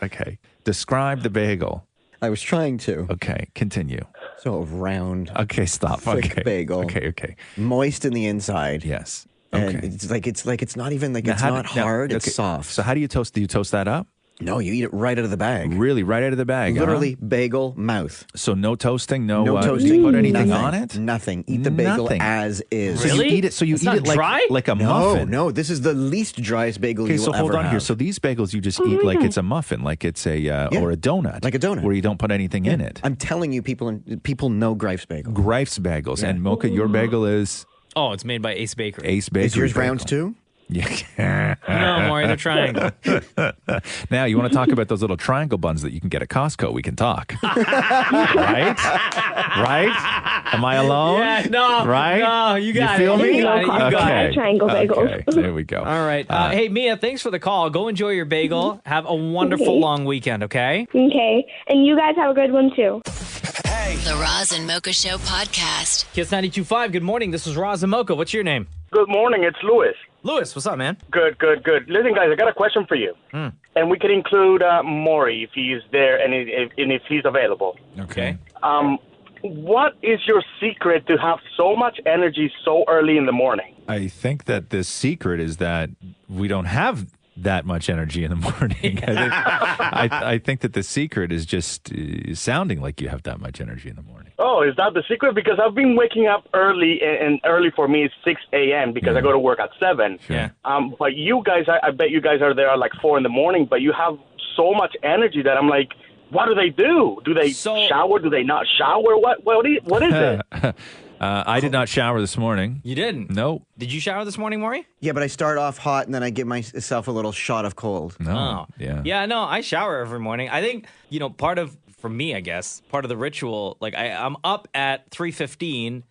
Okay. Describe the bagel. I was trying to. Okay. Continue. So a round. Okay. Stop. Thick Okay. bagel. Okay. Moist in the inside. Yes. And Okay. it's not even like Now, it's how not do- now- hard. It's okay. soft. So how do you toast? Do you toast that up? No, you eat it right out of the bag. Really, right out of the bag. huh? Literally bagel mouth. So no toasting. No. No Do toasting. you put anything nothing, on it? Nothing. Eat the bagel Nothing. as is. So you eat it. So you It's eat not it like dry? like a No, muffin. no. This is the least driest bagel Okay, you so will hold ever on here. have. So these bagels you just eat like it's a muffin, like it's a or a donut, Like a donut. where you don't put anything in it. I'm telling you, people know Greif's bagel. Greif's bagels and Mocha. Your bagel is Oh, it's made by Ace Bakery. Ace Bakery. Is yours bagel. round too? Yeah. No, Maury, they're triangle. Now you want to talk about those little triangle buns that you can get at Costco? We can talk, right? Right? Am I alone? Yeah, no, right? no, you got feel it. me? You got it. You got okay. it. Triangle bagels. Okay, there we go. All right. Hey, Mia, thanks for the call. Go enjoy your bagel. Have a wonderful Okay. long weekend, okay? Okay. And you guys have a good one, too. The Roz and Mocha Show podcast. Kiss 92.5, good morning. This is Roz and Mocha. What's your name? Good morning, it's Louis. Lewis, what's up, man? Good. Listen, guys, I got a question for you. And we can include Maury if he's there and if he's available. Okay. What is your secret to have so much energy so early in the morning? I think that the secret is that we don't have that much energy in the morning. I think that the secret is just sounding like you have that much energy in the morning. Oh, is that the secret? Because I've been waking up early, and early for me is 6 a.m. because I go to work at 7. Yeah. But you guys, I bet you guys are there at like 4 in the morning, but you have so much energy that I'm like, what do they do? Do they shower? Do they not shower? What is it? I did not shower this morning. You didn't? Nope. Did you shower this morning, Maury? Yeah, but I start off hot and then I give myself a little shot of cold. No. Yeah. Yeah, no, I shower every morning. I think, for me, I guess, part of the ritual, like I'm up at 3:15,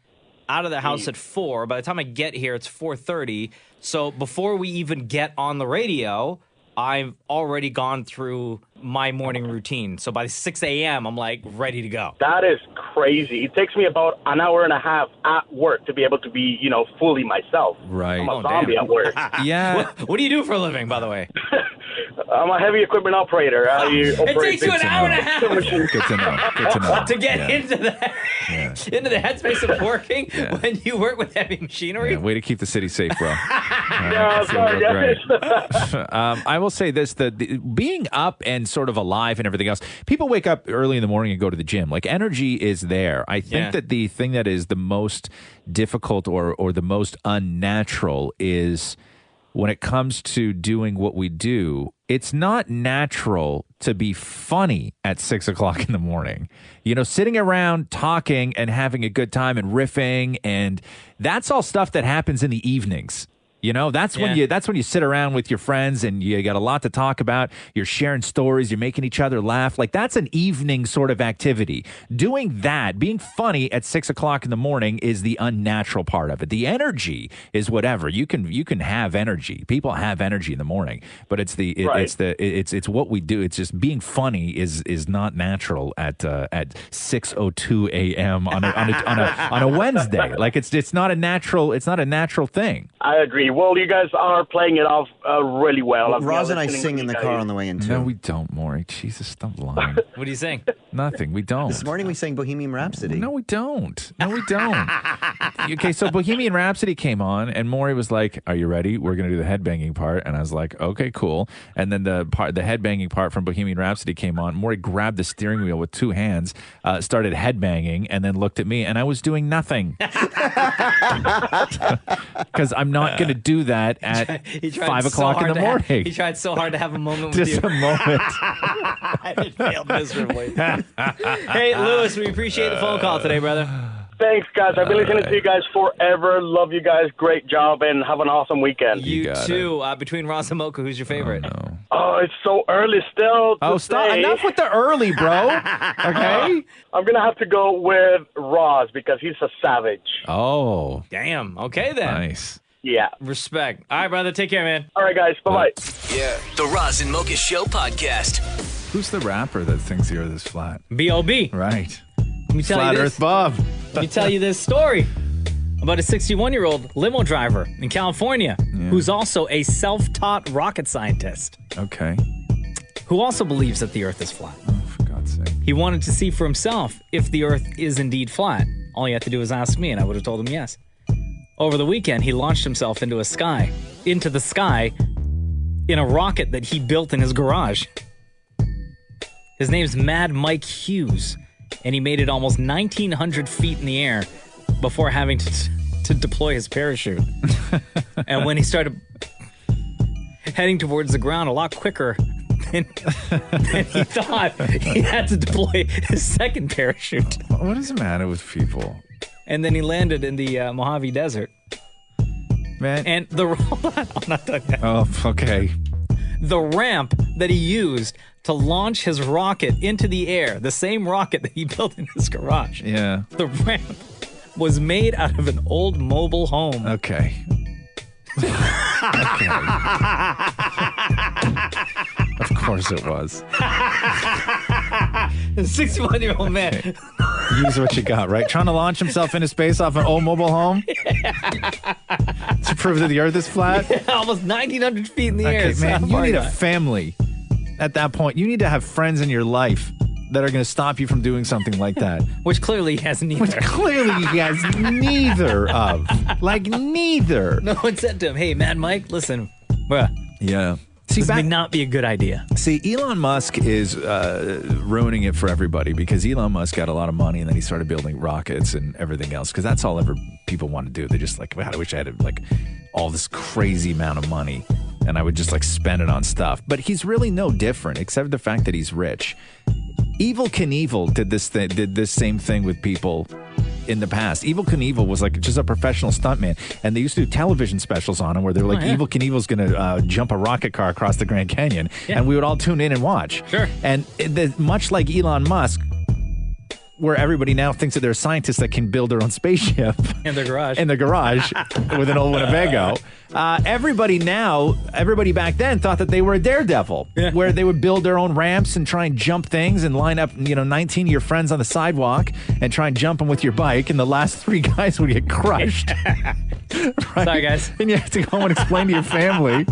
out of the house at 4. By the time I get here, it's 4:30. So before we even get on the radio, I've already gone through my morning routine. So by 6 a.m., I'm like ready to go. That is crazy. It takes me about an hour and a half at work to be able to be, fully myself. Right. I'm a zombie at work. Yeah. What do you do for a living, by the way? I'm a heavy equipment operator. It takes you an hour and a half Good to know. Good to know. to get Yeah. into the headspace of working when you work with heavy machinery. Yeah, way to keep the city safe, bro. Yeah, sorry, great. I will say this: the being up and sort of alive and everything else. People wake up early in the morning and go to the gym. Like energy is there. I think that the thing that is the most difficult or the most unnatural is when it comes to doing what we do. It's not natural to be funny at 6 o'clock in the morning. Sitting around talking and having a good time and riffing, and that's all stuff that happens in the evenings. That's when you sit around with your friends and you got a lot to talk about. You're sharing stories. You're making each other laugh. Like that's an evening sort of activity. Doing that, being funny at 6 o'clock in the morning is the unnatural part of it. The energy is whatever. You can have energy. People have energy in the morning, but it's what we do. It's just being funny is not natural at 6:02 a.m. on a Wednesday. Like it's not a natural thing. I agree. Well, you guys are playing it off really well. Roz and I sing in the car on the way in, too. No, we don't, Maury. Jesus, stop lying. What do you sing? Nothing. We don't. This morning we sang Bohemian Rhapsody. No, we don't. Okay, so Bohemian Rhapsody came on, and Maury was like, "Are you ready? We're going to do the headbanging part." And I was like, "Okay, cool." And then the headbanging part from Bohemian Rhapsody came on. Maury grabbed the steering wheel with two hands, started headbanging, and then looked at me, and I was doing nothing because I'm not going to do that at 5 o'clock in the morning. He tried so hard to have a moment with Just you. a moment. It failed miserably. Hey, Lewis, we appreciate the phone call today, brother. Thanks, guys. I've been listening to you guys forever. Love you guys. Great job, and have an awesome weekend. You too. Between Roz and Mocha, who's your favorite? Oh, it's so early still. Stop. Enough with the early, bro. Okay? I'm going to have to go with Roz because he's a savage. Oh. Damn. Okay, then. Nice. Yeah. Respect. All right, brother. Take care, man. All right, guys. Bye-bye. Yeah. The Roz and Mocha Show podcast. Who's the rapper that thinks the earth is flat? B.O.B. Right. Let me tell Flat you this. Earth Bob. Let me tell you this story about a 61-year-old limo driver in California who's also a self-taught rocket scientist. Okay. Who also believes that the earth is flat. Oh, for God's sake. He wanted to see for himself if the earth is indeed flat. All he had to do was ask me, and I would have told him yes. Over the weekend, he launched himself into the sky in a rocket that he built in his garage. His name's Mad Mike Hughes, and he made it almost 1,900 feet in the air before having to deploy his parachute. And when he started heading towards the ground a lot quicker than he thought, he had to deploy his second parachute. What is the matter with people? And then he landed in the Mojave Desert. Man. And hold on, I'm not done yet. Oh, okay. The ramp that he used to launch his rocket into the air, the same rocket that he built in his garage. Yeah. The ramp was made out of an old mobile home. Okay. Of course it was. A 61-year-old man. Use what you got, right? Trying to launch himself into space off an old mobile home to prove that the earth is flat? Yeah, almost 1,900 feet in the air. Okay, man, you need a family at that point. You need to have friends in your life that are going to stop you from doing something like that. Which clearly he has neither. Of. Like, neither. No one said to him, hey, Mad Mike, listen, bruh. Yeah. This may not be a good idea. See, Elon Musk is ruining it for everybody because Elon Musk got a lot of money and then he started building rockets and everything else because that's all ever people want to do. They're just like, God, I wish I had like all this crazy amount of money and I would just like spend it on stuff. But he's really no different except the fact that he's rich. Evel Knievel did this same thing with people in the past. Evel Knievel was like just a professional stuntman, and they used to do television specials on him where they were like, Evel Knievel's going to jump a rocket car across the Grand Canyon, and we would all tune in and watch. Sure. And much like Elon Musk, where everybody now thinks that there are scientists that can build their own spaceship in their garage with an old Winnebago. Everybody back then thought that they were a daredevil, where they would build their own ramps and try and jump things and line up, 19 of your friends on the sidewalk and try and jump them with your bike, and the last 3 guys would get crushed. Right? Sorry, guys. And you have to go and explain to your family,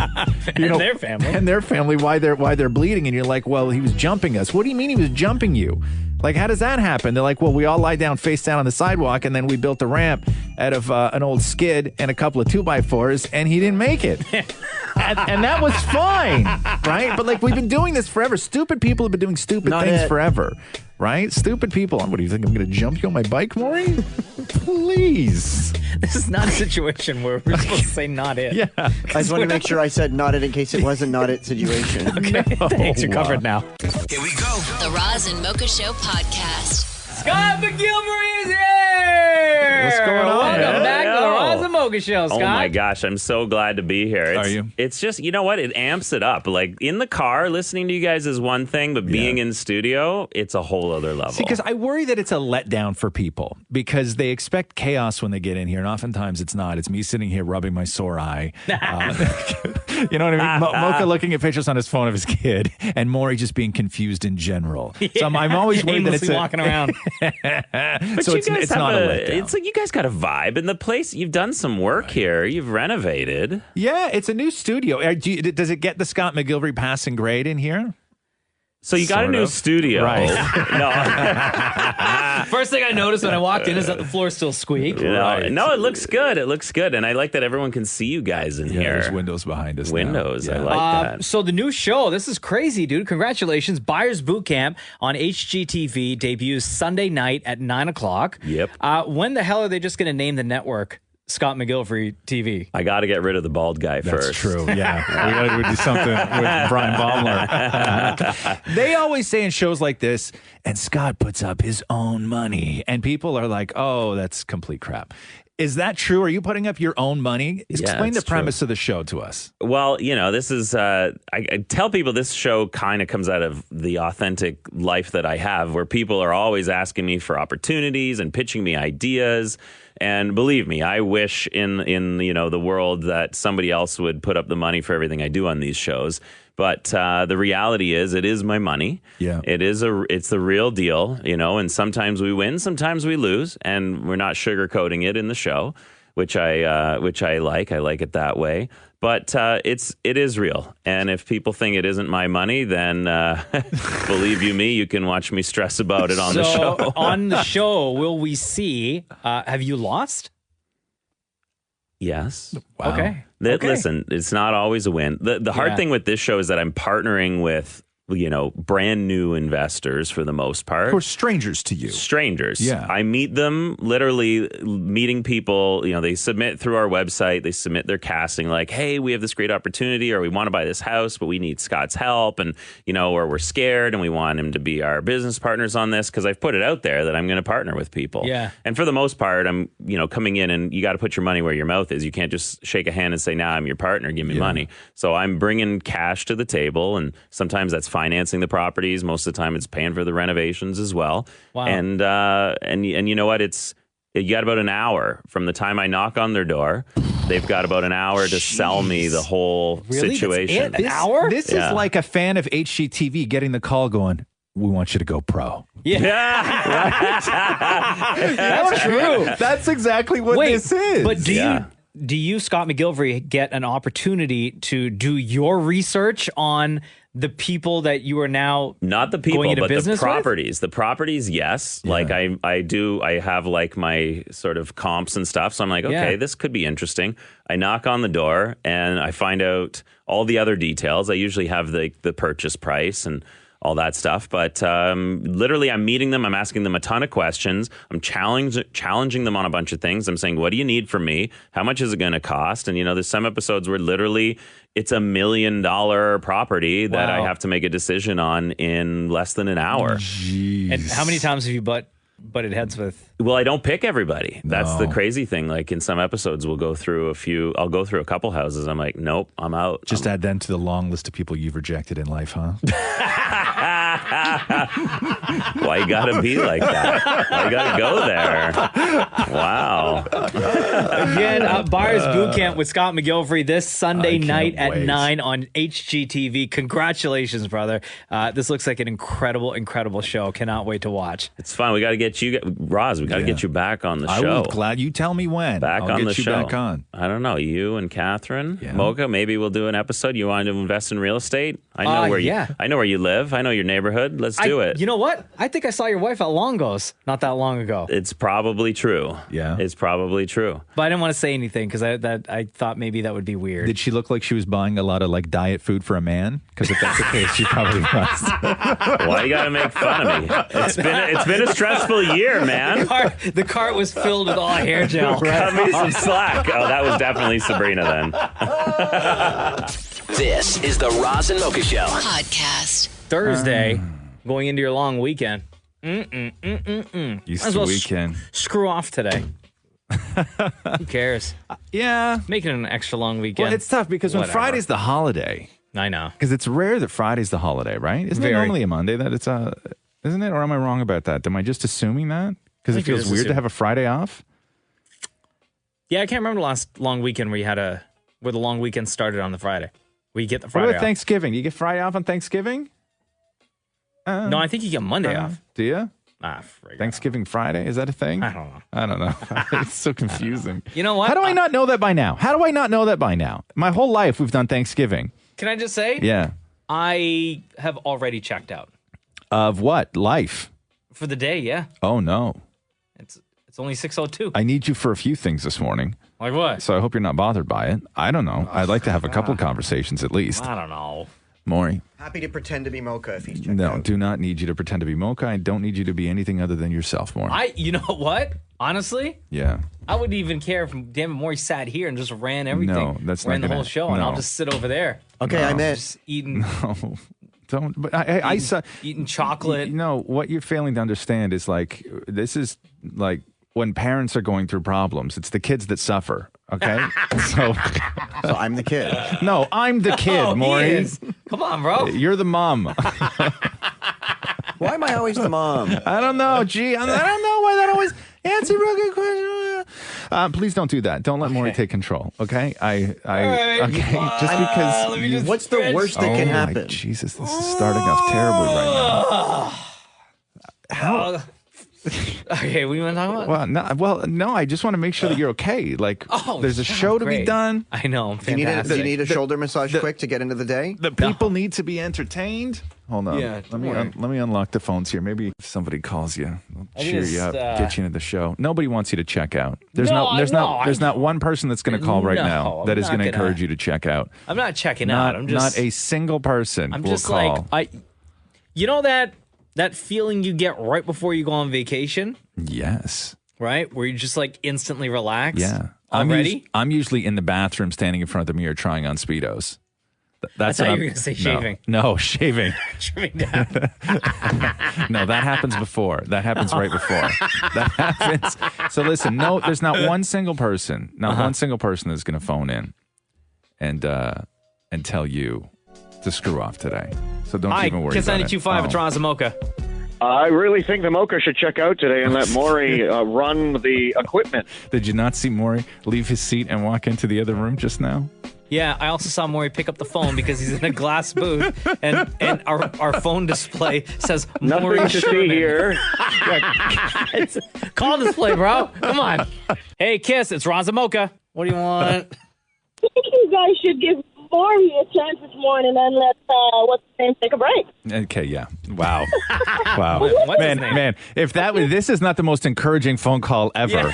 their family why they're bleeding, and you're like, well, he was jumping us. What do you mean he was jumping you? Like, how does that happen? They're like, well, we all lie down face down on the sidewalk, and then we built a ramp out of an old skid and a couple of 2x4s, and he didn't make it. and that was fine, right? But, like, we've been doing this forever. Stupid people have been doing stupid things forever, right? Stupid people. What do you think? I'm going to jump you on my bike, Maury? Please. This is not a situation where we're supposed to say not it. Yeah. I just wanted to make sure I said not it in case it was a not it situation. Okay, thanks. You're covered now. Here we go. The Roz and Mocha Show podcast. Scott McGillivray is here! What's going on? Welcome back to the Roz and Mocha Show, Scott. Oh my gosh, I'm so glad to be here. Are you? It's just, you know what? It amps it up. Like, in the car, listening to you guys is one thing, but being in studio, it's a whole other level. See, because I worry that it's a letdown for people because they expect chaos when they get in here, and oftentimes it's not. It's me sitting here rubbing my sore eye. You know what I mean? Mocha looking at pictures on his phone of his kid, and Maury just being confused in general. So I'm always worried that it's walking around. But so it's not a letdown. It's like you guys got a vibe in the place. You've done some some work here. You've renovated. Yeah, it's a new studio. Does it get the Scott McGillivray passing grade in here? So you got a new studio. Right. No. First thing I noticed when I walked in is that the floor still squeaked. No, it looks good. It looks good. And I like that everyone can see you guys in here. There's windows behind us. Windows. Now. I like that. So the new show, this is crazy, dude. Congratulations. Buyer's Boot Camp on HGTV debuts Sunday night at 9 o'clock. Yep. When the hell are they just going to name the network Scott McGillivray TV? I got to get rid of the bald guy first. That's true. Yeah. We got to do something with Brian Baumler. They always say in shows like this, and Scott puts up his own money. And people are like, oh, that's complete crap. Is that true? Are you putting up your own money? Explain the premise of the show to us. Well, this is, I tell people this show kind of comes out of the authentic life that I have, where people are always asking me for opportunities and pitching me ideas. And believe me, I wish in the world that somebody else would put up the money for everything I do on these shows. But the reality is, it is my money. Yeah, it's the real deal, And sometimes we win, sometimes we lose, and we're not sugarcoating it in the show, which I like. I like it that way. But it is real, and if people think it isn't my money, then believe me, you can watch me stress about it on the show. On the show, will we see? Have you lost? Yes. Wow. Okay. Listen, it's not always a win. The hard thing with this show is that I'm partnering with brand new investors for the most part. Or strangers to you. Strangers. Yeah. I meet them, literally meeting people. They submit through our website. They submit their casting like, hey, we have this great opportunity, or we want to buy this house, but we need Scott's help. And, or we're scared and we want him to be our business partners on this, because I've put it out there that I'm going to partner with people. Yeah. And for the most part, I'm, coming in, and you got to put your money where your mouth is. You can't just shake a hand and say, nah, I'm your partner, give me money. So I'm bringing cash to the table, and sometimes that's financing the properties. Most of the time it's paying for the renovations as well. Wow. And you know what? You got about an hour from the time I knock on their door. They've got about an hour to sell me the whole situation. An hour? This is like a fan of HGTV getting the call going, we want you to go pro. Yeah. That's true. That's exactly what this is. But do you, Scott McGillivray, get an opportunity to do your research on the people that you are now not the people, going into but business the properties? with? The properties, yes. Yeah. Like I have like my sort of comps and stuff. So I'm like, okay, this could be interesting. I knock on the door and I find out all the other details. I usually have the purchase price and all that stuff. But literally, I'm meeting them. I'm asking them a ton of questions. I'm challenging them on a bunch of things. I'm saying, what do you need from me? How much is it going to cost? And, there's some episodes where literally it's $1 million property that I have to make a decision on in less than an hour. Jeez. And how many times have you butted heads with? Well, I don't pick everybody. That's the crazy thing. Like in some episodes, I'll go through a couple houses. I'm like, nope, I'm out. Just add them to the long list of people you've rejected in life, huh? Why you gotta be like that? Why you gotta go there? Wow. Again, Buyer's Boot Camp with Scott McGillivray this Sunday night at 9 on HGTV. Congratulations, brother. This looks like an incredible show. Cannot wait to watch. It's fun. We got to get you, Roz. We got to get you back on the show. I'm glad you tell me when. I'll on get the you show. back on. I don't know. You and Catherine, Mocha. Maybe we'll do an episode. You want to invest in real estate? I know where you live. I know your neighborhood. Let's do it. You know what? I think I saw your wife at Longo's not that long ago. It's probably true. Yeah, it's probably true. But I didn't want to say anything because I thought maybe that would be weird. Did she look like she was buying a lot of like diet food for a man? Because if that's the case, she probably was. Why you got to make fun of me? It's been a stressful year, man. The cart was filled with all hair gel. Cut me some slack. Oh, that was definitely Sabrina then. This is the Roz and Mocha Show podcast. Thursday, going into your long weekend. Easter weekend. Screw off today. Who cares? Yeah. Make it an extra long weekend. Well, it's tough because when Friday's the holiday. I know. Because it's rare that Friday's the holiday, right? Isn't it normally a Monday that it's isn't it? Or am I wrong about that? Am I just assuming that? Because it feels weird to have a Friday off? Yeah, I can't remember the last long weekend where where the long weekend started on the Friday. Where you get the Friday What about off. Thanksgiving? You get Friday off on Thanksgiving? No, I think you get Monday off. Do you? Thanksgiving Friday? Is that a thing? I don't know. It's so confusing. You know what? How do I not know that by now? My whole life we've done Thanksgiving. Can I just say? Yeah. I have already checked out. Of what? Life? For the day, yeah. Oh, no. It's only 6:02. I need you for a few things this morning. Like what? So I hope you're not bothered by it. I don't know. I'd like to have a couple of conversations at least. I don't know. Maury. Happy to pretend to be Mocha if he's checked No, out. do not need you to pretend to be Mocha. I don't need you to be anything other than yourself, Maury. You know what? Honestly, Yeah. I wouldn't even care if Damn It Maury sat here and just ran everything. No, that's not ran the gonna- whole show, and no. I'll just sit over there. Okay, I meant. Just eating. No, don't. But I saw eating chocolate. No, what you're failing to understand is like this is like when parents are going through problems. It's the kids that suffer. Okay, so I'm the kid. No, I'm the kid, Oh, he Maury. is. Come on, bro. You're the mom. Why am I always the mom? I don't know. Gee, I don't know why that always. Answer a real good question. Please don't do that. Don't let Maury take control. Okay, okay. Just because. What's the worst that can happen? Jesus, this is starting off terribly right now. How? Okay, what do you want to talk about? Well, no. I just want to make sure that you're okay. Like, there's a show to be great. done. I know. I'm Do you need a shoulder massage quick to get into the day? The people need to be entertained. Hold on. Yeah, let me unlock the phones here. Maybe if somebody calls you, they'll cheer you up, just, get you into the show. Nobody wants you to check out. There's No, there's no, not one person that's going to call right No, now I'm that is not going to gonna- encourage you to check out. I'm not checking out. I'm just not a single person I'm will just call. like you know that feeling you get right before you go on vacation, Yes. right? Where you just like instantly relax. Yeah. Already? I'm usually in the bathroom standing in front of the mirror trying on Speedos. That's I thought what you were gonna say shaving. No, shaving. Trimming down. No, that happens before. That happens right before. That happens. So listen, no, there's not one single person, one single person that's going to phone in and tell you to screw off today. So don't even worry Kiss about it. 92.5, it's Roz Mocha. I really think the Mocha should check out today and let Maury run the equipment. Did you not see Maury leave his seat and walk into the other room just now? Yeah, I also saw Maury pick up the phone because he's in a glass booth, and our phone display says Maury Nothing to see Sherman. here. It's a call display, bro. Come on. Hey, Kiss, it's Roz Mocha. What do you want? I think you guys should give Maury a chance this morning and let what's his name take a break. Okay, yeah. Wow. Wow. What's his name? Man, if this is not the most encouraging phone call ever.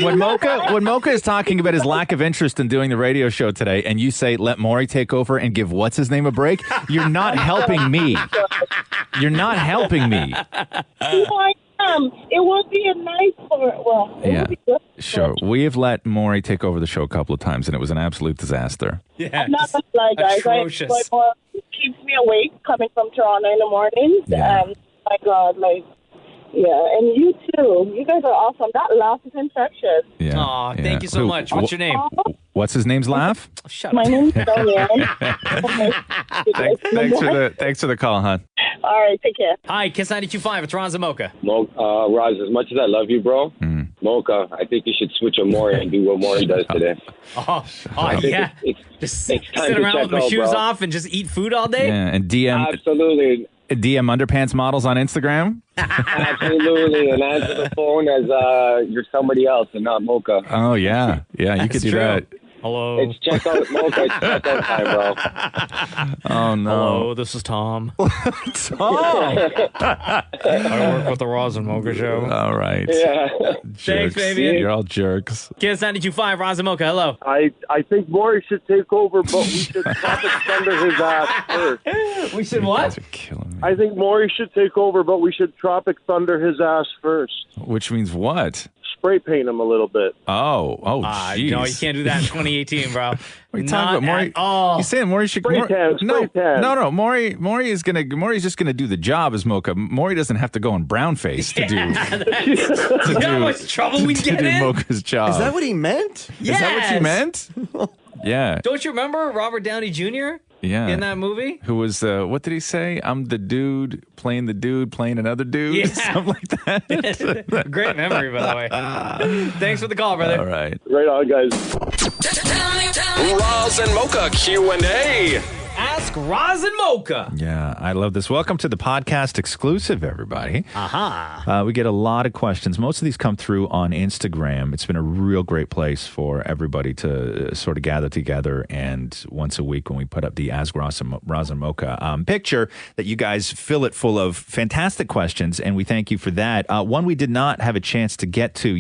When Mocha is talking about his lack of interest in doing the radio show today, and you say let Maury take over and give what's his name a break, you're not helping me. You're not helping me. It would be a nice Yeah. Sure. We have let Maury take over the show a couple of times, and it was an absolute disaster. I'm not gonna lie, guys. Atrocious. It keeps me awake coming from Toronto in the mornings. Yeah. My God, yeah, and you too. You guys are awesome. That laugh is infectious. Yeah. Aw, thank you so much. What's your name? What's his name's laugh? Shut My up. name's Sonia. Thanks for the call, hon. All right, take care. Hi, Kiss 92.5, it's Roz Mocha. Roz, as much as I love you, bro, Mocha, I think you should switch on Maury and do what Maury does today. Oh I think yeah. It's Just time sit to around check with my out, shoes bro. off and just eat food all day? Yeah, and DM underpants models on Instagram. Absolutely, and answer the phone as you're somebody else and not Mocha. Oh yeah, you could do that. Hello. It's check out Mocha. It's check out time, bro. Oh no. Hello, this is Tom. I work with the Roz and Mocha show. All right. Yeah. Jerks. Thanks, baby. You're all jerks. Kiss 92.5, Roz and Mocha, hello. I think Maury should take over, but we should stop it under his ass first. We should what? I think Maury should take over, but we should Tropic Thunder his ass first. Which means what? Spray paint him a little bit. Oh, jeez. No, you can't do that in 2018, bro. What are you talking about, Maury? Oh, You saying Maury should? Spray tan. No. Maury's just gonna do the job as Mocha. Maury doesn't have to go in brown face to do. you know how much trouble we to get do in? Mocha's job. Is that what he meant? Is that what you meant? Yeah. Don't you remember Robert Downey Jr.? Yeah. In that movie? Who was, what did he say? I'm the dude playing another dude. Yeah. Something like that. Great memory, by the way. Thanks for the call, brother. All right. Right on, guys. Roz and Mocha Q&A. Ask Ask Roz and Mocha. Yeah, I love this. Welcome to the podcast exclusive, everybody. Aha. We get a lot of questions. Most of these come through on Instagram. It's been a real great place for everybody to sort of gather together. And once a week when we put up the Ask Roz and Mocha picture, that you guys fill it full of fantastic questions. And we thank you for that. One we did not have a chance to get to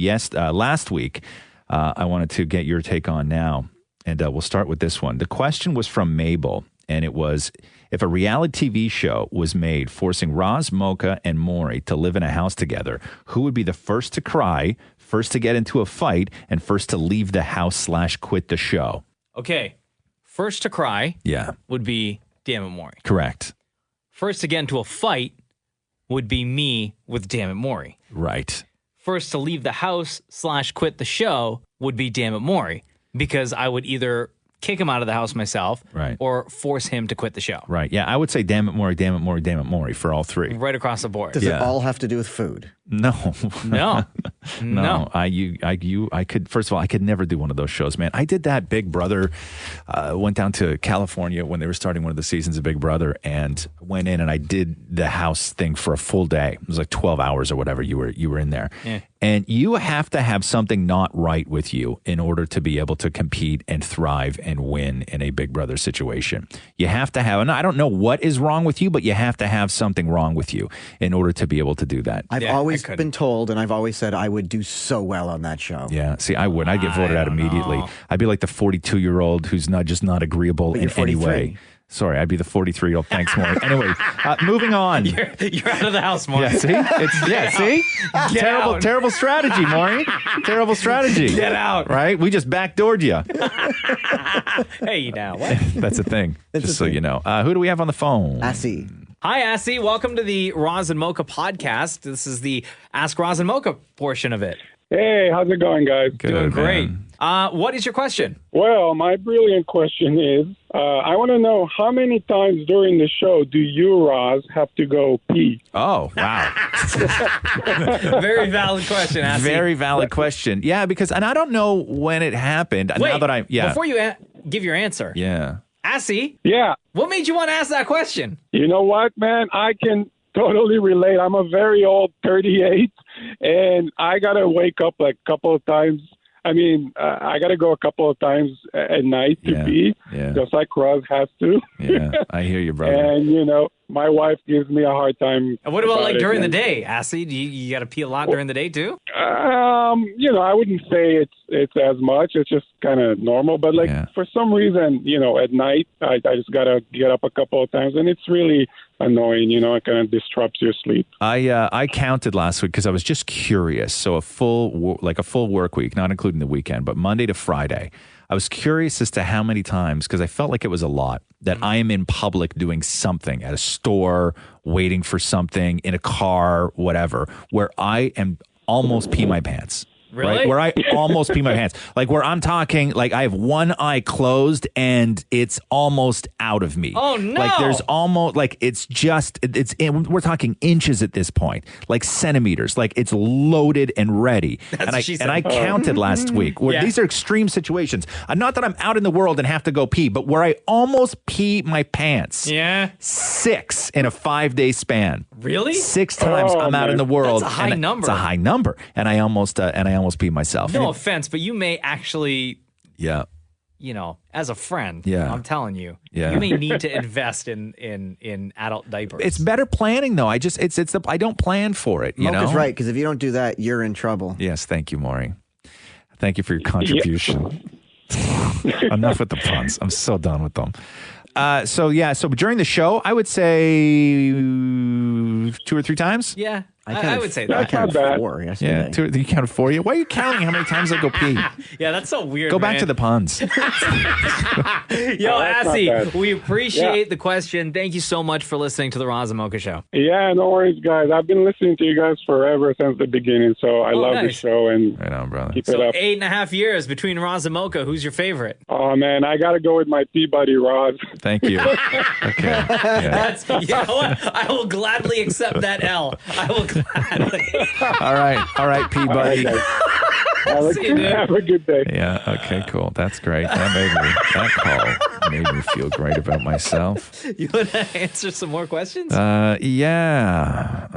last week. I wanted to get your take on now. And we'll start with this one. The question was from Mabel. And it was, if a reality TV show was made forcing Roz, Mocha, and Maury to live in a house together, who would be the first to cry, first to get into a fight, and first to leave the house / quit the show? Okay. First to cry would be Damn It Maury. Correct. First to get into a fight would be me with Damn It Maury. Right. First to leave the house / quit the show would be Damn It Maury, because I would either kick him out of the house myself, or force him to quit the show. Right. Yeah, I would say Damn It Maury, Damn It Maury, Damn It Maury for all three. Right across the board. Does it all have to do with food? No. No. No. I could, first of all, I could never do one of those shows, man. I did that Big Brother, went down to California when they were starting one of the seasons of Big Brother, and went in and I did the house thing for a full day. It was like 12 hours or whatever you were in there. Yeah. And you have to have something not right with you in order to be able to compete and thrive and win in a Big Brother situation. You have to have, and I don't know what is wrong with you, but you have to have something wrong with you in order to be able to do that. I've always been told, and I've always said I would do so well on that show. Yeah, see, I would. I'd get voted out immediately. I'd be like the 42-year-old who's not agreeable in any way. Sorry, I'd be the 43-year-old. Thanks, Maury. Anyway, moving on. You're out of the house, Maury. Yeah, see? Terrible strategy, Maury. Terrible strategy. Get out. Right? We just backdoored you. Hey, now, what? That's a thing, just so you know. Who do we have on the phone? Assie. Hi, Assie. Welcome to the Roz and Mocha podcast. This is the Ask Roz and Mocha portion of it. Hey, how's it going, guys? Doing great. What is your question? Well, my brilliant question is, I want to know how many times during the show do you, Roz, have to go pee? Oh, wow. Very valid question, Assie. Very valid question. Yeah, because, and I don't know when it happened. Wait, now that before you give your answer. Yeah. Assie? Yeah. What made you want to ask that question? You know what, man? I can totally relate. I'm a very old 38, and I got to wake up like a couple of times. I mean, I got to go a couple of times at night to pee, just like Roz has to. Yeah, I hear you, brother. And, you know, my wife gives me a hard time. And what about like during the day, Assie? Do you got to pee a lot during the day too? You know, I wouldn't say it's as much. It's just kind of normal. But like for some reason, you know, at night, I just got to get up a couple of times, and it's really annoying. You know, it kind of disrupts your sleep. I counted last week because I was just curious. So a full work week, not including the weekend, but Monday to Friday. I was curious as to how many times, because I felt like it was a lot, that I am in public doing something at a store, waiting for something, in a car, whatever, where I am almost pee my pants. Really? Right? Where I almost pee my pants. Like where I'm talking, like I have one eye closed and it's almost out of me. Oh, no. Like there's almost, like we're talking inches at this point, like centimeters. Like it's loaded and ready. That's what she said. And I counted last week where these are extreme situations. Not that I'm out in the world and have to go pee, but where I almost pee my pants. Yeah. 6 in a 5-day span. Really? 6 times I'm out in the world. That's a high number. It's a high number. And I almost pee myself. No offense, but you may actually, you know, as a friend, Yeah. I'm telling you, Yeah. you may need to invest in adult diapers. It's better planning though. I don't plan for it. You Mocha's know, right, because if you don't do that, you're in trouble. Yes, thank you, Maury. Thank you for your contribution. Enough with the puns. I'm so done with them. So during the show, I would say 2 or 3 times. Yeah, I would say that. I counted 4 yesterday. Yeah, 2. You counted 4. Why are you counting how many times I go pee? Yeah, that's so weird. Go back to the puns. Yo, Assie, we appreciate the question. Thank you so much for listening to the Roz and Mocha Show. Yeah, no worries, guys. I've been listening to you guys forever since the beginning, so I love the show and right on, brother. Keep it up. 8.5 years between Roz and Mocha. Who's your favorite? Oh man, I got to go with my Peabody Roz. Thank you. Okay. Yeah. You know what? I will gladly accept that L. I will gladly. All right, Peabody. Have a good day. Yeah. Okay. Cool. That's great. That call made me feel great about myself. You want to answer some more questions? Yeah.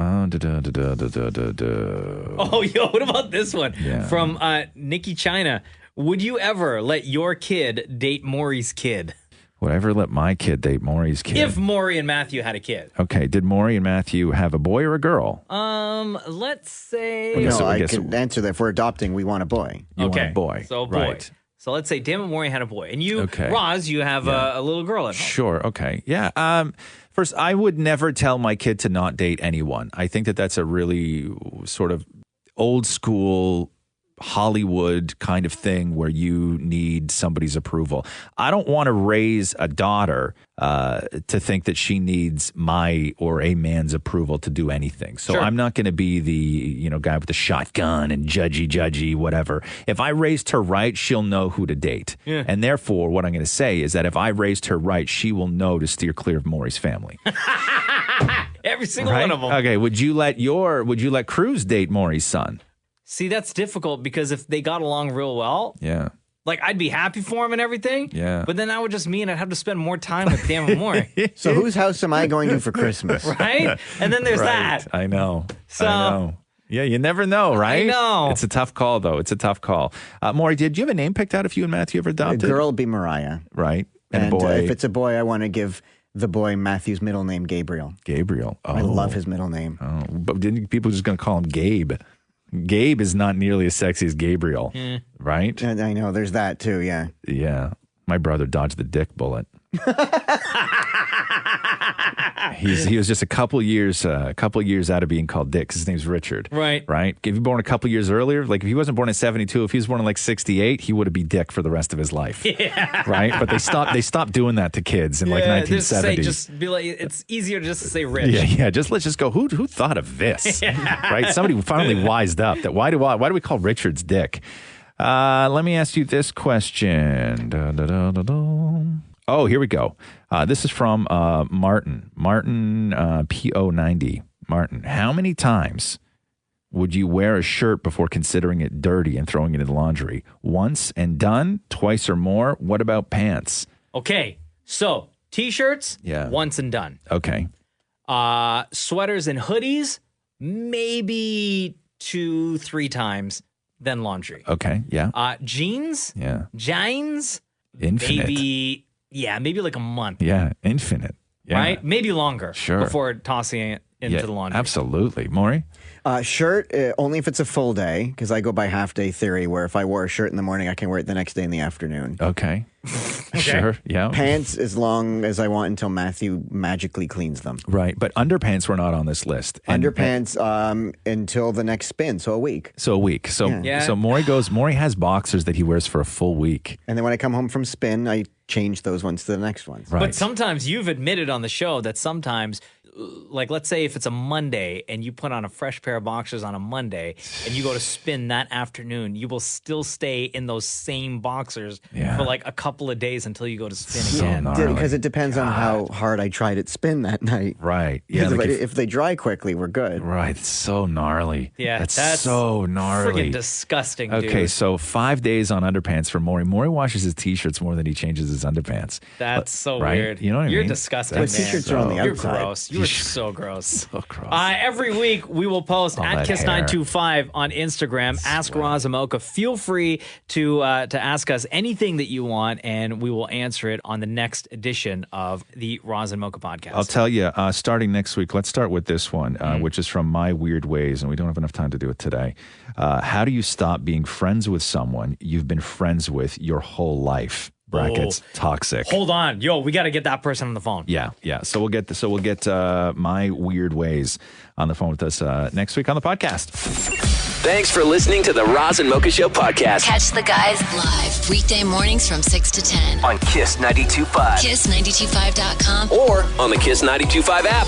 Oh, yo, what about this one? Yeah. From Nikki China. Would you ever let your kid date Maury's kid? Would I ever let my kid date Maury's kid? If Maury and Matthew had a kid. Okay. Did Maury and Matthew have a boy or a girl? Let's say... No, I can answer that. If we're adopting, we want a boy. You want a boy. So boy. Right. So let's say Dan and Maury had a boy. And you, Roz, you have a little girl at home. Sure. Okay. Yeah. First, I would never tell my kid to not date anyone. I think that that's a really sort of old school Hollywood kind of thing where you need somebody's approval. I don't want to raise a daughter to think that she needs my or a man's approval to do anything. So I'm not going to be the guy with the shotgun and judgy, whatever. If I raised her right, she'll know who to date. Yeah. And therefore, what I'm going to say is that if I raised her right, she will know to steer clear of Maury's family. Every single one of them. Okay. Would you let Cruz date Maury's son? See, that's difficult because if they got along real well, yeah, like I'd be happy for him and everything. Yeah, but then that would just mean I'd have to spend more time with Dan and Maury. So whose house am I going to for Christmas? Right? And then there's that. I know. So, I know. Yeah, you never know, right? I know. It's a tough call, though. It's a tough call. Maury, did you have a name picked out if you and Matthew ever adopted? A girl will be Mariah. Right. And a boy. If it's a boy, I want to give the boy Matthew's middle name Gabriel. Gabriel. Oh. I love his middle name. Oh, but didn't people just going to call him Gabe? Gabe is not nearly as sexy as Gabriel, right? And I know. There's that, too, yeah. Yeah. My brother dodged the dick bullet. He was just a couple years out of being called Dick because his name's Richard. Right. Right. If he born a couple years earlier, like if he wasn't born in 72, if he was born in like 68, he would have been Dick for the rest of his life. Yeah. Right. But they stopped doing that to kids in like 1970. Just be like, it's easier just to say Rich. Yeah. Let's just go. Who thought of this? Right. Somebody finally wised up that why do we call Richards Dick? Let me ask you this question. Oh, here we go. This is from Martin. Martin, PO90. Martin, how many times would you wear a shirt before considering it dirty and throwing it in the laundry? Once and done? Twice or more? What about pants? Okay, so T-shirts, Yeah. once and done. Okay. Sweaters and hoodies, maybe 2-3 times, then laundry. Okay, yeah. Jeans, Yeah. jeans, Infinite. maybe like a month. Yeah, infinite. Yeah. Right? Maybe longer. Sure. Before tossing it into the laundry. Absolutely. Maury? Shirt, only if it's a full day, because I go by half-day theory, where if I wore a shirt in the morning, I can wear it the next day in the afternoon. Okay. Sure, yeah. Pants as long as I want until Matthew magically cleans them. Right, but underpants were not on this list. Underpants until the next spin, so a week. So Maury has boxers that he wears for a full week. And then when I come home from spin, I change those ones to the next ones. Right. But sometimes you've admitted on the show that sometimes, like let's say if it's a Monday and you put on a fresh pair of boxers on a Monday and you go to spin that afternoon, you will still stay in those same boxers for like a couple of days until you go to spin again. Because it depends on how hard I tried at spin that night. Right. Yeah. If they dry quickly, we're good. Right. It's so gnarly. Yeah. That's so gnarly. Freaking disgusting, dude. Okay, so 5 days on underpants for Maury. Maury washes his T-shirts more than he changes his underpants. That's so right? weird. You know what I mean? You're disgusting, That's man. T-shirts are on the You're outside. gross. You're so gross. So gross. Every week we will post All at that Kiss925 on Instagram. Ask Roz Mocha. Feel free to ask us anything that you want, and we will answer it on the next edition of the Roz and Mocha podcast. I'll tell you, starting next week, let's start with this one, which is from My Weird Ways, and we don't have enough time to do it today. How do you stop being friends with someone you've been friends with your whole life? Brackets, toxic. Hold on. Yo, we got to get that person on the phone. Yeah. So we'll get My Weird Ways on the phone with us next week on the podcast. Thanks for listening to the Roz and Mocha Show podcast. Catch the guys live weekday mornings from 6 to 10 on Kiss 92.5. Kiss925.com or on the Kiss 92.5 app.